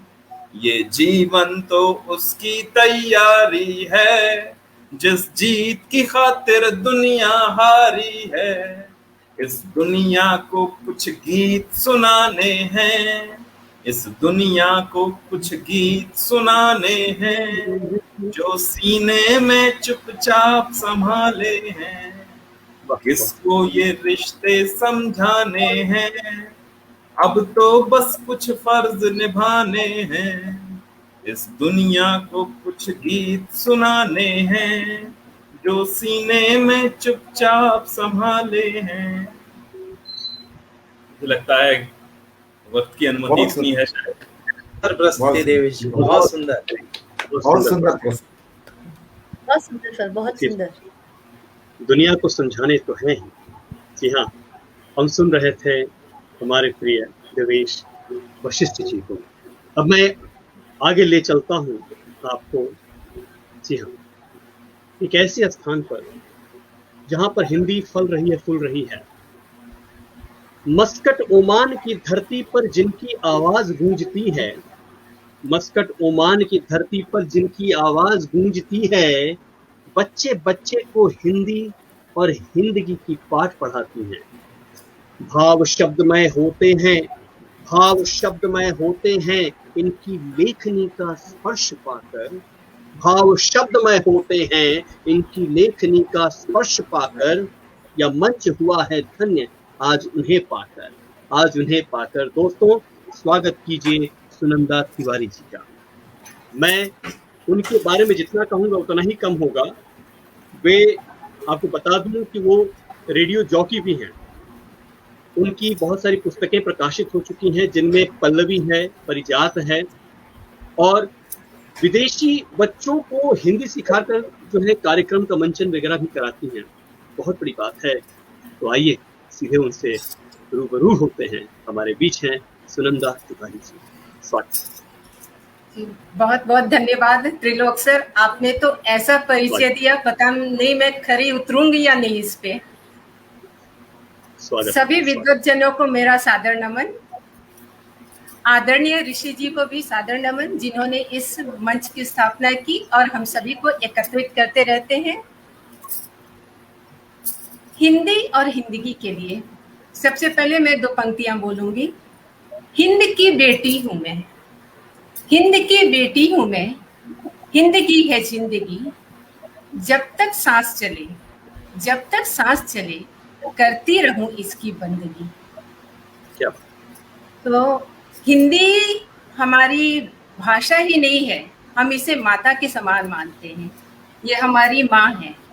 ये जीवन तो उसकी तैयारी है, जिस जीत की खातिर दुनिया हारी है। इस दुनिया को कुछ गीत सुनाने हैं, इस दुनिया को कुछ गीत सुनाने हैं, जो सीने में चुपचाप संभाले हैं। किसको ये रिश्ते समझाने हैं, अब तो बस कुछ फर्ज निभाने हैं। इस दुनिया को कुछ गीत सुनाने हैं, जो सीने में चुपचाप संभाले हैं। मुझे लगता है वक्त की अनुमति इतनी है शायद। देवेश, बहुत सुंदर, बहुत सुंदर, बहुत सुंदर सर, बहुत सुंदर। दुनिया को समझाने तो है ही। जी हाँ, हम सुन रहे थे हमारे प्रिय देवेश वशिष्ठ जी को। अब मैं आगे ले चलता हूँ आपको। जी हाँ, एक ऐसे स्थान पर जहाँ पर हिंदी फल रही है, फूल रही है। मस्कट ओमान की धरती पर जिनकी आवाज गूंजती है, मस्कट ओमान की धरती पर जिनकी आवाज गूंजती है, बच्चे बच्चे को हिंदी और हिंदगी की पाठ पढ़ाती हैं। भाव शब्दमय होते हैं, भाव शब्दमय होते हैं, इनकी लेखनी का स्पर्श पाकर, भाव शब्दमय होते हैं, इनकी लेखनी का स्पर्श पाकर, यह मंच हुआ है धन्य आज उन्हें पाकर, आज उन्हें पाकर। दोस्तों स्वागत कीजिए सुनंदा तिवारी जी का। मैं उनके बारे में जितना कहूंगा उतना ही कम होगा। वे आपको बता दूं कि वो रेडियो जॉकी भी हैं। उनकी बहुत सारी पुस्तकें प्रकाशित हो चुकी हैं, जिनमें पल्लवी है, परिजात है, और विदेशी बच्चों को हिंदी सिखाकर जो है कार्यक्रम का मंचन वगैरह भी कराती हैं। बहुत बड़ी बात है। तो आइए सीधे उनसे रूबरू होते हैं। हमारे बीच हैं सुनंदा तिवारी जी। स्वागत। बहुत बहुत धन्यवाद त्रिलोक सर, आपने तो ऐसा परिचय दिया, पता नहीं मैं खरी उतरूंगी या नहीं इस पे। सभी विद्वतजनों को मेरा सादर नमन, आदरणीय ऋषि जी को भी सादर नमन, जिन्होंने इस मंच की स्थापना की और हम सभी को एकत्रित करते रहते हैं। हिंदी और हिंदगी के लिए सबसे पहले मैं 2 पंक्तियां बोलूंगी। हिंद की बेटी हूं मैं, हिंद की बेटी हूं मैं, हिंद की है जिंदगी, जब तक सांस चले, जब तक सांस चले, करती रहूं इसकी बंदगी। क्या? तो हिंदी हमारी भाषा ही नहीं है, हम इसे माता के समान मानते हैं, ये हमारी माँ है।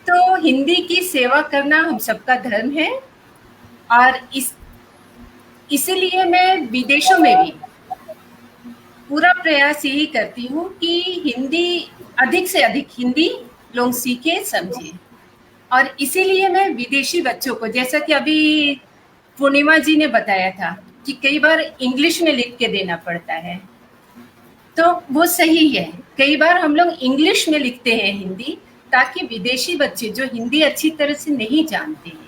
तो हिंदी की सेवा करना हम सबका धर्म है, और इसीलिए मैं विदेशों में भी पूरा प्रयास यही करती हूँ कि हिंदी अधिक से अधिक हिंदी लोग सीखे समझे। और इसीलिए मैं विदेशी बच्चों को, जैसा कि अभी पूर्णिमा जी ने बताया था कि कई बार इंग्लिश में लिख के देना पड़ता है, तो वो सही है। कई बार हम लोग इंग्लिश में लिखते हैं हिंदी, ताकि विदेशी बच्चे जो हिंदी अच्छी तरह से नहीं जानते हैं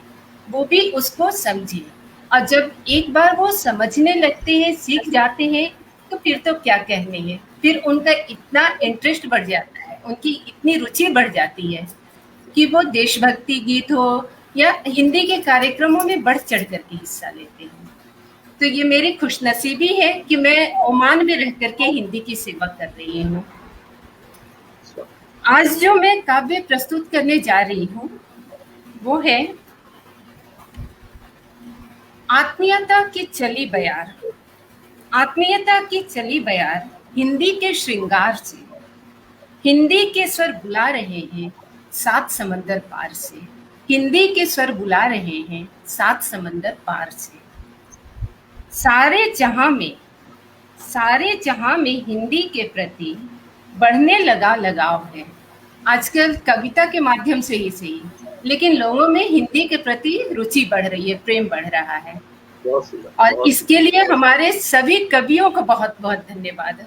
वो भी उसको समझे। और जब एक बार वो समझने लगते हैं, सीख जाते हैं, तो फिर तो क्या कहने हैं, फिर उनका इतना इंटरेस्ट बढ़ जाता है, उनकी इतनी रुचि बढ़ जाती है कि वो देशभक्ति गीत हो या हिंदी के कार्यक्रमों में बढ़ चढ़ करके हिस्सा लेते हैं। तो ये मेरी खुशनसीबी है कि मैं ओमान में रह करके हिंदी की सेवा कर रही हूँ। आज जो मैं काव्य प्रस्तुत करने जा रही हूँ वो है आत्मीयता की चली बयार। आत्मीयता की चली बयार, हिंदी के श्रृंगार से, हिंदी के स्वर बुला रहे हैं 7 समंदर पार से, हिंदी के स्वर बुला रहे हैं 7 समंदर पार से। सारे जहां में हिंदी के प्रति बढ़ने लगा लगाव है। आजकल कविता के माध्यम से ही सही, लेकिन लोगों में हिंदी के प्रति रुचि बढ़ रही है, प्रेम बढ़ रहा है। और इसके लिए हमारे सभी कवियों को बहुत बहुत धन्यवाद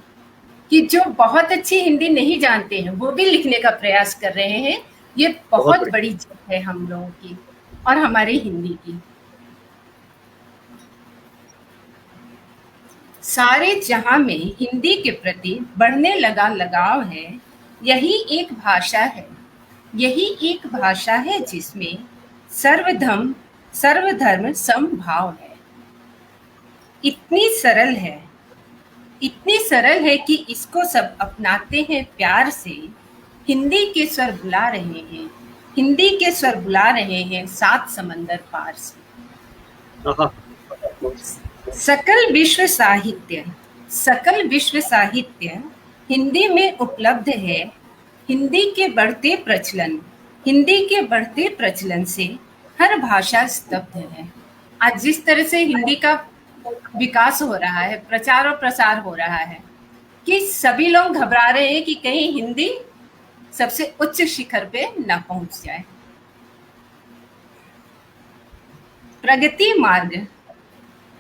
कि जो बहुत अच्छी हिंदी नहीं जानते हैं वो भी लिखने का प्रयास कर रहे हैं। ये बहुत बड़ी जीत है हम लोगों की और हमारी हिंदी की। सारे जहां में हिंदी के प्रति बढ़ने लगा लगाव है। यही एक भाषा है, यही एक भाषा है जिसमें सर्वधर्म समभाव है। इतनी सरल है कि इसको सब अपनाते हैं प्यार से। हिंदी के स्वर बुला रहे हैं, हिंदी के स्वर बुला रहे हैं 7 समंदर पार से। सकल विश्व साहित्य हिंदी में उपलब्ध है। हिंदी के बढ़ते प्रचलन से हर भाषा स्तब्ध है। आज जिस तरह से हिंदी का विकास हो रहा है, प्रचार और प्रसार हो रहा है, कि सभी लोग घबरा रहे हैं कि कहीं हिंदी सबसे उच्च शिखर पे न पहुंच जाए।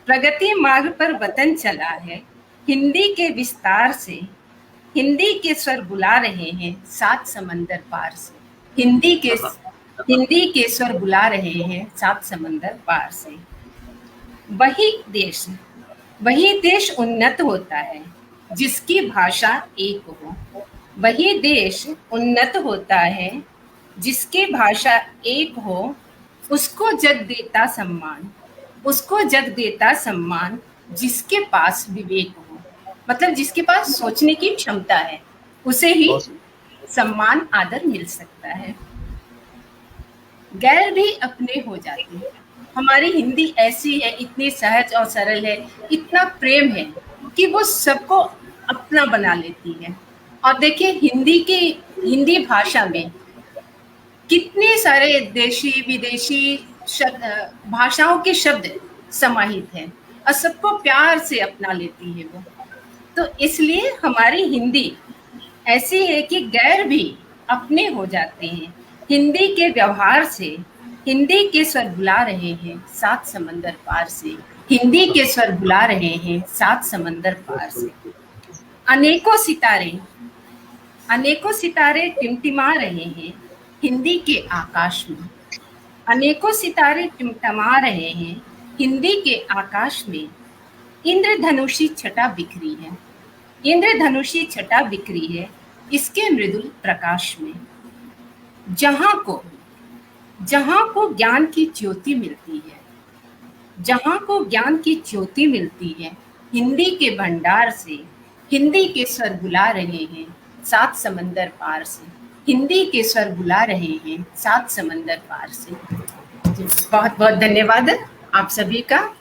प्रगति मार्ग पर वतन चला है। हिंदी के विस्तार से हिंदी के स्वर बुला रहे हैं 7 समंदर पार से। हिंदी के स्वर बुला रहे हैं 7 समंदर पार से। वही देश उन्नत होता है जिसकी भाषा एक हो। वही देश उन्नत होता है जिसकी भाषा एक हो, उसको जग देता सम्मान, उसको जग देता सम्मान जिसके पास विवेक हो। मतलब जिसके पास सोचने की क्षमता है उसे ही सम्मान आदर मिल सकता है। गैर भी अपने हो जाते हैं। हमारी हिंदी ऐसी है, इतनी सहज और सरल है, इतना प्रेम है कि वो सबको अपना बना लेती है। और देखिए हिंदी भाषा में कितने सारे देशी विदेशी शब्द भाषाओं के शब्द समाहित हैं और सबको प्यार से अपना लेती है वो। तो इसलिए हमारी हिंदी ऐसी है कि गैर भी अपने हो जाते हैं। हिंदी के व्यवहार से हिंदी के स्वर बुला रहे हैं सात समंदर पार से, हिंदी के स्वर बुला रहे हैं सात समंदर पार से। अनेकों सितारे टिमटिमा रहे हैं हिंदी के आकाश में, अनेकों सितारे टिमटिमा रहे हैं हिंदी के आकाश में। इंद्रधनुषी छटा बिखरी है, इंद्रधनुषी छटा बिखरी है इसके मृदुल प्रकाश में। जहाँ को ज्ञान की ज्योति मिलती है, जहाँ को ज्ञान की ज्योति मिलती है, हिंदी के भंडार से हिंदी के स्वर बुला रहे हैं सात समंदर पार से, हिंदी के स्वर बुला रहे हैं सात समंदर पार से। बहुत बहुत धन्यवाद आप सभी का।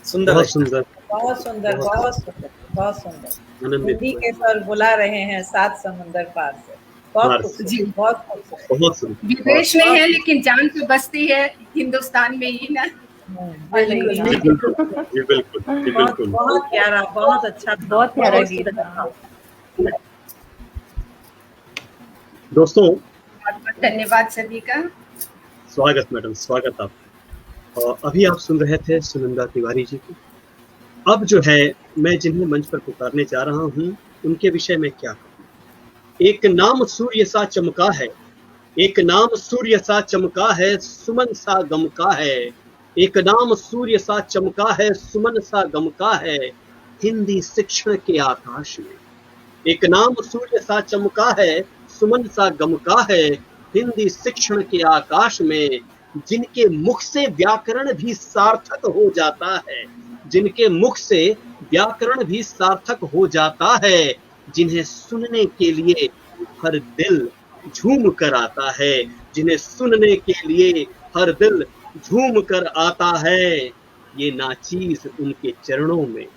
सुंदर, बहुत सुंदर, बहुत सुंदर, बहुत सुंदर, बहुत सुंदर। हिंदी के स्वर बुला रहे हैं सात समंदर पार से। बहुत जी, बहुत सुंदर। विदेश में है लेकिन जान तो बसती है हिंदुस्तान में ही ना। बिल्कुल बहुत प्यारा, बहुत अच्छा, बहुत प्यारा गीत था। दोस्तों धन्यवाद सभी का। स्वागत मैडम, स्वागत आप। अभी आप सुन रहे थे सुनंदा तिवारी जी को। अब जो है मैं जिन्हें मंच पर पुकारने जा रहा हूँ उनके विषय में क्या कहूँ। एक नाम सूर्य सा चमका है, एक नाम सूर्य सा चमका है, सुमन सा गमका है। एक नाम सूर्य सा चमका है, सुमन सा गमका है, हिंदी शिक्षण के आकाश में। एक नाम सूर्य सा चमका है, सुमन सा गमका है, हिंदी शिक्षण के आकाश में। जिनके मुख से व्याकरण भी सार्थक हो जाता है, जिनके मुख से व्याकरण भी सार्थक हो जाता है, जिन्हें सुनने के लिए हर दिल झूम कर आता है, जिन्हें सुनने के लिए हर दिल झूम कर आता है। ये नाचीज उनके चरणों में,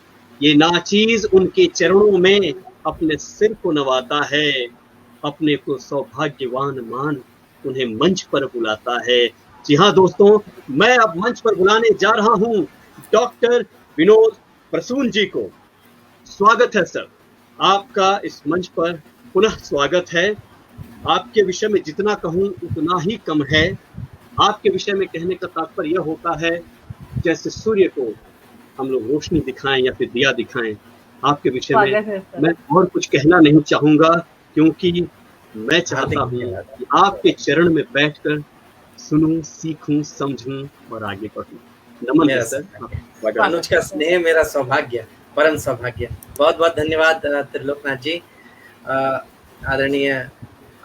ये नाचीज उनके चरणों में अपने सिर को नवाता है, अपने को सौभाग्यवान मान उन्हें मंच पर बुलाता है। जी हाँ दोस्तों, मैं अब मंच पर बुलाने जा रहा हूँ डॉक्टर विनोद प्रसून जी को। स्वागत है सर, आपका इस मंच पर पुनः स्वागत है। आपके विषय में जितना कहूँ उतना ही कम है। आपके विषय में कहने का तात्पर्य यह होता है जैसे सूर्य को हम लोग रोशनी दिखाएं या फिर दिया दिखाएं। आपके विषय में मैं और कुछ कहना नहीं चाहूंगा, क्योंकि मैं चाहता हूँ कि आपके चरण में बैठकर सुनूं, सीखूं, समझूं और आगे बढ़ूं। नमन है सर। अनुज का स्नेह मेरा सौभाग्य, परम सौभाग्य। बहुत बहुत धन्यवाद त्रिलोकनाथ जी। आदरणीय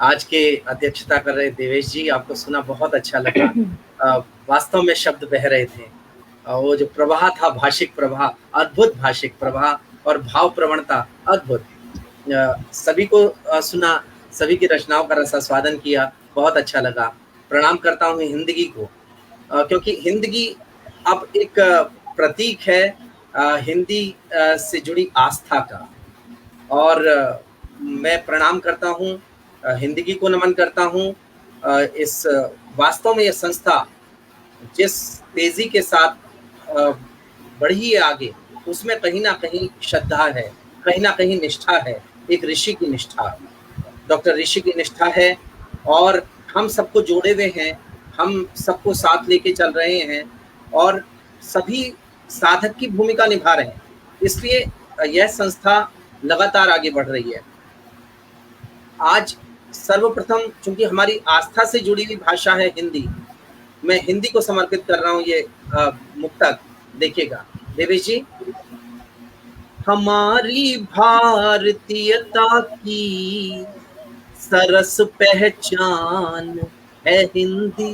आज के अध्यक्षता कर रहे देवेश जी, आपको सुना बहुत अच्छा लगा। वास्तव में शब्द बह रहे थे। वो जो प्रवाह था, भाषिक प्रवाह, अद्भुत भाषिक प्रवाह और भाव प्रवणता अद्भुत। सभी को सुना, सभी की रचनाओं का रसास्वादन किया, बहुत अच्छा लगा। प्रणाम करता हूँ हिंदगी को, क्योंकि हिंदगी अब एक प्रतीक है हिंदी से जुड़ी आस्था का। और मैं प्रणाम करता हूँ, हिंदगी को नमन करता हूँ। इस वास्तव में यह संस्था जिस तेजी के साथ बढ़ी है आगे, उसमें कहीं ना कहीं श्रद्धा है, कहीं ना कहीं निष्ठा है, एक ऋषि की निष्ठा, डॉक्टर ऋषि की निष्ठा है। और हम सबको जोड़े हुए हैं, हम सबको साथ लेके चल रहे हैं और सभी साधक की भूमिका निभा रहे हैं। इसलिए यह संस्था लगातार आगे बढ़ रही है। आज सर्वप्रथम, चूंकि हमारी आस्था से जुड़ी हुई भाषा है हिंदी, मैं हिंदी को समर्पित कर रहा हूँ ये मुक्तक। देखिएगा देवेश जी। हमारी भारतीयता की सरस पहचान है हिंदी।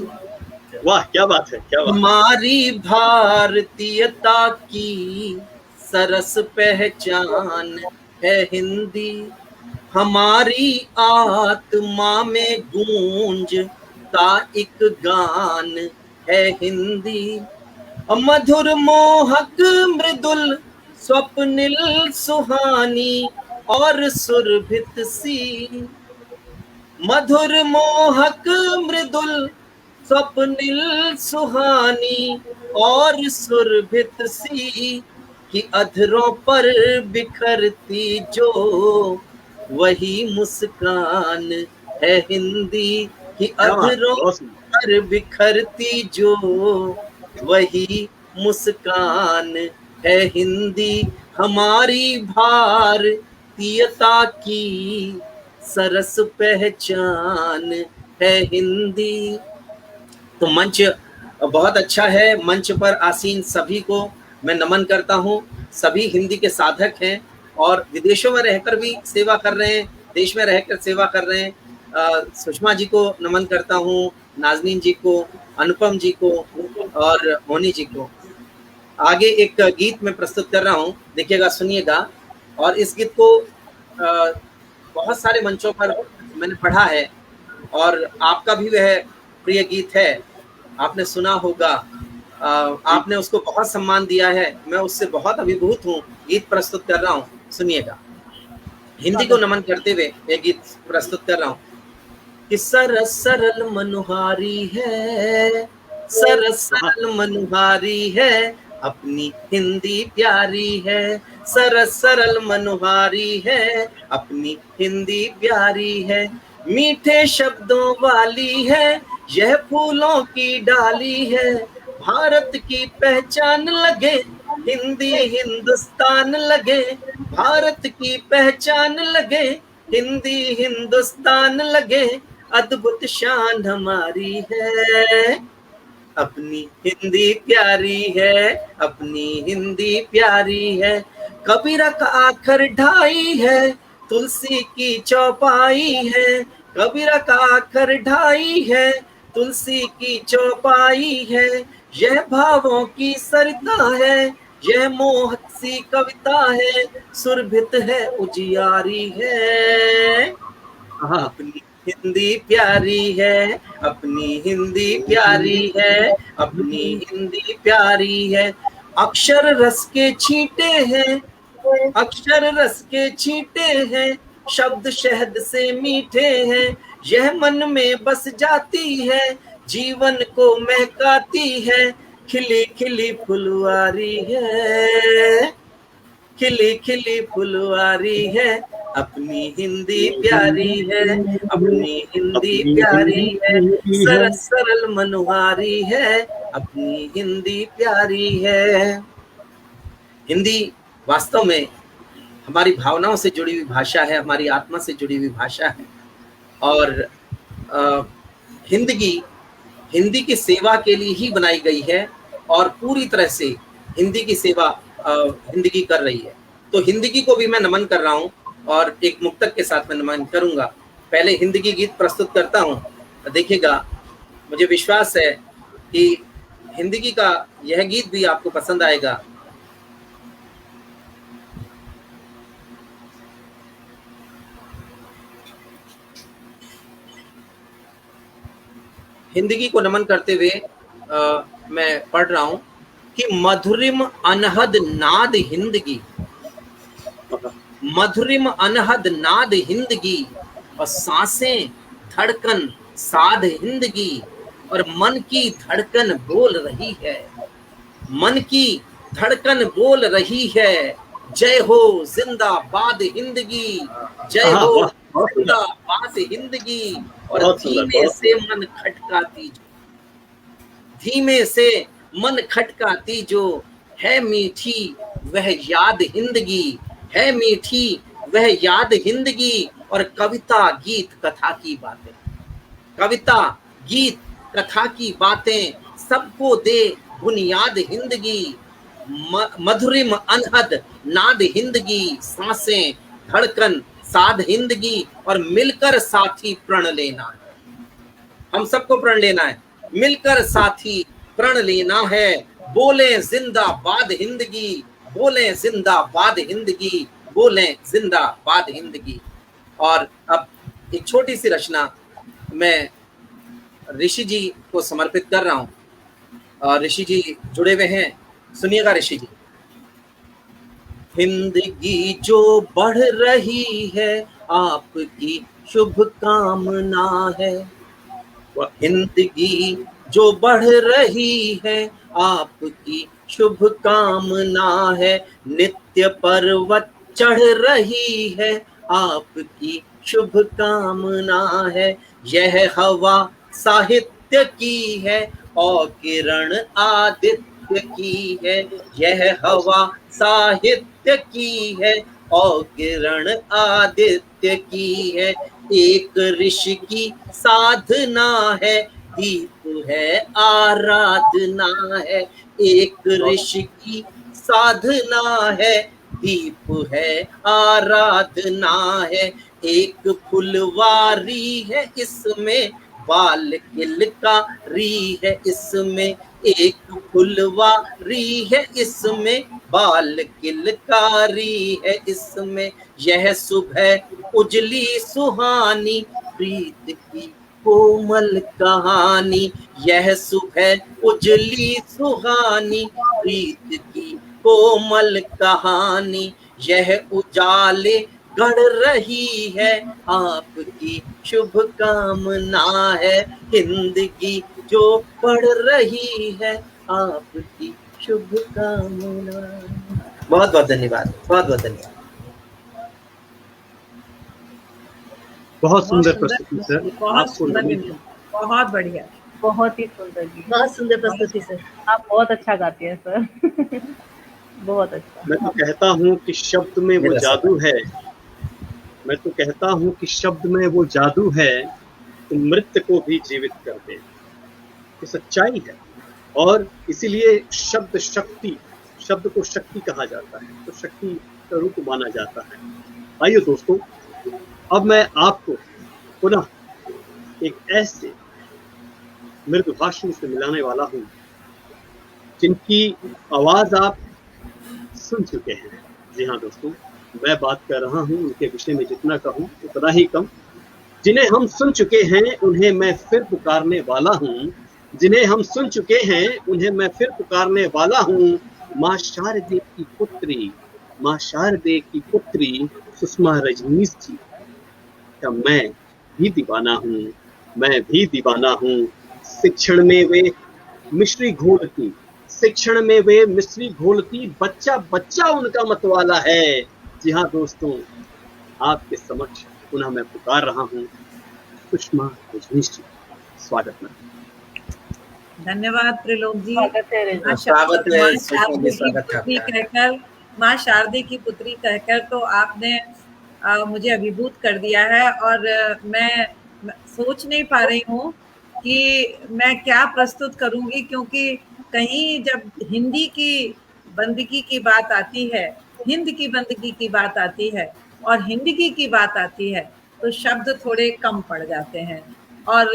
वाह, क्या बात है, क्या बात। हमारी भारतीयता की सरस पहचान है हिंदी। हमारी आत्मा में गूंजता एक गान है हिंदी। मधुर मोहक मृदुल स्वप्निल सुहानी और सुरभित सी। मधुर मोहक मृदुल स्वप्निल सुहानी और सुरभित सी कि अधरों पर बिखरती जो वही मुस्कान है हिंदी। कि अधरों पर बिखरती जो वही मुस्कान है हिंदी। हमारी भारतीयता की सरस पहचान है हिंदी। तो मंच बहुत अच्छा है। मंच पर आसीन सभी को मैं नमन करता हूँ। सभी हिंदी के साधक हैं और विदेशों में रहकर भी सेवा कर रहे हैं, देश में रहकर सेवा कर रहे हैं। सुषमा जी को नमन करता हूँ, नाजनीन जी को, अनुपम जी को और मोनी जी को। आगे एक गीत मैं प्रस्तुत कर रहा हूँ, देखिएगा, सुनिएगा। और इस गीत को बहुत सारे मंचों पर मैंने पढ़ा है और आपका भी वह प्रिय गीत है, आपने सुना होगा। आपने उसको बहुत सम्मान दिया है, मैं उससे बहुत अभिभूत हूँ। गीत प्रस्तुत कर रहा हूँ, सुनिएगा। हिंदी को नमन करते हुए एक गीत प्रस्तुत कर रहा हूँ कि सरस सरल मनोहारी है, सरस सरल मनोहारी है, अपनी हिंदी प्यारी है। सरस सरल मनोहारी है, अपनी हिंदी प्यारी है। मीठे शब्दों वाली है, यह फूलों की डाली है। भारत की पहचान लगे, हिंदी हिंदुस्तान लगे। भारत की पहचान लगे, हिंदी हिंदुस्तान लगे। अद्भुत शान हमारी है, अपनी हिंदी प्यारी है, अपनी हिंदी प्यारी है। कबीरा का आखर ढाई है, तुलसी की चौपाई है। कबीरा का आखर ढाई है, तुलसी की चौपाई है। यह भावों की सरिता है, यह मोहक सी कविता है। सुरभित है, उजियारी है, अपनी हिंदी प्यारी है, अपनी हिंदी प्यारी है, अपनी हिंदी प्यारी है। अक्षर रस के छींटे हैं, अक्षर रस के छींटे हैं। शब्द शहद से मीठे हैं, यह मन में बस जाती है। जीवन को महकाती है, खिली खिली फुलवारी है, खिली खिली फुलवारी है। अपनी हिंदी प्यारी है, अपनी हिंदी प्यारी है। सरस सरल मनोहारी है, अपनी हिंदी प्यारी है। हिंदी वास्तव में हमारी भावनाओं से जुड़ी हुई भाषा है, हमारी आत्मा से जुड़ी हुई भाषा है। और हिंदी की सेवा के लिए ही बनाई गई है और पूरी तरह से हिंदी की सेवा हिंदगी कर रही है। तो हिंदगी को भी मैं नमन कर रहा हूँ और एक मुक्तक के साथ मैं नमन करूँगा। पहले हिंदगी गीत प्रस्तुत करता हूँ, देखिएगा। मुझे विश्वास है कि हिंदगी का यह गीत भी आपको पसंद आएगा। हिंदगी को नमन करते हुए मैं पढ़ रहा हूं कि मधुरिम अनहद नाद हिंदगी, मधुरिम अनहद नाद हिंदगी। और सांसें धड़कन साध हिंदगी, और मन की धड़कन बोल रही है, मन की धड़कन बोल रही है। जय हो जिंदाबाद हिंदगी, जय हो जिंदाबाद हिंदगी। और धीमे से मन खटकाती, धीमे से मन खटकाती जो है मीठी वह याद हिंदगी, है मीठी वह याद हिंदगी। और कविता गीत कथा की बातें, कविता गीत कथा की बातें सबको दे बुनियाद हिंदगी। मधुरिम अनहद नाद हिंदगी, सांसें धड़कन साध हिंदगी, और मिलकर साथी प्रण लेना है। हम सबको प्रण लेना है, मिलकर साथी प्रण लेना है। बोले जिंदाबाद हिंदगी, बोले जिंदाबाद हिंदगी, बोले जिंदाबाद हिंदगी। और अब एक छोटी सी रचना मैं ऋषि जी को समर्पित कर रहा हूँ, और ऋषि जी जुड़े हुए हैं, सुनिएगा ऋषि जी। हिंदगी जो बढ़ रही है आपकी शुभकामना है, हिंदगी जो बढ़ रही है आपकी शुभकामना है। नित्य पर्वत चढ़ रही है आपकी शुभकामना है। यह हवा साहित्य की है और किरण आदित्य की है। यह हवा साहित्य की है और किरण आदित्य की है। एक ऋषि की साधना है, दीप है आराधना है। एक ऋषि की साधना है, दीप है आराधना है। एक फुलवारी है इसमें, बाल किलकारी है इसमें। एक फुलवारी है इसमें, बाल किलकारी है इसमें। यह सुबह उजली सुहानी, प्रीत की कोमल कहानी। यह सुबह उजली सुहानी, प्रीत की कोमल कहानी। यह उजाले गढ़ रही है आपकी शुभकामना है। हिंदगी जो बढ़ रही है आपकी शुभकामना। बहुत बहुत धन्यवाद, बहुत बहुत धन्यवाद। बहुत सुंदर प्रस्तुति सर, बहुत सुंदर, बहुत बढ़िया, बहुत ही सुंदर जी, बहुत सुंदर प्रस्तुति सर। आप बहुत अच्छा गाते हैं सर। बहुत अच्छा। मैं तो कहता हूँ कि शब्द में वो जादू है, मैं तो कहता हूँ कि शब्द में वो जादू है, तो मृत्यु को भी जीवित कर दे। ये सच्चाई है, और इसीलिए शब्द शक्ति, शब्द को शक्ति कहा जाता है, तो शक्ति का रूप माना जाता है। आइए दोस्तों, अब मैं आपको पुनः एक ऐसे मृदुभाषी से मिलाने वाला हूँ जिनकी आवाज आप सुन चुके हैं। जी हाँ दोस्तों, मैं बात कर रहा हूँ, उनके विषय में जितना कहूँ उतना ही कम। जिन्हें हम सुन चुके हैं उन्हें मैं फिर पुकारने वाला हूँ। जिन्हें हम सुन चुके हैं उन्हें मैं फिर पुकारने वाला हूँ। माँ शारदे की पुत्री, माँ शारदे की पुत्री सुषमा रजनीश जी का मैं भी दीवाना हूँ, मैं भी दीवाना हूँ। शिक्षण में वे मिश्री घोलती, शिक्षण में वे मिश्री घोलती, बच्चा बच्चा उनका मतवाला है। जी हाँ दोस्तों, आपके समक्ष पुनः मैं पुकार रहा हूँ सुषमा रजनीश जी, स्वागत है। धन्यवाद त्रिलोक जी। स्वागत है। कहकर, माँ शारदे की पुत्री कहकर तो आपने मुझे अभिभूत कर दिया है, और मैं सोच नहीं पा रही हूँ कि मैं क्या प्रस्तुत करूंगी, क्योंकि कहीं जब हिंदी की बंदगी की बात आती है, हिंद की बंदगी की बात आती है और हिंदगी की बात आती है, तो शब्द थोड़े कम पड़ जाते हैं। और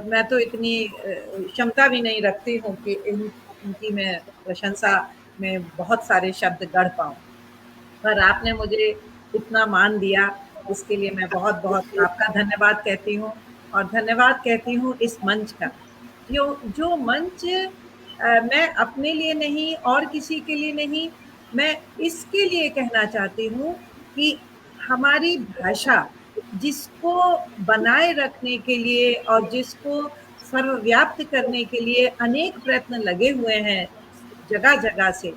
मैं तो इतनी क्षमता भी नहीं रखती हूँ कि इनकी मैं प्रशंसा में बहुत सारे शब्द गढ़ पाऊँ, पर आपने मुझे इतना मान दिया, इसके लिए मैं बहुत बहुत आपका धन्यवाद कहती हूँ। और धन्यवाद कहती हूँ इस मंच का, जो मंच मैं अपने लिए नहीं और किसी के लिए नहीं, मैं इसके लिए कहना चाहती हूँ कि हमारी भाषा, जिसको बनाए रखने के लिए और जिसको सर्वव्याप्त करने के लिए अनेक प्रयत्न लगे हुए हैं जगह जगह से,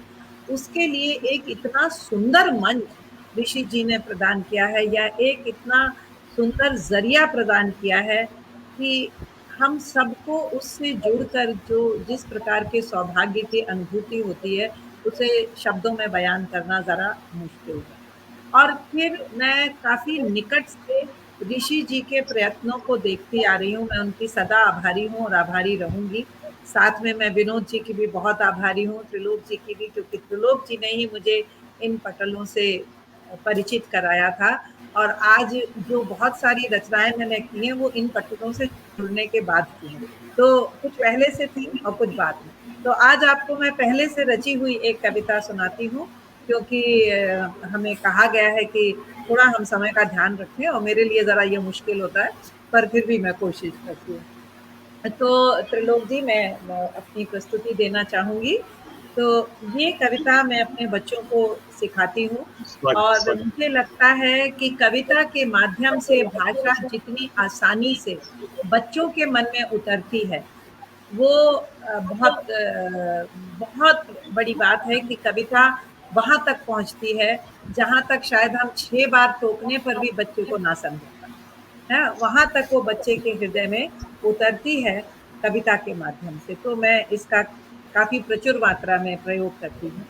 उसके लिए एक इतना सुंदर मंच ऋषि जी ने प्रदान किया है, या एक इतना सुंदर जरिया प्रदान किया है कि हम सबको उससे जुड़कर जो जिस प्रकार के सौभाग्य की अनुभूति होती है, उसे शब्दों में बयान करना ज़रा मुश्किल है। और फिर मैं काफ़ी निकट से ऋषि जी के प्रयत्नों को देखती आ रही हूँ। मैं उनकी सदा आभारी हूँ और आभारी रहूंगी। साथ में मैं विनोद जी की भी बहुत आभारी हूँ, त्रिलोक जी की भी, क्योंकि त्रिलोक जी ने ही मुझे इन पटलों से परिचित कराया था। और आज जो बहुत सारी रचनाएं मैंने की हैं वो इन पटलों से जुड़ने के बाद की हैं। तो कुछ पहले से थी और कुछ बाद में। तो आज आपको मैं पहले से रची हुई एक कविता सुनाती हूँ, क्योंकि हमें कहा गया है कि थोड़ा हम समय का ध्यान रखें, और मेरे लिए ज़रा ये मुश्किल होता है, पर फिर भी मैं कोशिश करती हूँ। तो त्रिलोक जी, मैं अपनी प्रस्तुति देना चाहूँगी। तो ये कविता मैं अपने बच्चों को सिखाती हूँ, और मुझे लगता है कि कविता के माध्यम से भाषा जितनी आसानी से बच्चों के मन में उतरती है, वो बहुत बड़ी बात है कि कविता वहाँ तक पहुँचती है जहाँ तक शायद हम 6 बार टोकने पर भी बच्चे को ना समझ है, वहाँ तक वो बच्चे के हृदय में उतरती है कविता के माध्यम से। तो मैं इसका काफी प्रचुर मात्रा में प्रयोग करती हूँ।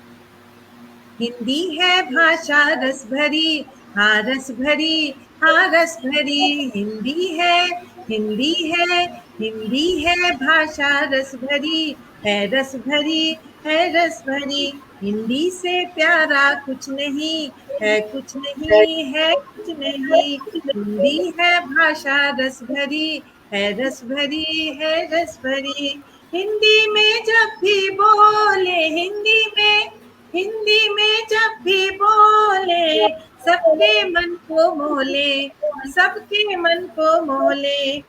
हिंदी है भाषा रस भरी, हाँ रस भरी, हाँ रस भरी। हिंदी है, हिंदी है, हिंदी है भाषा रस भरी, है रस भरी, है रस भरी। हिंदी से प्यारा कुछ नहीं है, कुछ नहीं है, कुछ नहीं। हिंदी है भाषा रस भरी, है रस भरी, है रस भरी। हिंदी में जब भी बोले, हिंदी में जब भी बोले, सबके मन को मोले, सबके मन को मोले।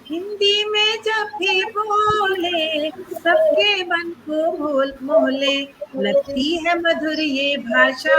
हिंदी में जब भी बोले, सबके मन को मोले। लगती है मधुर ये भाषा,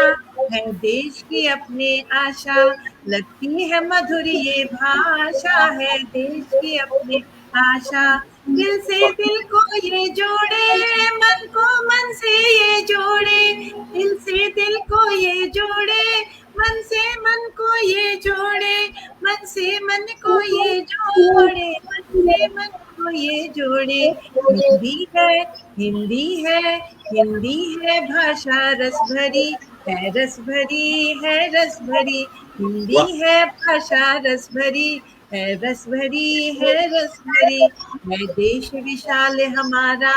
है देश की अपने आशा। लगती है मधुर ये भाषा, है देश की अपने आशा। दिल से दिल को ये जोड़े, मन को मन से ये जोड़े। दिल से दिल को ये जोड़े, मन से मन को ये जोड़े। मन से मन को ये जोड़े, मन से मन को ये जोड़े। हिंदी है, हिंदी है, हिंदी है भाषा रस भरी, है रस भरी, है रस भरी। हिंदी है भाषा रस भरी, है रस भरी, है रस भरी। है देश विशाल हमारा,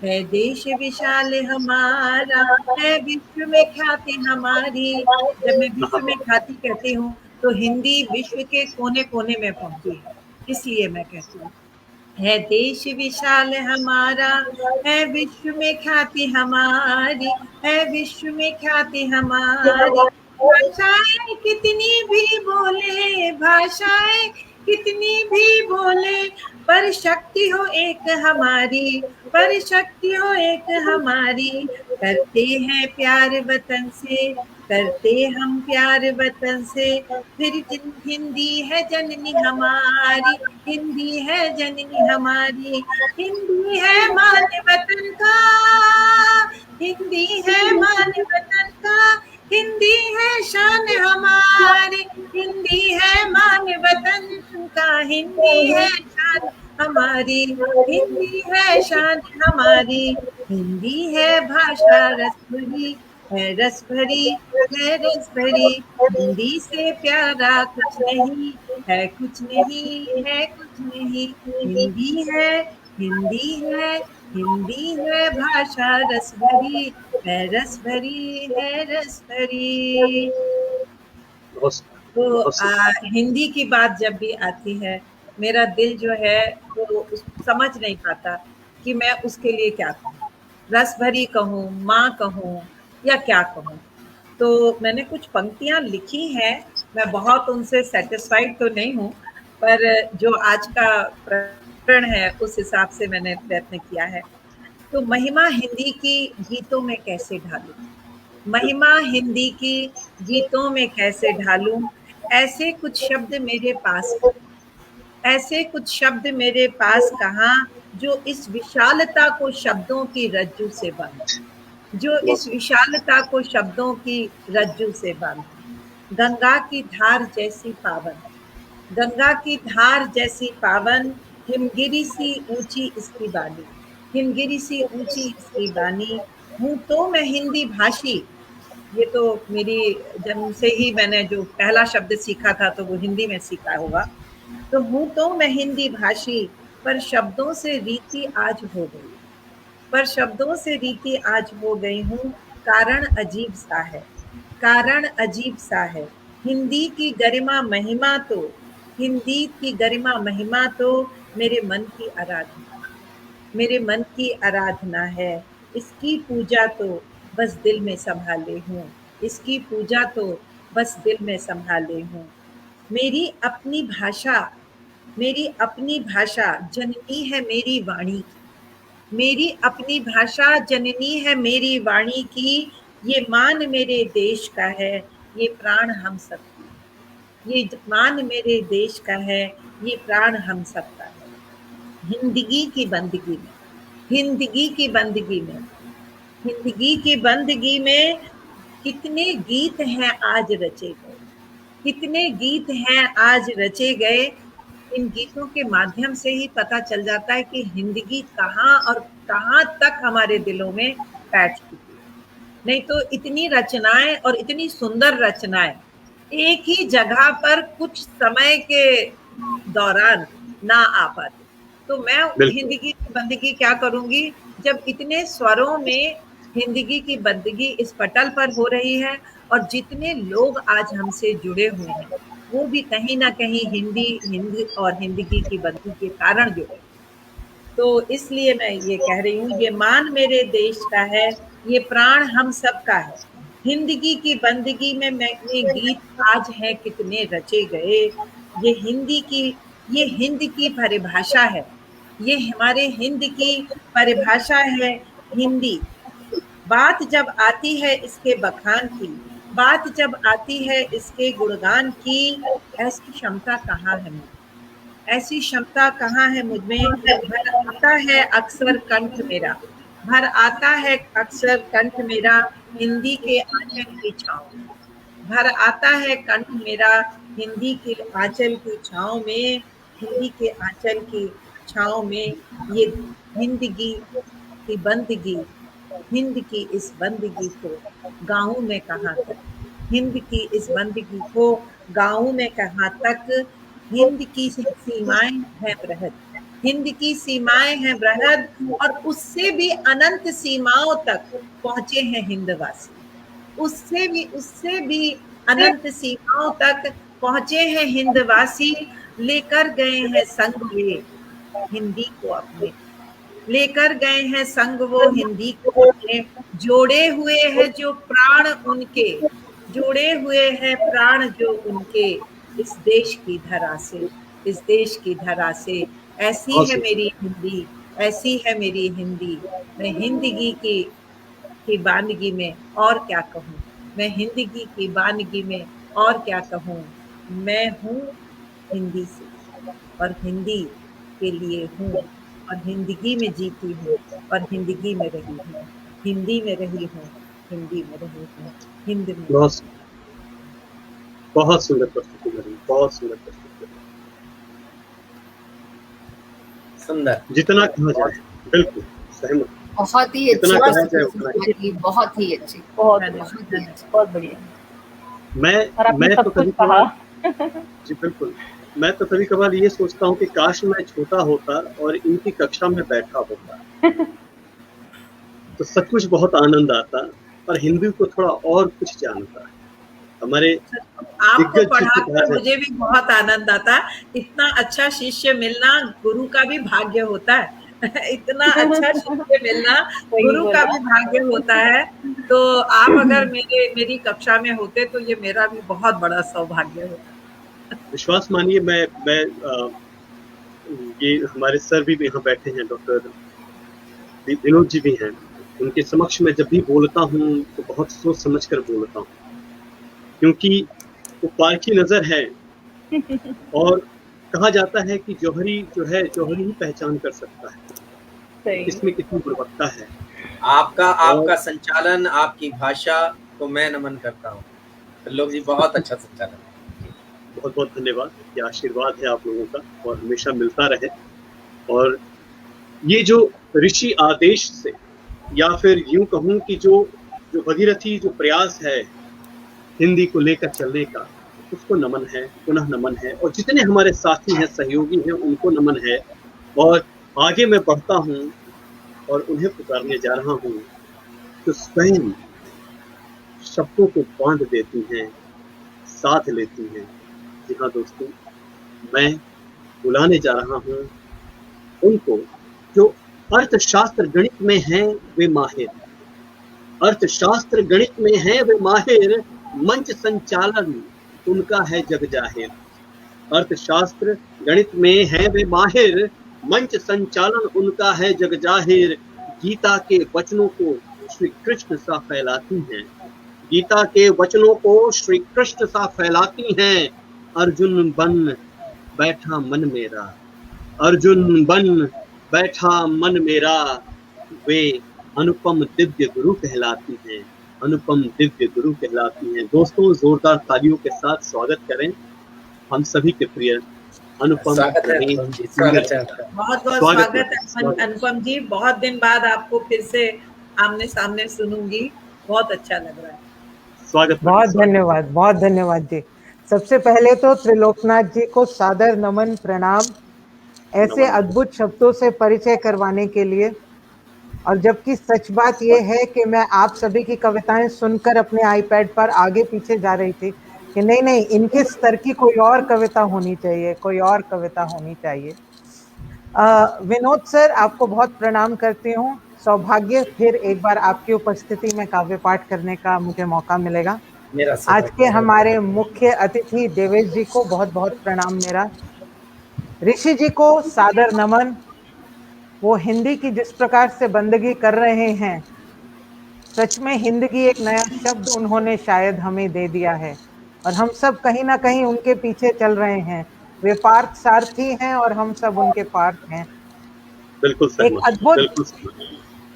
है देश विशाल हमारा। है विश्व में ख्याति हमारी। जब मैं विश्व में ख्याति कहती हूँ तो हिंदी विश्व के कोने कोने में पहुंची है, इसलिए मैं कहती हूँ। है देश विशाल हमारा, है विश्व में ख्याति हमारी, है विश्व में ख्याति हमारी। भाषाएं कितनी भी बोले, भाषाएं कितनी भी बोले, पर शक्ति हो एक हमारी, पर शक्ति हो एक हमारी। करते हैं प्यार वतन से, करते हम प्यार वतन से। फिर हिंदी है जननी हमारी, हिंदी है जननी हमारी। हिंदी है मान वतन का, हिंदी है मान वतन का। हिंदी है शान हमारी, हिंदी है मान वतन का। हिंदी है शान हमारी, हिंदी है शान हमारी। हिंदी है भाषा रस भरी, है रस भरी, है रस भरी। हिंदी से प्यारा कुछ नहीं है, कुछ नहीं है, कुछ नहीं। हिंदी है, हिंदी है, हिंदी है भाषा रस भरी, है रस भरी, है रस भरी। तो हिंदी की बात जब भी आती है, मेरा दिल जो है वो समझ नहीं पाता कि मैं उसके लिए क्या कहूँ। रस भरी कहूँ, माँ कहूँ, या क्या कहूँ। तो मैंने कुछ पंक्तियाँ लिखी हैं, मैं बहुत उनसे सेटिस्फाइड तो नहीं हूँ, पर जो आज का प्रकरण है उस हिसाब से मैंने प्रयत्न किया है। तो महिमा हिंदी की गीतों में कैसे ढालूं, महिमा हिंदी की गीतों में कैसे ढालूं। ऐसे कुछ शब्द मेरे पास, ऐसे कुछ शब्द मेरे पास कहाँ, जो इस विशालता को शब्दों की रज्जू से बांधे, जो इस विशालता को शब्दों की रज्जू से बांधे। गंगा की धार जैसी पावन, गंगा की धार जैसी पावन। हिमगिरी सी ऊंची इसकी बानी, हिमगिरी सी ऊंची इसकी बानी। हूँ तो मैं हिंदी भाषी, ये तो मेरी जन्म से ही मैंने जो पहला शब्द सीखा था तो वो हिंदी में सीखा होगा। तो हूँ तो मैं हिंदी भाषी, पर शब्दों से रीति आज हो गई, पर शब्दों से रीति आज हो गई हूँ। कारण अजीब सा है, कारण अजीब सा है। हिंदी की गरिमा महिमा तो, हिंदी की गरिमा महिमा तो मेरे मन की आराधना, मेरे मन की आराधना है। इसकी पूजा तो बस दिल में संभाले हूँ, इसकी पूजा तो बस दिल में संभाले हूँ। मेरी अपनी भाषा, मेरी अपनी भाषा जननी है मेरी वाणी की, मेरी अपनी भाषा जननी है मेरी वाणी की। ये मान मेरे देश का है, ये प्राण हम सबकी, ये मान मेरे देश का है, ये प्राण हम सबका है। हिंदगी की बंदगी में, हिंदगी की बंदगी में, हिंदगी की बंदगी में कितने गीत हैं आज रचे गए, कितने गीत हैं आज रचे गए। इन गीतों के माध्यम से ही पता चल जाता है कि हिंदगी कहाँ और कहाँ तक हमारे दिलों में बैठ चुकी है। नहीं तो इतनी रचनाएं और इतनी सुंदर रचनाएं एक ही जगह पर कुछ समय के दौरान ना आ पाती। तो मैं हिंदगी की बंदगी क्या करूंगी जब इतने स्वरों में हिंदगी की बंदगी इस पटल पर हो रही है, और जितने लोग आज हमसे जुड़े हुए हैं वो भी कहीं ना कहीं हिंदी और हिंदगी की बंदगी के कारण जुड़े। तो इसलिए मैं ये कह रही हूँ, ये मान मेरे देश का है, ये प्राण हम सब का है। हिंदगी की बंदगी में मैंने गीत आज है कितने रचे गए। ये हिंदी की, ये हिंद की परिभाषा है, ये हमारे हिंद की परिभाषा है हिंदी। बात जब आती है इसके बखान की, बात जब आती है इसके गुणगान की, ऐसी क्षमता कहाँ है मुझ, ऐसी क्षमता कहाँ है मुझ में। भर आता है अक्सर कंठ मेरा, भर आता है अक्सर कंठ मेरा हिंदी के आंचल की छाँव, भर आता है कंठ मेरा हिंदी के आंचल की छाँव में, हिंदी के आंचल की छाँव में। ये हिंदगी की बंदगी, हिंद की इस बंदगी को गाँव में कहाँ तक, हिंद की इस बंदगी को गाँव में कहाँ तक। हिंद की सीमाएं हैं बृहद, हिंद की सीमाएं हैं बृहद, और उससे भी अनंत सीमाओं तक पहुंचे हैं हिंदवासी, उससे भी अनंत सीमाओं तक पहुंचे हैं हिंदवासी। लेकर गए हैं संग वे हिंदी को अपने, लेकर गए हैं संग वो हिंदी को अपने। जोड़े हुए हैं जो प्राण उनके, जोड़े हुए हैं प्राण जो उनके, इस देश की धरा से, इस देश की धरा से। ऐसी है मेरी हिंदी, ऐसी है मेरी हिंदी। मैं हिंदगी की बानगी में और क्या कहूँ, मैं हिंदगी की बानगी में और क्या कहूँ। मैं हूँ हिंदी से और हिंदी के लिए हूँ, और हिंदगी में जीती हूँ और हिंदगी में रही हूँ, हिंदी में रही हूँ, हिंदी में रही हूँ, हिंद में। बहुत सुंदर प्रस्तुति करी, बहुत सुंदर प्रस्तुति, सुंदर, जितना कहा जाए बिल्कुल सहमत, बहुत ही अच्छी, बहुत ही अच्छी, बहुत बढ़िया। मैं तो कभी कभार जी बिल्कुल, मैं तो कभी कभार ये सोचता हूँ कि काश मैं छोटा होता और इनकी कक्षा में बैठा होता तो सचमुच बहुत आनंद आता, और हिंदी को थोड़ा और कुछ जानता। हमारे आपको पढ़ाकर मुझे भी बहुत आनंद आता। इतना अच्छा शिष्य मिलना गुरु का भी भाग्य होता है इतना अच्छा शिष्य मिलना गुरु का भी भाग्य होता है। तो आप अगर मेरी कक्षा में होते तो ये मेरा भी बहुत बड़ा सौभाग्य होता। विश्वास मानिए, मैं ये हमारे सर भी यहाँ बैठे हैं, डॉक्टर विनोद जी भी हैं, उनके समक्ष में जब भी बोलता हूँ तो बहुत सोच समझ कर बोलता हूँ, क्योंकि वो पारखी नजर है। और कहा जाता है कि जौहरी जो है जौहरी ही पहचान कर सकता है इसमें कितनी गुणवत्ता है। आपका संचालन, आपकी भाषा को मैं नमन करता हूँ त्रिलोक जी, बहुत अच्छा संचालन। बहुत बहुत धन्यवाद, ये आशीर्वाद है आप लोगों का और हमेशा मिलता रहे। और ये जो ऋषि आदेश से, या फिर यूं कहूं कि जो जो भगीरथी जो प्रयास है हिंदी को लेकर चलने का, उसको नमन है, पुनः नमन है। और जितने हमारे साथी हैं, सहयोगी हैं, उनको नमन है। और आगे मैं बढ़ता हूँ और उन्हें पुकारने जा रहा हूँ जो स्वयं शब्दों को बांध देती हैं, साथ लेती हैं। जी हाँ दोस्तों, मैं बुलाने जा रहा हूँ उनको जो अर्थशास्त्र गणित में हैं वे माहिर, अर्थशास्त्र गणित में हैं वे माहिर, मंच संचालन उनका है जग जाहिर। अर्थशास्त्र गणित में हैं वे माहिर, मंच संचालन उनका है जग जाहिर। गीता के वचनों को श्री कृष्ण सा फैलाती हैं, गीता के वचनों को श्री कृष्ण सा फैलाती हैं। अर्जुन बन बैठा मन मेरा, अर्जुन बन बैठा मन मेरा, वे अनुपम दिव्य गुरु कहलाती हैं, अनुपम दिव्य गुरु कहलाती हैं। दोस्तों, जोरदार तालियों के साथ स्वागत करें हम सभी के प्रिय अनुपम। बहुत बहुत स्वागत है अनुपम जी। बहुत दिन बाद आपको फिर से आमने सामने सुनूंगी, बहुत अच्छा लग रहा है। स्वागत, बहुत धन्यवाद, बहुत धन्यवाद जी। सबसे पहले तो त्रिलोकनाथ जी को सादर नमन, प्रणाम ऐसे अद्भुत शब्दों से परिचय करवाने के लिए। और जबकि सच बात यह है कि मैं आप सभी की कविताएं सुनकर अपने आईपैड पर आगे पीछे जा रही थी कि नहीं नहीं, इनके स्तर की कोई और कविता होनी चाहिए, कोई और कविता होनी चाहिए। विनोद सर, आपको बहुत प्रणाम करती हूँ। सौभाग्य फिर एक बार आपकी उपस्थिति में काव्य पाठ करने का मुझे मौका मिलेगा। आज के हमारे मुख्य अतिथि देवेश जी को बहुत बहुत प्रणाम मेरा। ऋषि जी को सादर नमन। वो हिंदी की जिस प्रकार से बंदगी कर रहे हैं, सच में हिंदगी एक नया शब्द उन्होंने शायद हमें दे दिया है और हम सब कहीं ना कहीं उनके पीछे चल रहे हैं। वे पार्थ सारथी हैं और हम सब उनके पार्थ हैं। बिल्कुल सही, एक अद्भुत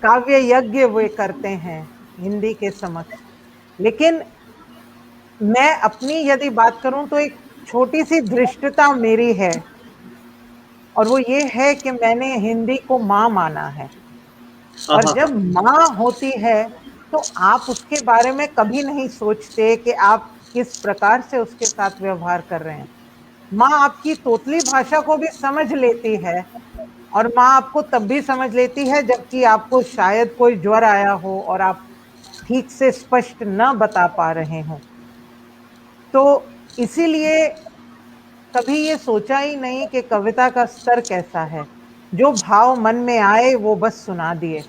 काव्य यज्ञ वे करते हैं हिंदी के समक्ष। लेकिन मैं अपनी यदि बात करूं तो एक छोटी सी धृष्टता मेरी है, और वो ये है कि मैंने हिंदी को माँ माना है। और जब माँ होती है तो आप उसके बारे में कभी नहीं सोचते कि आप किस प्रकार से उसके साथ व्यवहार कर रहे हैं। माँ आपकी तोतली भाषा को भी समझ लेती है, और माँ आपको तब भी समझ लेती है जबकि आपको शायद कोई ज्वर आया हो और आप ठीक से स्पष्ट न बता पा रहे हो। तो इसीलिए कभी ये सोचा ही नहीं कि कविता का स्तर कैसा है, जो भाव मन में आए वो बस सुना दिए।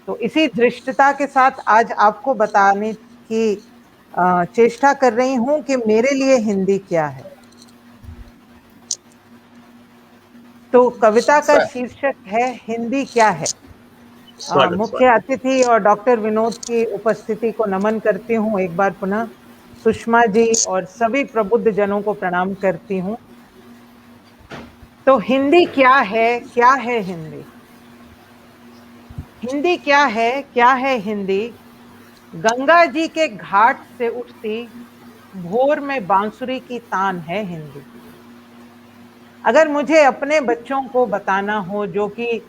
तो इसी धृष्टता के साथ आज आपको बताने की चेष्टा कर रही हूं कि मेरे लिए हिंदी क्या है। तो कविता का शीर्षक है हिंदी क्या है। मुख्य अतिथि और डॉक्टर विनोद की उपस्थिति को नमन करती हूँ एक बार पुनः। सुषमा जी और सभी प्रबुद्ध जनों को प्रणाम करती हूँ। तो हिंदी क्या है, क्या है हिंदी? हिंदी क्या है हिंदी? गंगा जी के घाट से उठती भोर में बांसुरी की तान है हिंदी। अगर मुझे अपने बच्चों को बताना हो जो कि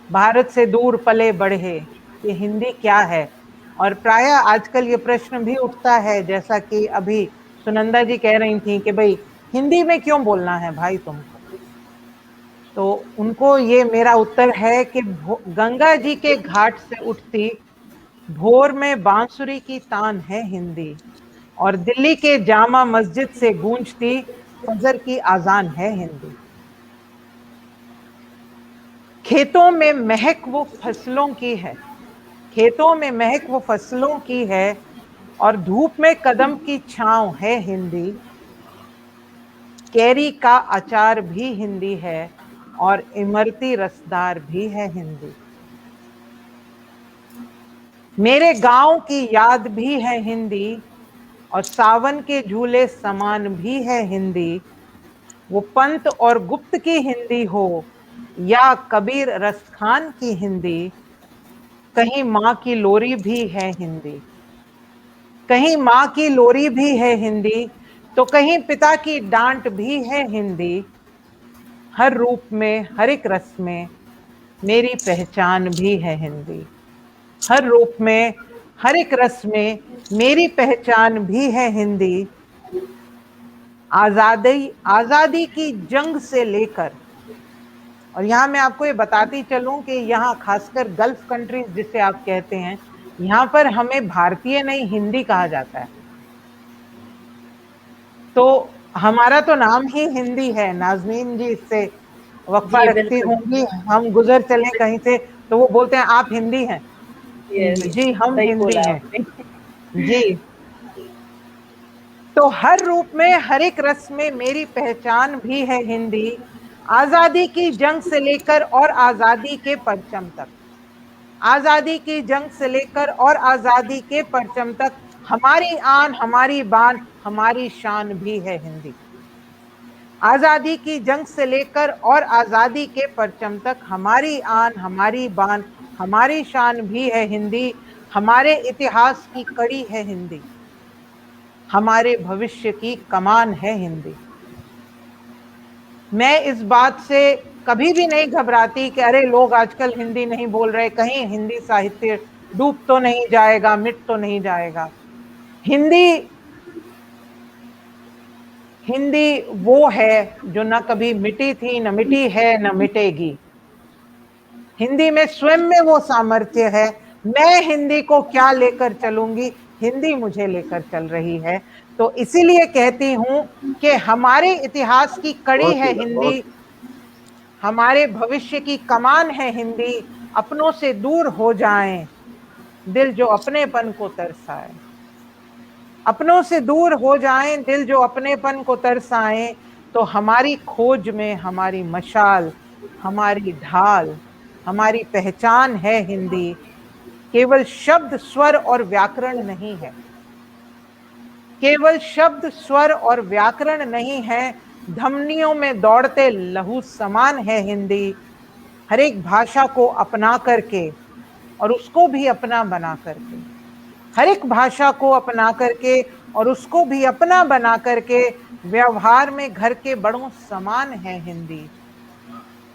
भारत से दूर पले बढ़े कि हिंदी क्या है, और प्राय आजकल ये प्रश्न भी उठता है, जैसा कि अभी सुनंदा जी कह रही थी कि भाई हिंदी में क्यों बोलना है भाई तुमको, तो उनको ये मेरा उत्तर है कि गंगा जी के घाट से उठती भोर में बांसुरी की तान है हिंदी, और दिल्ली के जामा मस्जिद से गूंजती फजर की आजान है हिंदी। खेतों में महक वो फसलों की है, खेतों में महक वो फसलों की है, और धूप में कदम की छांव है हिंदी। कैरी का अचार भी हिंदी है और इमरती रसदार भी है हिंदी। मेरे गांव की याद भी है हिंदी, और सावन के झूले समान भी है हिंदी। वो पंत और गुप्त की हिंदी हो या कबीर रसखान की हिंदी, कहीं माँ की लोरी भी है हिंदी। कहीं माँ की लोरी भी है हिंदी, तो कहीं पिता की डांट भी है हिंदी। हर रूप में, हर एक रस में मेरी पहचान भी है हिंदी। हर रूप में, हर एक रस में मेरी पहचान भी है हिंदी। आजादी की जंग से लेकर, और यहाँ मैं आपको ये बताती चलूं कि यहाँ खासकर गल्फ कंट्रीज जिसे आप कहते हैं, यहाँ पर हमें भारतीय नहीं हिंदी कहा जाता है। तो हमारा तो नाम ही हिंदी है। नाज़नीन जी इससे वक्फा रखती होंगी, हम गुजर चले कहीं से तो वो बोलते हैं आप हिंदी हैं। जी हम हिंदी हैं जी। तो हर रूप में, हर एक रस में मेरी पहचान भी है हिंदी। आजादी की जंग से लेकर और आजादी के परचम तक, आजादी की जंग से लेकर और आजादी के परचम तक हमारी आन, हमारी बान, हमारी शान भी है हिंदी। आजादी की जंग से लेकर और आजादी के परचम तक हमारी आन, हमारी बान, हमारी शान भी है हिंदी। हमारे इतिहास की कड़ी है हिंदी, हमारे भविष्य की कमान है हिंदी। मैं इस बात से कभी भी नहीं घबराती कि अरे लोग आजकल हिंदी नहीं बोल रहे, कहीं हिंदी साहित्य डूब तो नहीं जाएगा, मिट तो नहीं जाएगा। हिंदी वो है जो न कभी मिटी थी, न मिटी है, न मिटेगी। हिंदी में स्वयं में वो सामर्थ्य है। मैं हिंदी को क्या लेकर चलूंगी, हिंदी मुझे लेकर चल रही है। तो इसीलिए कहती हूं कि हमारे इतिहास की कड़ी है हिंदी, हमारे भविष्य की कमान है हिंदी। अपनों से दूर हो जाएं दिल जो अपनेपन को तरसाए, अपनों से दूर हो जाएं दिल जो अपनेपन को तरसाएं। तो हमारी खोज में हमारी मशाल, हमारी ढाल, हमारी पहचान है हिंदी। केवल शब्द, स्वर और व्याकरण नहीं है, केवल शब्द, स्वर और व्याकरण नहीं है, धमनियों में दौड़ते लहू समान है हिंदी। हर एक भाषा को अपना करके और उसको भी अपना बना करके, हर एक भाषा को अपना करके और उसको भी अपना बना करके व्यवहार में घर के बड़ों समान है हिंदी।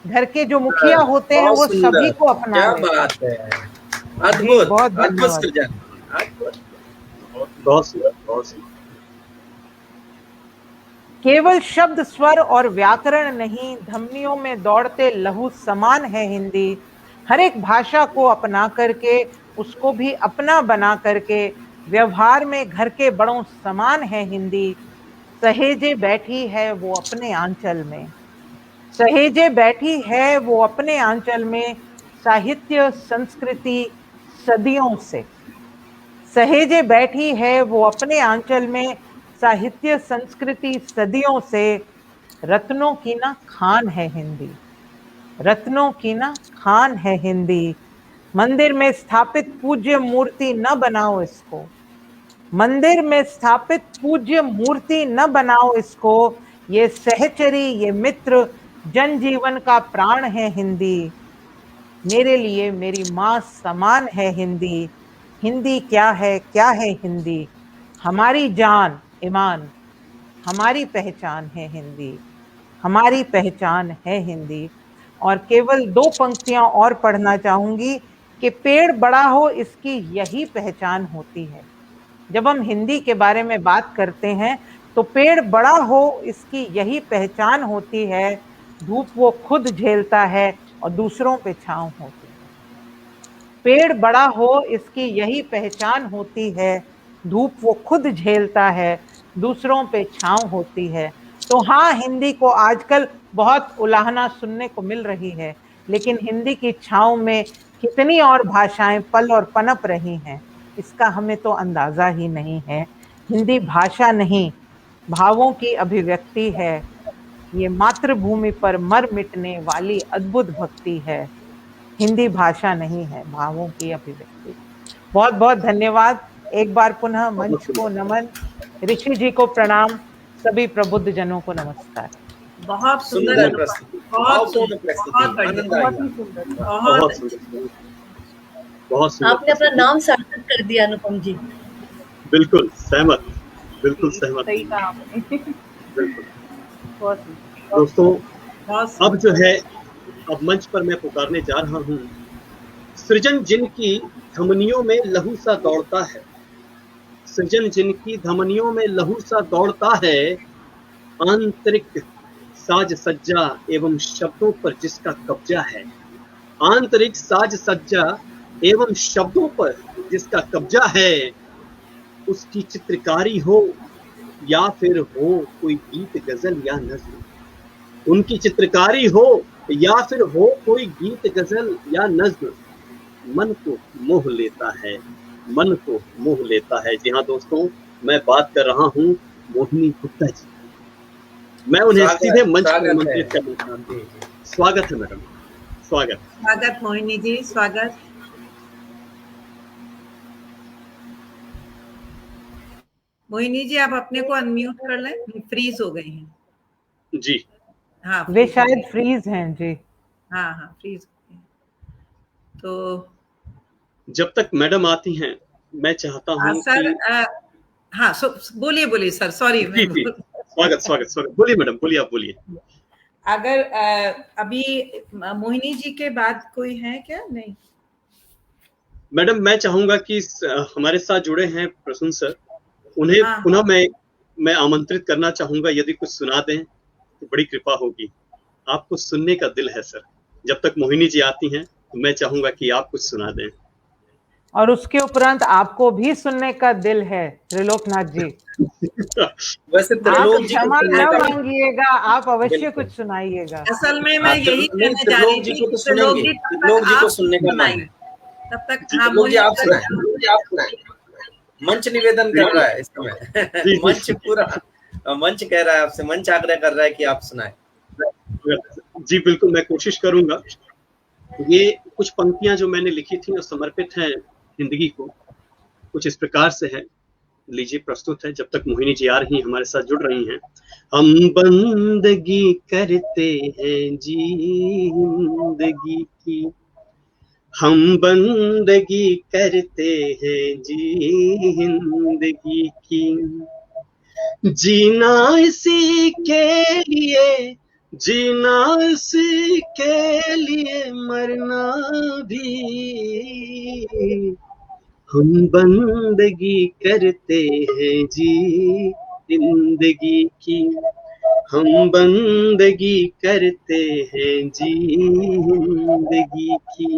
घर के जो मुखिया होते हैं वो सभी को अपना क्या बात है, अद्भुत, बहुत अद्भुत सृजन, बहुत सुंदर। केवल शब्द, स्वर और व्याकरण नहीं, धमनियों में दौड़ते लहू समान है हिंदी। हर एक भाषा को अपना करके उसको भी अपना बना करके व्यवहार में घर के बड़ों समान है हिंदी। सहेजे बैठी है वो अपने आंचल में, सहेजे बैठी है वो अपने आंचल में, साहित्य संस्कृति सदियों से। सहेजे बैठी है वो अपने आंचल में, साहित्य संस्कृति सदियों से। रत्नों की ना खान है हिंदी, रत्नों की ना खान है हिंदी। मंदिर में स्थापित पूज्य मूर्ति न बनाओ इसको, मंदिर में स्थापित पूज्य मूर्ति न बनाओ इसको। ये सहचरी, ये मित्र, जनजीवन का प्राण है हिंदी। मेरे लिए मेरी माँ समान है हिंदी। हिंदी क्या है हिंदी? हमारी जान, ईमान, हमारी पहचान है हिंदी, हमारी पहचान है हिंदी। और केवल 2 पंक्तियां और पढ़ना चाहूंगी कि पेड़ बड़ा हो इसकी यही पहचान होती है। जब हम हिंदी के बारे में बात करते हैं तो पेड़ बड़ा हो इसकी यही पहचान होती है। धूप वो खुद झेलता है और दूसरों पे छांव होती है। पेड़ बड़ा हो इसकी यही पहचान होती है, धूप वो खुद झेलता है, दूसरों पे छांव होती है। तो हाँ, हिंदी को आजकल बहुत उलाहना सुनने को मिल रही है, लेकिन हिंदी की छांव में कितनी और भाषाएं पल और पनप रही हैं इसका हमें तो अंदाजा ही नहीं है। हिंदी भाषा नहीं, भावों की अभिव्यक्ति है। ये मातृभूमि पर मर मिटने वाली अद्भुत भक्ति है। हिंदी भाषा नहीं है, भावों की अभिव्यक्ति। बहुत बहुत धन्यवाद। एक बार पुनः मंच को नमन, ऋषि जी को प्रणाम, सभी प्रबुद्ध जनों को नमस्कार। बहुत सुंदर, बहुत सुंदर। आपने अपना नाम सार्थक कर दिया अनुपम जी। बिल्कुल सहमत, बिल्कुल सहमत। सही कहा आपने। दोस्तों, अब जो है, अब मंच पर मैं पुकारने जा रहा हूँ सृजन जिनकी धमनियों में लहू सा दौड़ता है, सृजन जिनकी धमनियों में लहू सा दौड़ता है, आंतरिक साज सज्जा एवं शब्दों पर जिसका कब्जा है, आंतरिक साज सज्जा एवं शब्दों पर जिसका कब्जा है, उसकी चित्रकारी हो या फिर हो कोई गीत गजल या नज्म, उनकी चित्रकारी हो या फिर हो कोई गीत गजल या नज्म, मन को मोह लेता है, मन को मोह लेता है। जी हाँ दोस्तों, मैं बात कर रहा हूँ मोहिनी गुप्ता जी। मैं उन्हें सीधे मंच पर आमंत्रित करना चाहता हूँ। स्वागत है मैडम, स्वागत। स्वागत मोहिनी जी, स्वागत। मोहिनी जी आप अपने को अनम्यूट कर लें, फ्रीज हो गए हैं जी। हाँ वे शायद फ्रीज हैं जी। हाँ हाँ फ्रीज हो गए। तो जब तक मैडम आती हैं मैं चाहता हूँ सर हाँ बोलिए बोलिए सर, सॉरी। स्वागत स्वागत स्वागत, बोलिए मैडम, बोलिए, आप बोलिए। अगर अभी मोहिनी जी के बाद कोई है क्या? नहीं मैडम, मैं चाहूंगा कि हमारे साथ जुड़े हैं प्रसून सर, उन्हें पुनः मैं आमंत्रित करना चाहूंगा। यदि कुछ सुना दें तो बड़ी कृपा होगी। आपको सुनने का दिल है सर। जब तक मोहिनी जी आती हैं तो मैं चाहूंगा कि आप कुछ सुना दें। और उसके उपरांत आपको भी सुनने का दिल है त्रिलोकनाथ जी। वैसे आप क्षमा न मांगिएगा, आप अवश्य कुछ सुनाइएगा। असल में मैं यही कहने जा रही थी, त्रिलोक जी को सुनने का मन है। तब तक त्रिलोक जी आप सुनाएं। मंच निवेदन कर रहा है इस समय। मंच पूरा मंच कह रहा है आपसे, मंच आग्रह कर रहा है कि आप सुनाएं। जी बिल्कुल, मैं कोशिश करूंगा। ये कुछ पंक्तियां जो मैंने लिखी थी और समर्पित हैं जिंदगी को, कुछ इस प्रकार से है। लीजिए, प्रस्तुत है। जब तक मोहिनी जी आ रही हैं, हमारे साथ जुड़ रही हैं। हम बंदगी करते हैं जी जिंदगी की, हम बंदगी करते हैं जी जिंदगी की, जीना इसी के लिए, जीना इसी के लिए, मरना भी। हम बंदगी करते हैं जी जिंदगी की, हम बंदगी करते हैं जी जिंदगी की।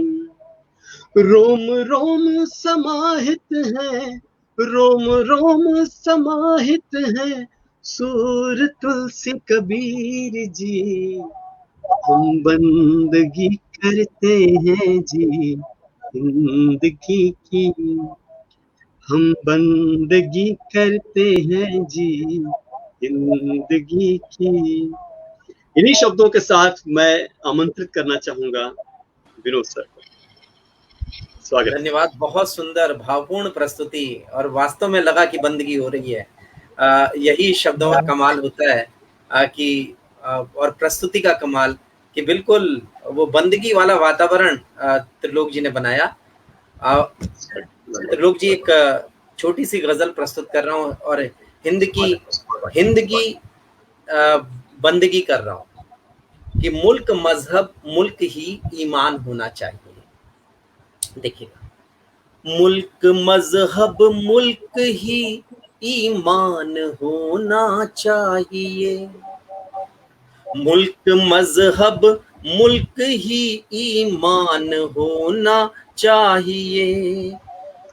रोम रोम समाहित है, रोम रोम समाहित है, सूर तुलसी कबीर जी। हम बंदगी करते हैं जी जिंदगी की, हम बंदगी करते हैं जी जिंदगी की। इन्हीं शब्दों के साथ मैं आमंत्रित करना चाहूंगा विनोद सर को। स्वागत। धन्यवाद। बहुत सुंदर भावपूर्ण प्रस्तुति, और वास्तव में लगा कि बंदगी हो रही है। यही शब्दों का कमाल होता है कि और प्रस्तुति का कमाल कि बिल्कुल वो बंदगी वाला वातावरण त्रिलोक जी ने बनाया। त्रिलोक जी, एक छोटी सी गजल प्रस्तुत कर रहा हूँ और हिंद की बंदगी कर रहा हूँ कि मुल्क मजहब मुल्क ही ईमान होना चाहिए। देखिएगा, मुल्क मजहब मुल्क ही ईमान होना चाहिए, मुल्क मजहब मुल्क ही ईमान होना चाहिए,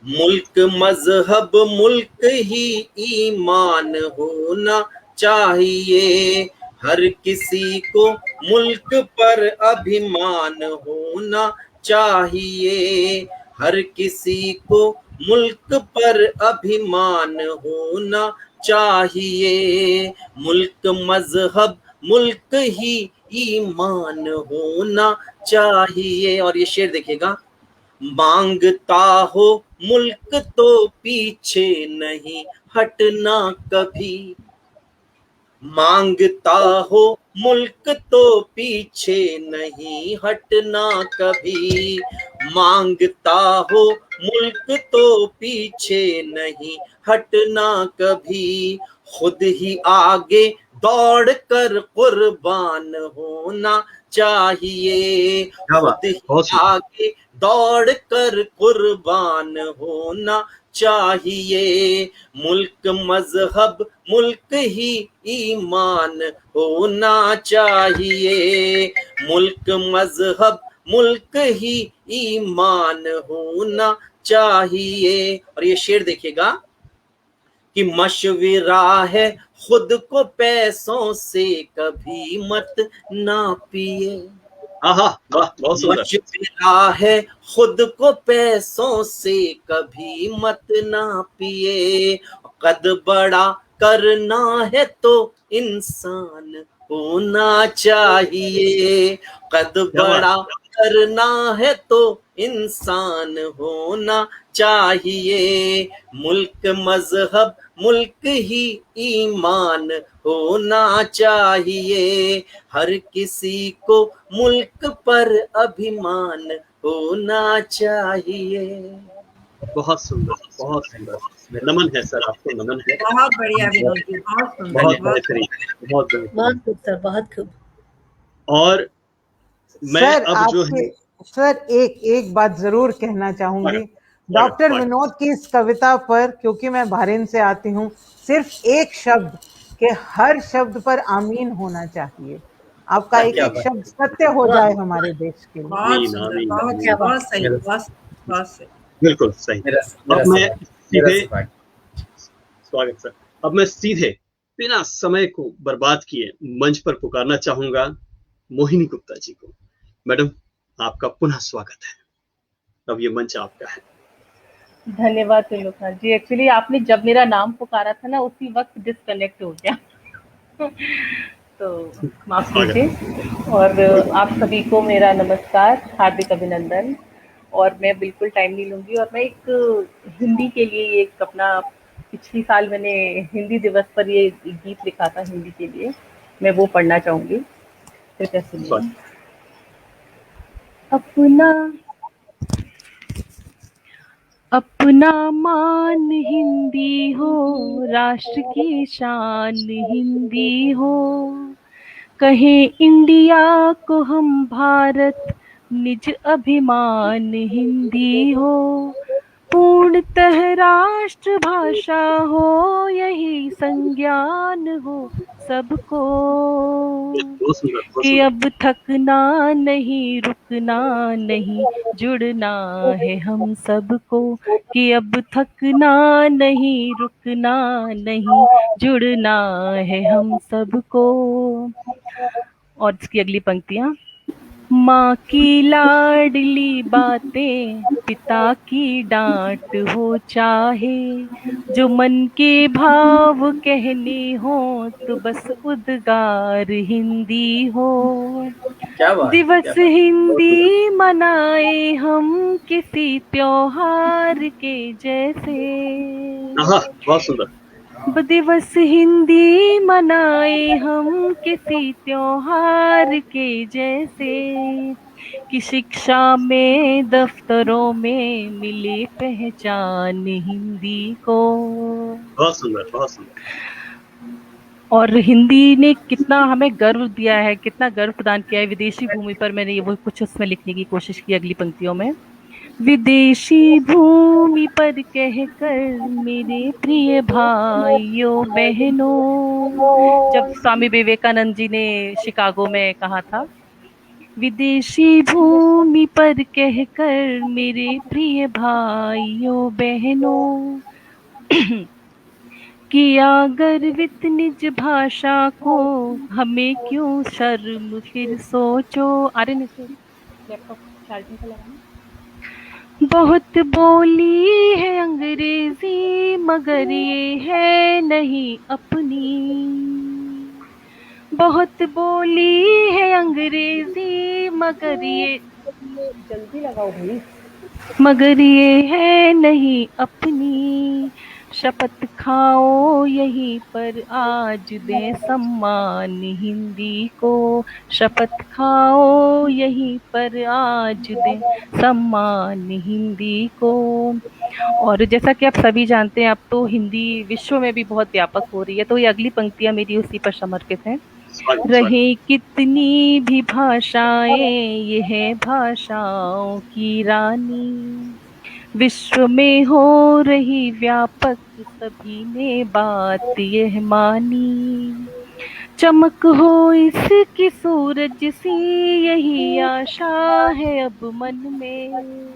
मुल्क मजहब मुल्क ही ईमान होना चाहिए, हर किसी को मुल्क पर अभिमान होना चाहिए, हर किसी को मुल्क पर अभिमान होना चाहिए, मुल्क मजहब मुल्क ही ईमान होना चाहिए। और ये शेर देखिएगा, मांगता हो मुल्क तो पीछे नहीं हटना कभी, मांगता हो मुल्क तो पीछे नहीं हटना कभी, मांगता हो मुल्क तो पीछे नहीं हटना कभी, खुद ही आगे दौड़ कर कुर्बान होना चाहिए, खुद ही आगे दौड़ कर कुर्बान होना चाहिए। मुल्क मजहब मुल्क ही ईमान होना चाहिए, मुल्क मजहब मुल्क ही ईमान होना चाहिए। और ये शेर देखिएगा कि मशविरा है खुद को पैसों से कभी मत नापिए। मशविरा है खुद को पैसों से कभी मत नापिए, कद बड़ा करना है तो इंसान होना चाहिए, कद बड़ा करना है तो इंसान होना चाहिए। मुल्क मजहब मुल्क ही ईमान होना चाहिए, हर किसी को मुल्क पर अभिमान होना चाहिए। बहुत सुंदर, बहुत सुंदर। नमन है सर, आपको नमन है। बहुत बढ़िया विनोद जी, बहुत सुंदर, बहुत बेहतरीन, बहुत बहुत खूब सर, बहुत खूब। और मैं सर, अब जो है सर एक बात जरूर कहना चाहूंगी डॉक्टर विनोद की इस कविता पर, क्योंकि मैं बहरीन से आती हूँ, सिर्फ एक शब्द के हर शब्द पर आमीन होना चाहिए। आपका एक एक शब्द सत्य हो जाए हमारे देश के लिए। बहुत सुंदर, बहुत सही, बहुत सही, बिल्कुल सही। अब मैं सीधे स्वागत सर, अब मैं सीधे बिना समय को बर्बाद किए मंच पर पुकारना चाहूंगा मोहिनी गुप्ता जी को। मैडम, आपका पुनः स्वागत है, अब ये मंच आपका है। धन्यवाद त्रिलोकनाथ जी। एक्चुअली आपने जब मेरा नाम पुकारा था ना, उसी वक्त डिस्कनेक्ट हो गया तो माफ कीजिए। और आप सभी को मेरा नमस्कार, हार्दिक अभिनंदन। और मैं बिल्कुल टाइम नहीं लूंगी, और मैं एक हिंदी के लिए एक अपना पिछली साल मैंने हिंदी दिवस पर ये गीत लिखा था हिंदी के लिए, मैं वो पढ़ना चाहूंगी। कृपया सुनिए। अपना मान हिंदी हो, राष्ट्र की शान हिंदी हो, कहें इंडिया को हम भारत, निज अभिमान हिंदी हो, पूर्णतः राष्ट्र भाषा हो, यही संज्ञान हो सबको, कि अब थकना नहीं, रुकना नहीं, जुड़ना है हम सबको, कि अब थकना नहीं, रुकना नहीं, जुड़ना है हम सबको। और इसकी अगली पंक्तियां, माँ की लाडली बातें, पिता की डांट हो चाहे, जो मन के भाव कहने हो, तो बस उद्गार हिंदी हो, दिवस हिंदी मनाए हम किसी त्योहार के जैसे, बहुत सुंदर। दिवस हिंदी मनाए हम किसी त्योहार के जैसे, कि शिक्षा में दफ्तरों में मिले पहचान हिंदी को। बहुत सुंदर, बहुत सुंदर। और हिंदी ने कितना हमें गर्व दिया है, कितना गर्व प्रदान किया है विदेशी भूमि पर। मैंने ये वो कुछ उसमें लिखने की कोशिश की अगली पंक्तियों में। विदेशी भूमि पर कहकर मेरे प्रिय भाइयों बहनों, जब स्वामी विवेकानंद जी ने शिकागो में कहा था, विदेशी भूमि पर कहकर मेरे प्रिय भाइयों बहनों, किया गर्वित निज भाषा को, हमें क्यों शर्म फिर सोचो। अरे नहीं, लैपटॉप चार्जिंग पे लगाना। बहुत बोली है अंग्रेजी, मगर ये है नहीं अपनी, बहुत बोली है अंग्रेजी, मगर ये, जल्दी लगाओ भाई, मगर ये है नहीं अपनी, शपथ खाओ यहीं पर आज दें सम्मान हिंदी को, शपथ खाओ यहीं पर आज दें सम्मान हिंदी को। और जैसा कि आप सभी जानते हैं, अब तो हिंदी विश्व में भी बहुत व्यापक हो रही है, तो ये अगली पंक्तियां मेरी उसी पर समर्पित हैं। रहे कितनी भी भाषाएं, ये है भाषाओं की रानी। विश्व में हो रही व्यापक, सभी ने बात यह मानी। चमक हो इसकी सूरज सी, यही आशा है अब मन में।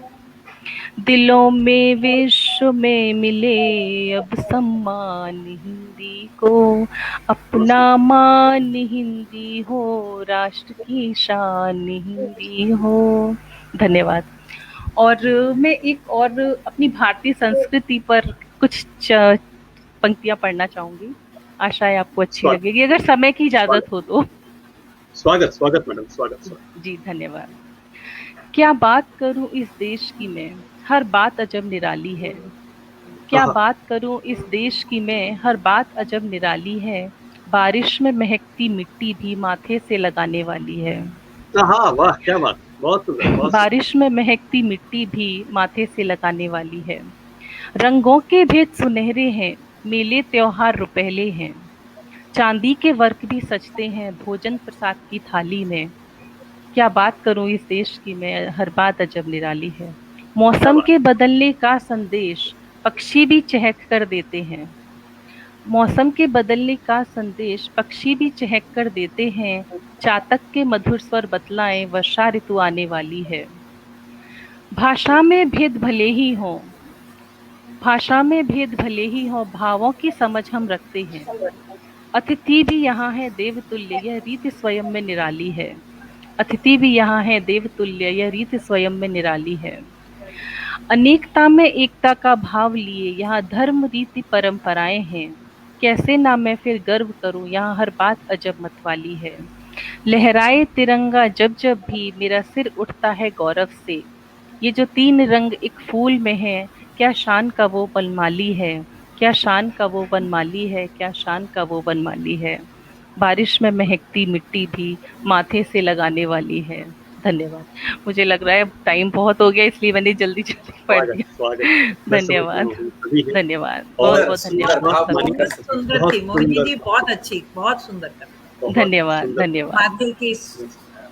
दिलों में विश्व में मिले अब सम्मान हिंदी को, अपना मान हिंदी हो, राष्ट्र की शान हिंदी हो। धन्यवाद। और मैं एक और अपनी भारतीय संस्कृति पर कुछ पंक्तियां पढ़ना चाहूंगी, आशा है आपको अच्छी लगेगी, अगर समय की इजाजत हो तो। स्वागत मैडम, स्वागत। जी धन्यवाद। क्या बात करूं इस देश की मैं, हर बात अजब निराली है। क्या बात करूं इस देश की मैं, हर बात अजब निराली है। बारिश में महकती मिट्टी भी माथे से लगाने वाली है। वाह, क्या बात, बहुत सुंदर। बारिश में महकती मिट्टी भी माथे से लगाने वाली है। रंगों के भेद सुनहरे हैं, मेले त्योहार रुपहले हैं। चांदी के वर्क भी सजते हैं भोजन प्रसाद की थाली में। क्या बात करूं इस देश की मैं, हर बात अजब निराली है। मौसम के बदलने का संदेश पक्षी भी चहक कर देते हैं। मौसम के बदलने का संदेश पक्षी भी चहक कर देते हैं। चातक के मधुर स्वर बतलाएं वर्षा ऋतु आने वाली है। भाषा में भेद भले ही हो, भाषा में भेद भले ही हो, भावों की समझ हम रखते हैं। अतिथि भी यहाँ है देवतुल्य, यह रीति स्वयं में निराली है। अतिथि भी यहाँ है देवतुल्य, यह रीति स्वयं में निराली है। अनेकता में एकता का भाव लिए यहाँ धर्म रीति परंपराएं हैं। कैसे ना मैं फिर गर्व करूं, यहाँ हर बात अजब मतवाली है। लहराए तिरंगा जब जब भी, मेरा सिर उठता है गौरव से। ये जो तीन रंग एक फूल में है, क्या शान का वो वनमाली है। क्या शान का वो वनमाली है, क्या शान का वो वनमाली है। बारिश में महकती मिट्टी भी माथे से लगाने वाली है। धन्यवाद। मुझे लग रहा है टाइम बहुत हो गया, इसलिए मैंने जल्दी पढ़ दिया। धन्यवाद, धन्यवाद, बहुत बहुत धन्यवाद। सुंदर थी मोहिनी जी, बहुत अच्छी, बहुत सुंदर। धन्यवाद, धन्यवाद। माथे की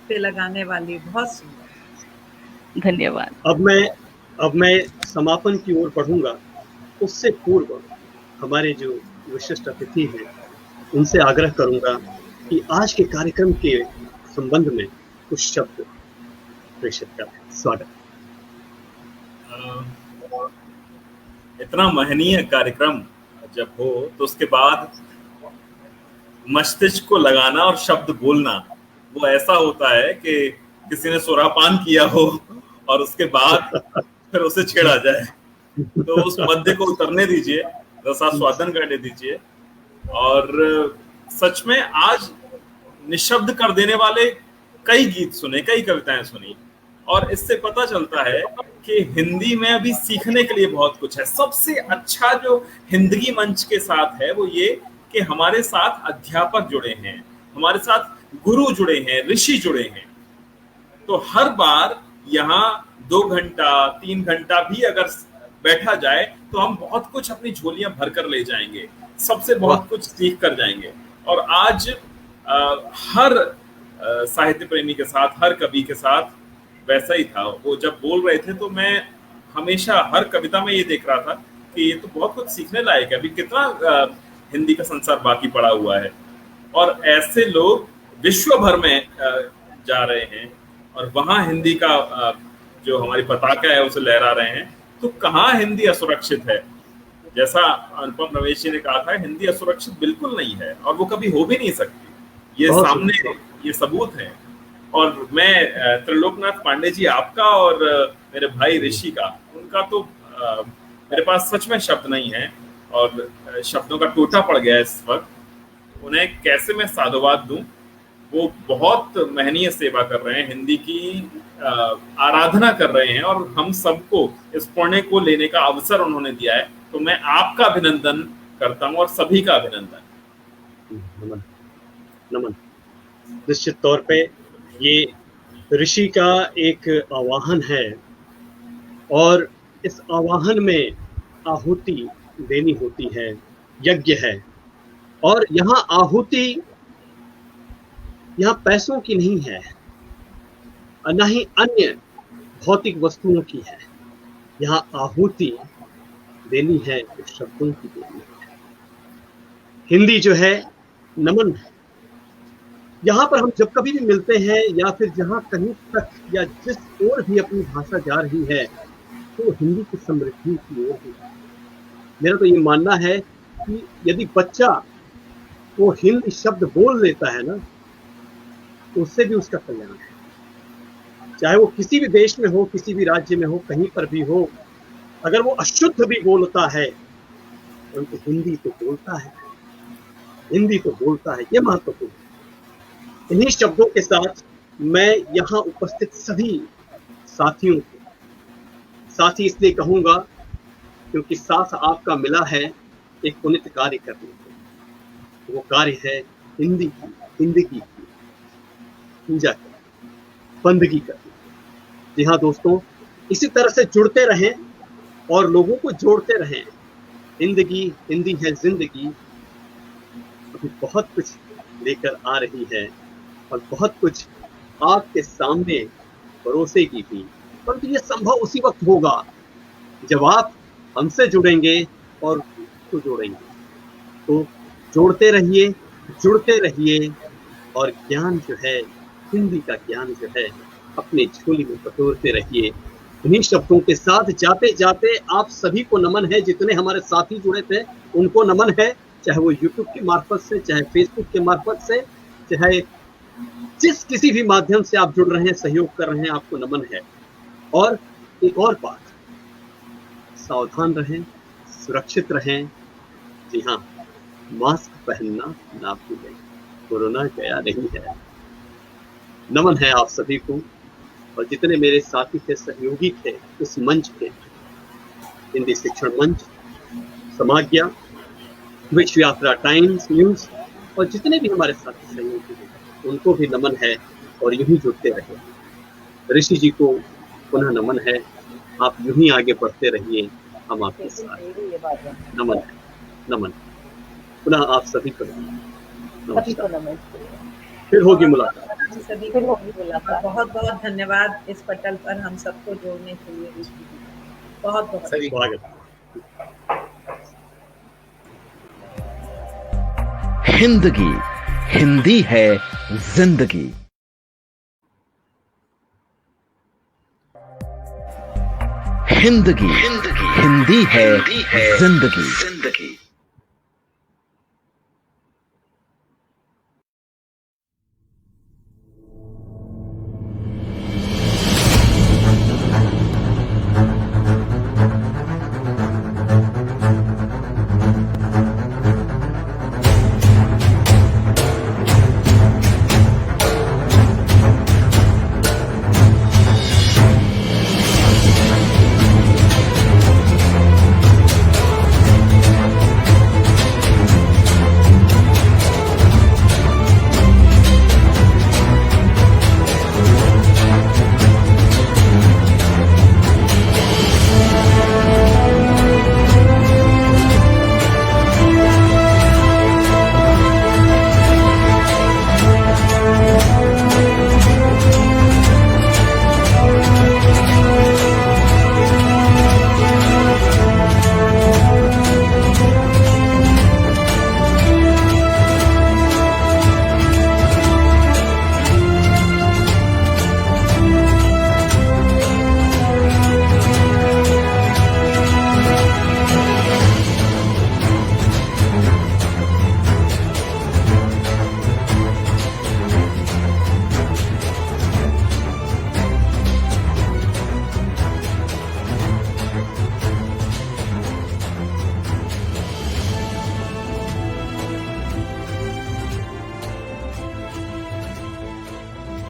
पे लगाने वाली, बहुत सुंदर। धन्यवाद। अब मैं समापन की ओर बढ़ूंगा। उससे पूर्व हमारे जो विशिष्ट अतिथि हैं उनसे आग्रह करूंगा कि आज के कार्यक्रम के संबंध में कुछ शब्द प्रेषित करें। स्वागत। इतना महनीय कार्यक्रम जब हो तो उसके बाद मस्तिष्क को लगाना और शब्द बोलना वो ऐसा होता है कि किसी ने सुरापान किया हो और उसके बाद फिर उसे छेड़ा जाए। तो उस मध्य को उतरने दीजिए, रसास्वादन करने दीजिए। और सच में आज निशब्द कर देने वाले कई गीत सुने, कई कविताएं सुनी, और इससे पता चलता है कि हिंदी में अभी सीखने के लिए बहुत कुछ है। सबसे अच्छा जो हिंदगी मंच के साथ है वो ये कि हमारे साथ अध्यापक जुड़े हैं, हमारे साथ गुरु जुड़े हैं, ऋषि जुड़े हैं। तो हर बार यहाँ 2 घंटा 3 घंटा भी अगर बैठा जाए तो हम बहुत कुछ अपनी झोलियां भर कर ले जाएंगे, सबसे बहुत कुछ सीख कर जाएंगे। और आज हर साहित्य प्रेमी के साथ, हर कवि के साथ वैसा ही था। वो जब बोल रहे थे तो मैं हमेशा हर कविता में ये देख रहा था कि ये तो बहुत कुछ सीखने लायक है, अभी कितना हिंदी का संसार बाकी पड़ा हुआ है। और ऐसे लोग विश्व भर में जा रहे हैं और वहां हिंदी का जो हमारी पताका है उसे लहरा रहे हैं। तो कहाँ हिंदी असुरक्षित है? जैसा अनुपम रमेश जी ने कहा था, हिंदी असुरक्षित बिल्कुल नहीं है और वो कभी हो भी नहीं सकती। ये सामने ये सबूत है। और मैं त्रिलोकनाथ पांडे जी आपका और मेरे भाई ऋषि का, उनका तो मेरे पास सच में शब्द नहीं है और शब्दों का टोटा पड़ गया है इस वक्त। उन्हें कैसे मैं साधुवाद दूं? वो बहुत महनीय सेवा कर रहे हैं, हिंदी की आराधना कर रहे हैं और हम सबको इस पुण्य को लेने का अवसर उन्होंने दिया है। तो मैं आपका अभिनंदन करता हूं और सभी का अभिनंदन। नमन, नमन। निश्चित तौर पे ये ऋषि का एक आवाहन है और इस आवाहन में आहुति देनी होती है, यज्ञ है। और यहाँ आहुति यहाँ पैसों की नहीं है, न ही अन्य भौतिक वस्तुओं की है। यहाँ आहुति देनी है तो शब्दों की देनी है। हिंदी जो है नमन है। यहाँ पर हम जब कभी भी मिलते हैं या फिर जहाँ कहीं तक या जिस ओर भी अपनी भाषा जा रही है तो हिंदी की समृद्धि की ओर ही। मेरा तो ये मानना है कि यदि बच्चा वो हिंदी शब्द बोल लेता है ना तो उससे भी उसका कल्याण है। चाहे वो किसी भी देश में हो, किसी भी राज्य में हो, कहीं पर भी हो, अगर वो अशुद्ध भी बोलता है परंतु हिंदी तो बोलता है, हिंदी तो बोलता है। ये महत्वपूर्ण है। इन्हीं शब्दों के साथ मैं यहाँ उपस्थित सभी साथियों को साथी इसलिए कहूंगा क्योंकि साथ आपका मिला है एक पुनित कार्य करने को। वो कार्य है हिंदी की जिंदगी की पूजा करना, बंदगी करना। जी हाँ दोस्तों, इसी तरह से जुड़ते रहें और लोगों को जोड़ते रहें। जिंदगी हिंदी है जिंदगी अभी बहुत कुछ लेकर आ रही है और बहुत कुछ आपके सामने परोसेगी भी, परंतु ये संभव उसी वक्त होगा जब आप हमसे जुड़ेंगे और उसको जोड़ेंगे। तो जोड़ते रहिए, जुड़ते रहिए और ज्ञान जो है, हिंदी का ज्ञान जो है अपने झोली में बटोरते रहिए। इन्हीं शब्दों के साथ जाते जाते आप सभी को नमन है। जितने हमारे साथी जुड़े थे उनको नमन है, चाहे वो यूट्यूब के मार्फत से, चाहे फेसबुक के मार्फत से, चाहे जिस किसी भी माध्यम से आप जुड़ रहे हैं, सहयोग कर रहे हैं, आपको नमन है। और एक और बात, सावधान रहें, सुरक्षित रहें। जी हाँ, मास्क पहनना ना भूलें, कोरोना गया नहीं है। नमन है आप सभी को। और जितने मेरे साथी थे, सहयोगी थे उस मंच पे, हिंदी शिक्षण मंच, समाज्ञा, विश्व यात्रा टाइम्स न्यूज, और जितने भी हमारे साथी सहयोगी हैं उनको भी नमन है। और यूं ही जुड़ते रहे। ऋषि जी को पुनः नमन है। आप यूं ही आगे बढ़ते रहिए, हम आपके साथ। नमन है, नमन। पुनः आप सभी को नमस्कार। फिर होगी मुलाकात। सभी को बहुत बहुत धन्यवाद इस पटल पर हम सबको जोड़ने के लिए। बहुत बहुत स्वागत। हिंदगी हिंदी है जिंदगी। हिंदगी हिंदी है जिंदगी।